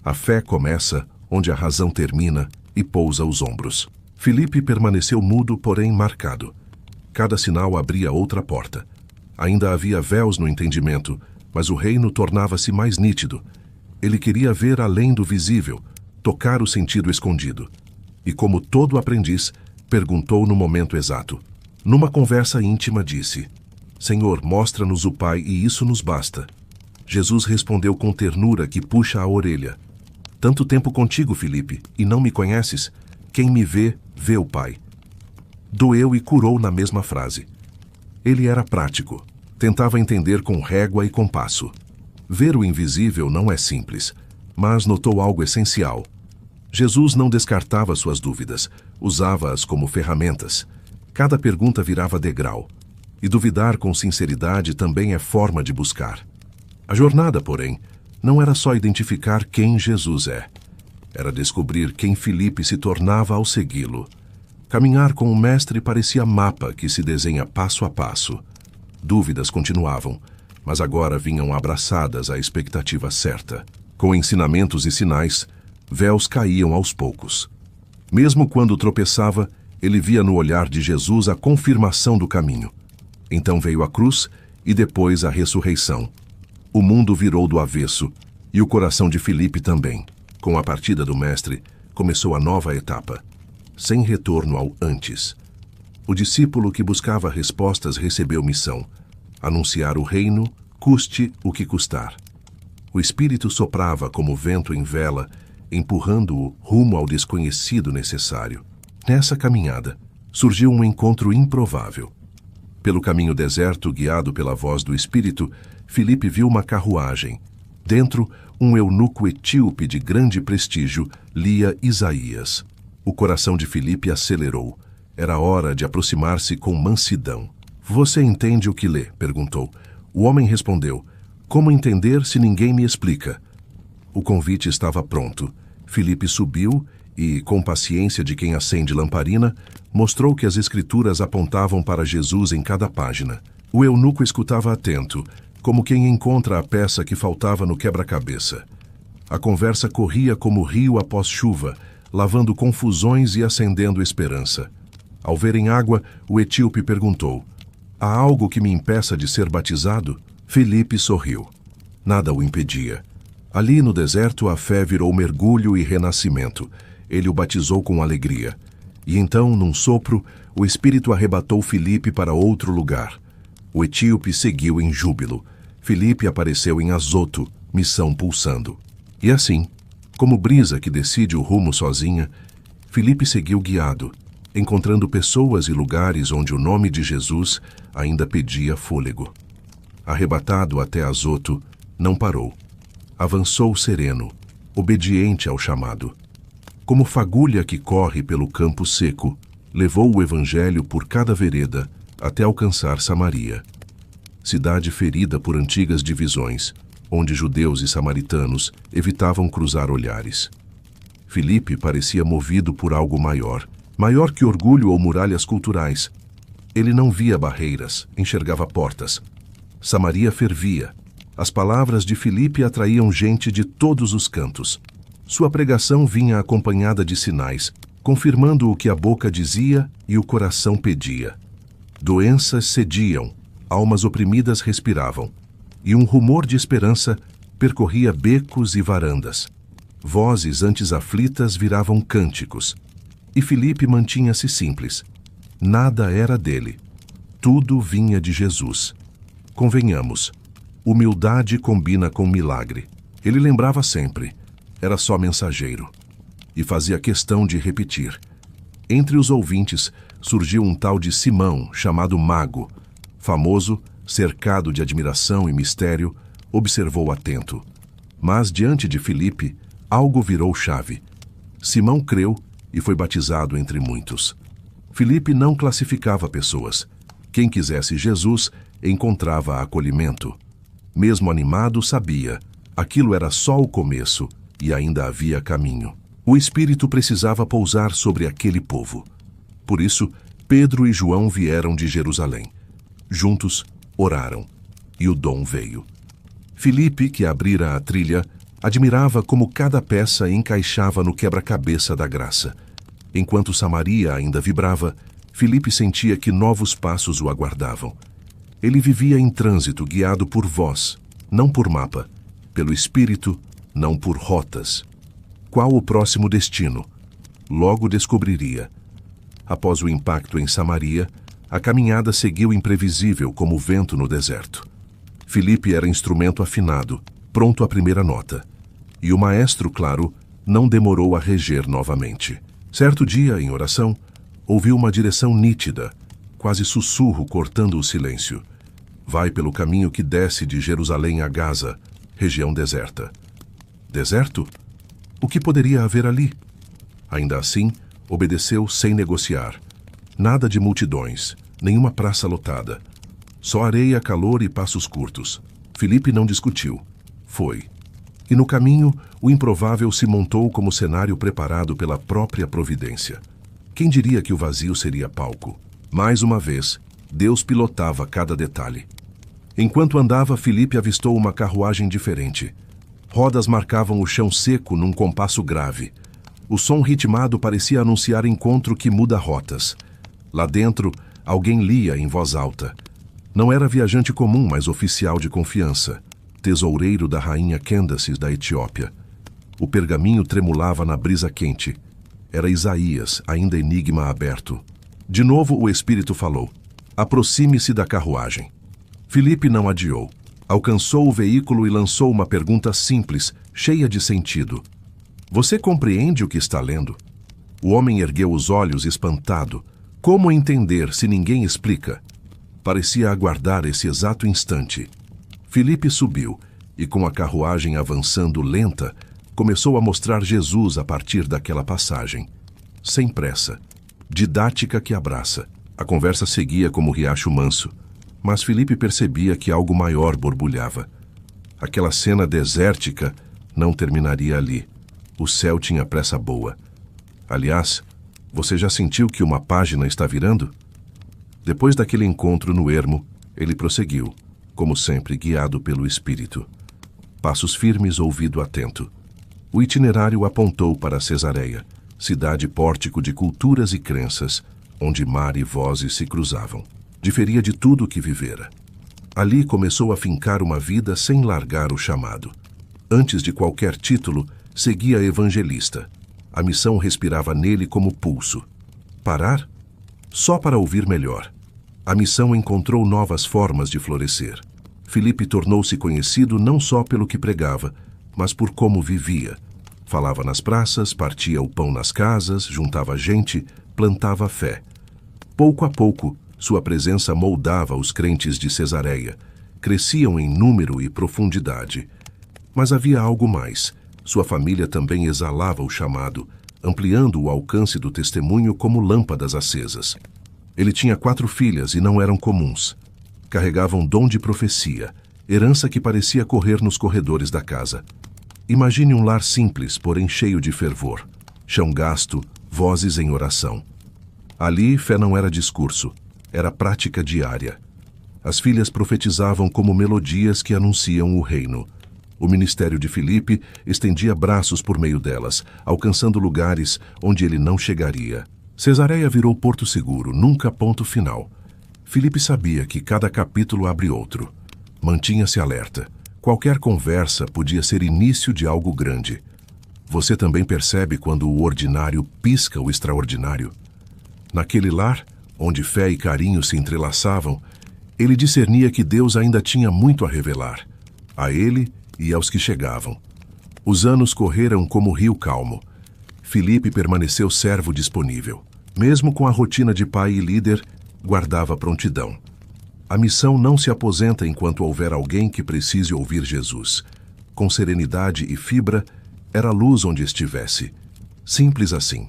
A fé começa onde a razão termina e pousa os ombros. Filipe permaneceu mudo, porém marcado. Cada sinal abria outra porta. Ainda havia véus no entendimento, mas o reino tornava-se mais nítido. Ele queria ver além do visível, tocar o sentido escondido. E como todo aprendiz, perguntou no momento exato. Numa conversa íntima disse: Senhor, mostra-nos o Pai e isso nos basta. Jesus respondeu com ternura que puxa a orelha. Tanto tempo contigo, Filipe, e não me conheces? Quem me vê, vê o Pai. Doeu e curou na mesma frase. Ele era prático. Tentava entender com régua e compasso. Ver o invisível não é simples, mas notou algo essencial. Jesus não descartava suas dúvidas, usava-as como ferramentas. Cada pergunta virava degrau. E duvidar com sinceridade também é forma de buscar. A jornada, porém, não era só identificar quem Jesus é. Era descobrir quem Filipe se tornava ao segui-lo. Caminhar com o mestre parecia mapa que se desenha passo a passo. Dúvidas continuavam, mas agora vinham abraçadas à expectativa certa. Com ensinamentos e sinais, véus caíam aos poucos. Mesmo quando tropeçava, ele via no olhar de Jesus a confirmação do caminho. Então veio a cruz e depois a ressurreição. O mundo virou do avesso, e o coração de Filipe também. Com a partida do mestre, começou a nova etapa, sem retorno ao antes. O discípulo que buscava respostas recebeu missão: anunciar o reino, custe o que custar. O Espírito soprava como vento em vela, empurrando-o rumo ao desconhecido necessário. Nessa caminhada, surgiu um encontro improvável. Pelo caminho deserto, guiado pela voz do Espírito, Filipe viu uma carruagem. Dentro, um eunuco etíope de grande prestígio lia Isaías. O coração de Filipe acelerou. Era hora de aproximar-se com mansidão. Você entende o que lê? Perguntou. O homem respondeu: Como entender se ninguém me explica? O convite estava pronto. Filipe subiu e, com paciência de quem acende lamparina, mostrou que as escrituras apontavam para Jesus em cada página. O eunuco escutava atento, como quem encontra a peça que faltava no quebra-cabeça. A conversa corria como rio após chuva, lavando confusões e acendendo esperança. Ao verem água, o etíope perguntou: Há algo que me impeça de ser batizado? Filipe sorriu. Nada o impedia. Ali no deserto a fé virou mergulho e renascimento. Ele o batizou com alegria. E então, num sopro, o Espírito arrebatou Filipe para outro lugar. O etíope seguiu em júbilo. Filipe apareceu em Azoto, missão pulsando. E assim, como brisa que decide o rumo sozinha, Filipe seguiu guiado, encontrando pessoas e lugares onde o nome de Jesus ainda pedia fôlego. Arrebatado até Azoto, não parou. Avançou sereno, obediente ao chamado. Como fagulha que corre pelo campo seco, levou o evangelho por cada vereda até alcançar Samaria. Cidade ferida por antigas divisões, onde judeus e samaritanos evitavam cruzar olhares. Filipe parecia movido por algo maior que orgulho ou muralhas culturais. Ele não via barreiras, enxergava portas. Samaria fervia. As palavras de Filipe atraíam gente de todos os cantos. Sua pregação vinha acompanhada de sinais, confirmando o que a boca dizia e o coração pedia. Doenças cediam, almas oprimidas respiravam, e um rumor de esperança percorria becos e varandas. Vozes antes aflitas viravam cânticos. E Filipe mantinha-se simples. Nada era dele. Tudo vinha de Jesus. Convenhamos, humildade combina com milagre. Ele lembrava sempre. Era só mensageiro. E fazia questão de repetir. Entre os ouvintes surgiu um tal de Simão, chamado Mago. Famoso, cercado de admiração e mistério, observou atento. Mas diante de Filipe, algo virou chave. Simão creu e foi batizado entre muitos. Filipe não classificava pessoas. Quem quisesse Jesus encontrava acolhimento. Mesmo animado, sabia. Aquilo era só o começo e ainda havia caminho. O Espírito precisava pousar sobre aquele povo. Por isso, Pedro e João vieram de Jerusalém. Juntos, oraram. E o dom veio. Filipe, que abrira a trilha, admirava como cada peça encaixava no quebra-cabeça da graça. Enquanto Samaria ainda vibrava, Filipe sentia que novos passos o aguardavam. Ele vivia em trânsito, guiado por voz, não por mapa, pelo Espírito não por rotas. Qual o próximo destino? Logo descobriria. Após o impacto em Samaria, a caminhada seguiu imprevisível como o vento no deserto. Filipe era instrumento afinado, pronto à primeira nota. E o maestro, claro, não demorou a reger novamente. Certo dia, em oração, ouviu uma direção nítida, quase sussurro cortando o silêncio. Vai pelo caminho que desce de Jerusalém a Gaza, região deserta. Deserto? O que poderia haver ali? Ainda assim, obedeceu sem negociar. Nada de multidões, nenhuma praça lotada. Só areia, calor e passos curtos. Filipe não discutiu. Foi. E no caminho, o improvável se montou como cenário preparado pela própria providência. Quem diria que o vazio seria palco? Mais uma vez, Deus pilotava cada detalhe. Enquanto andava, Filipe avistou uma carruagem diferente. Rodas marcavam o chão seco num compasso grave. O som ritmado parecia anunciar encontro que muda rotas. Lá dentro, alguém lia em voz alta. Não era viajante comum, mas oficial de confiança. Tesoureiro da rainha Candace da Etiópia. O pergaminho tremulava na brisa quente. Era Isaías, ainda enigma aberto. De novo o Espírito falou. Aproxime-se da carruagem. Filipe não adiou. Alcançou o veículo e lançou uma pergunta simples, cheia de sentido. Você compreende o que está lendo? O homem ergueu os olhos espantado. Como entender se ninguém explica? Parecia aguardar esse exato instante. Filipe subiu e, com a carruagem avançando lenta, começou a mostrar Jesus a partir daquela passagem. Sem pressa. Didática que abraça. A conversa seguia como riacho manso. Mas Filipe percebia que algo maior borbulhava. Aquela cena desértica não terminaria ali. O céu tinha pressa boa. Aliás, você já sentiu que uma página está virando? Depois daquele encontro no ermo, ele prosseguiu, como sempre guiado pelo Espírito. Passos firmes, ouvido atento. O itinerário apontou para Cesareia, cidade pórtico de culturas e crenças, onde mar e vozes se cruzavam. Diferia de tudo o que vivera. Ali começou a fincar uma vida sem largar o chamado. Antes de qualquer título, seguia evangelista. A missão respirava nele como pulso. Parar? Só para ouvir melhor. A missão encontrou novas formas de florescer. Filipe tornou-se conhecido não só pelo que pregava, mas por como vivia. Falava nas praças, partia o pão nas casas, juntava gente, plantava fé. Pouco a pouco, sua presença moldava os crentes de Cesareia. Cresciam em número e profundidade. Mas havia algo mais. Sua família também exalava o chamado, ampliando o alcance do testemunho como lâmpadas acesas. Ele tinha 4 filhas e não eram comuns. Carregavam dom de profecia, herança que parecia correr nos corredores da casa. Imagine um lar simples, porém cheio de fervor. Chão gasto, vozes em oração. Ali, fé não era discurso, era prática diária. As filhas profetizavam como melodias que anunciam o reino. O ministério de Filipe estendia braços por meio delas, alcançando lugares onde ele não chegaria. Cesareia virou porto seguro, nunca ponto final. Filipe sabia que cada capítulo abre outro. Mantinha-se alerta. Qualquer conversa podia ser início de algo grande. Você também percebe quando o ordinário pisca o extraordinário? Naquele lar, onde fé e carinho se entrelaçavam, ele discernia que Deus ainda tinha muito a revelar. A ele e aos que chegavam. Os anos correram como rio calmo. Filipe permaneceu servo disponível. Mesmo com a rotina de pai e líder, guardava prontidão. A missão não se aposenta enquanto houver alguém que precise ouvir Jesus. Com serenidade e fibra, era a luz onde estivesse. Simples assim.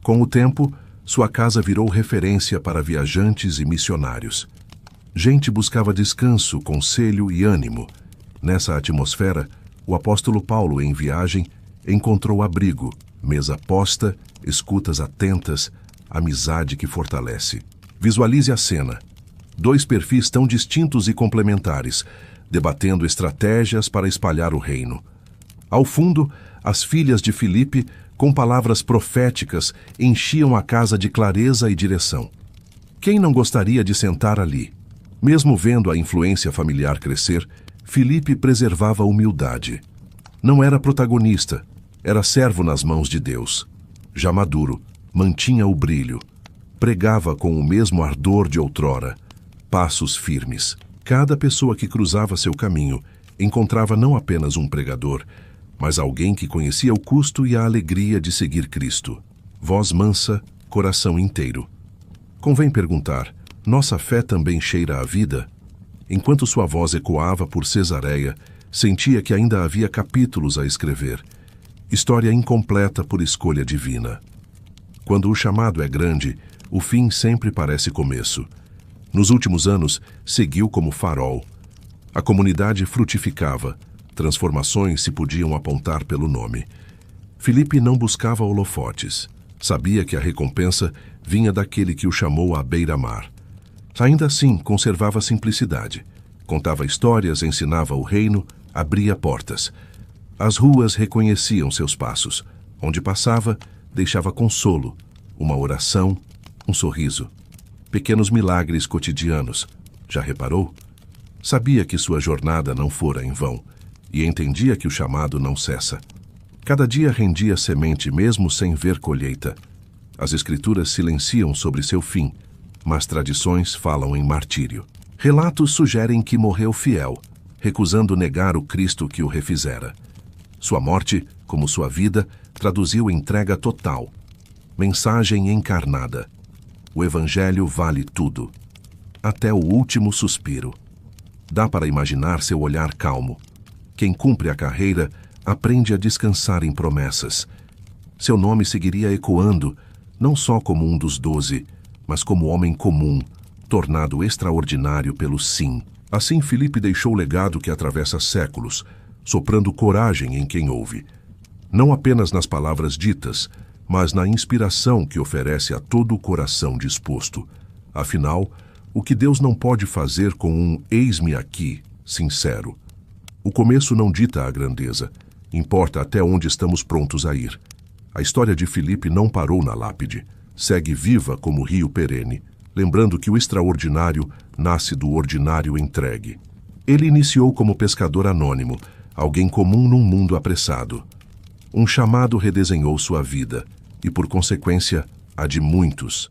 Com o tempo, sua casa virou referência para viajantes e missionários. Gente buscava descanso, conselho e ânimo. Nessa atmosfera, o apóstolo Paulo, em viagem, encontrou abrigo, mesa posta, escutas atentas, amizade que fortalece. Visualize a cena. 2 perfis tão distintos e complementares, debatendo estratégias para espalhar o reino. Ao fundo, as filhas de Filipe, com palavras proféticas, enchiam a casa de clareza e direção. Quem não gostaria de sentar ali? Mesmo vendo a influência familiar crescer, Filipe preservava a humildade. Não era protagonista, era servo nas mãos de Deus. Já maduro, mantinha o brilho. Pregava com o mesmo ardor de outrora, passos firmes. Cada pessoa que cruzava seu caminho encontrava não apenas um pregador, mas alguém que conhecia o custo e a alegria de seguir Cristo. Voz mansa, coração inteiro. Convém perguntar, nossa fé também cheira a vida? Enquanto sua voz ecoava por Cesareia, sentia que ainda havia capítulos a escrever. História incompleta por escolha divina. Quando o chamado é grande, o fim sempre parece começo. Nos últimos anos, seguiu como farol. A comunidade frutificava, transformações se podiam apontar pelo nome. Filipe não buscava holofotes. Sabia que a recompensa vinha daquele que o chamou à beira-mar. Ainda assim, conservava a simplicidade. Contava histórias, ensinava o reino, abria portas. As ruas reconheciam seus passos. Onde passava, deixava consolo, uma oração, um sorriso. Pequenos milagres cotidianos. Já reparou? Sabia que sua jornada não fora em vão e entendia que o chamado não cessa. Cada dia rendia semente mesmo sem ver colheita. As escrituras silenciam sobre seu fim, mas tradições falam em martírio. Relatos sugerem que morreu fiel, recusando negar o Cristo que o refizera. Sua morte, como sua vida, traduziu entrega total. Mensagem encarnada. O Evangelho vale tudo, até o último suspiro. Dá para imaginar seu olhar calmo. Quem cumpre a carreira aprende a descansar em promessas. Seu nome seguiria ecoando, não só como um dos 12, mas como homem comum, tornado extraordinário pelo sim. Assim Filipe deixou o legado que atravessa séculos, soprando coragem em quem ouve. Não apenas nas palavras ditas, mas na inspiração que oferece a todo o coração disposto. Afinal, o que Deus não pode fazer com um eis-me aqui, sincero? O começo não dita a grandeza, importa até onde estamos prontos a ir. A história de Filipe não parou na lápide, segue viva como rio perene, lembrando que o extraordinário nasce do ordinário entregue. Ele iniciou como pescador anônimo, alguém comum num mundo apressado. Um chamado redesenhou sua vida, e por consequência, a de muitos.